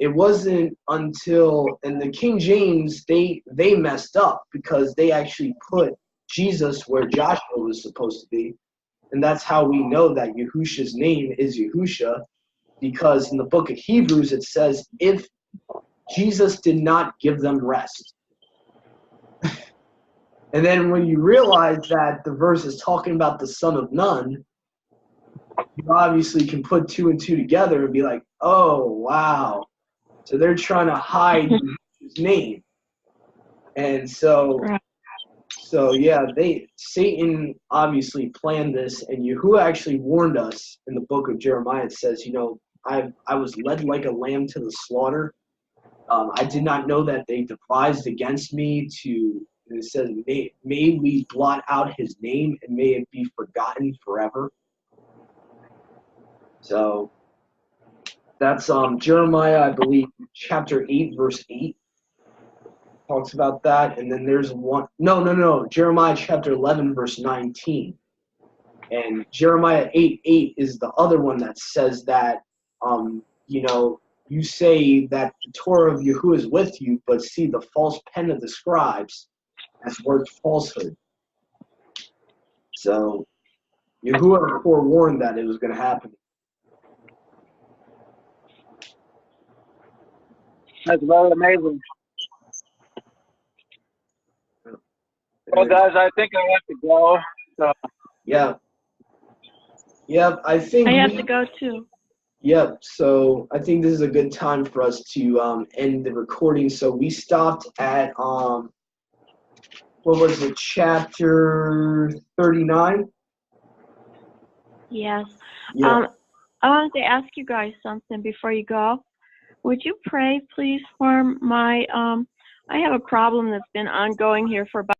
Speaker 1: It wasn't until in the King James they messed up because they actually put Jesus where Joshua was supposed to be. And that's how we know that Yahusha's name is Yahusha, because in the book of Hebrews it says, if Jesus did not give them rest. And then when you realize that the verse is talking about the son of none, you obviously can put two and two together and be like, oh, wow. So they're trying to hide his name. And so yeah, Satan obviously planned this, and Yahuwah actually warned us in the book of Jeremiah. It says, I was led like a lamb to the slaughter. I did not know that they devised against me and it says, may we blot out his name and may it be forgotten forever. So that's Jeremiah, I believe, chapter 8, verse 8 talks about that. And then there's Jeremiah chapter 11, verse 19. And Jeremiah 8:8 is the other one that says that, you say that the Torah of Yahuwah is with you, but see the false pen of the scribes has worked falsehood. So Yahuwah forewarned that it was going to happen.
Speaker 3: That's very amazing. Well, guys, I think I have to go. So.
Speaker 1: Yeah. Yep, I think
Speaker 8: I have to go too.
Speaker 1: Yep, so I think this is a good time for us to end the recording. So we stopped at, what was it, chapter 39?
Speaker 8: Yes.
Speaker 1: Yeah.
Speaker 8: I wanted to ask you guys something before you go. Would you pray, please, for my, I have a problem that's been ongoing here for about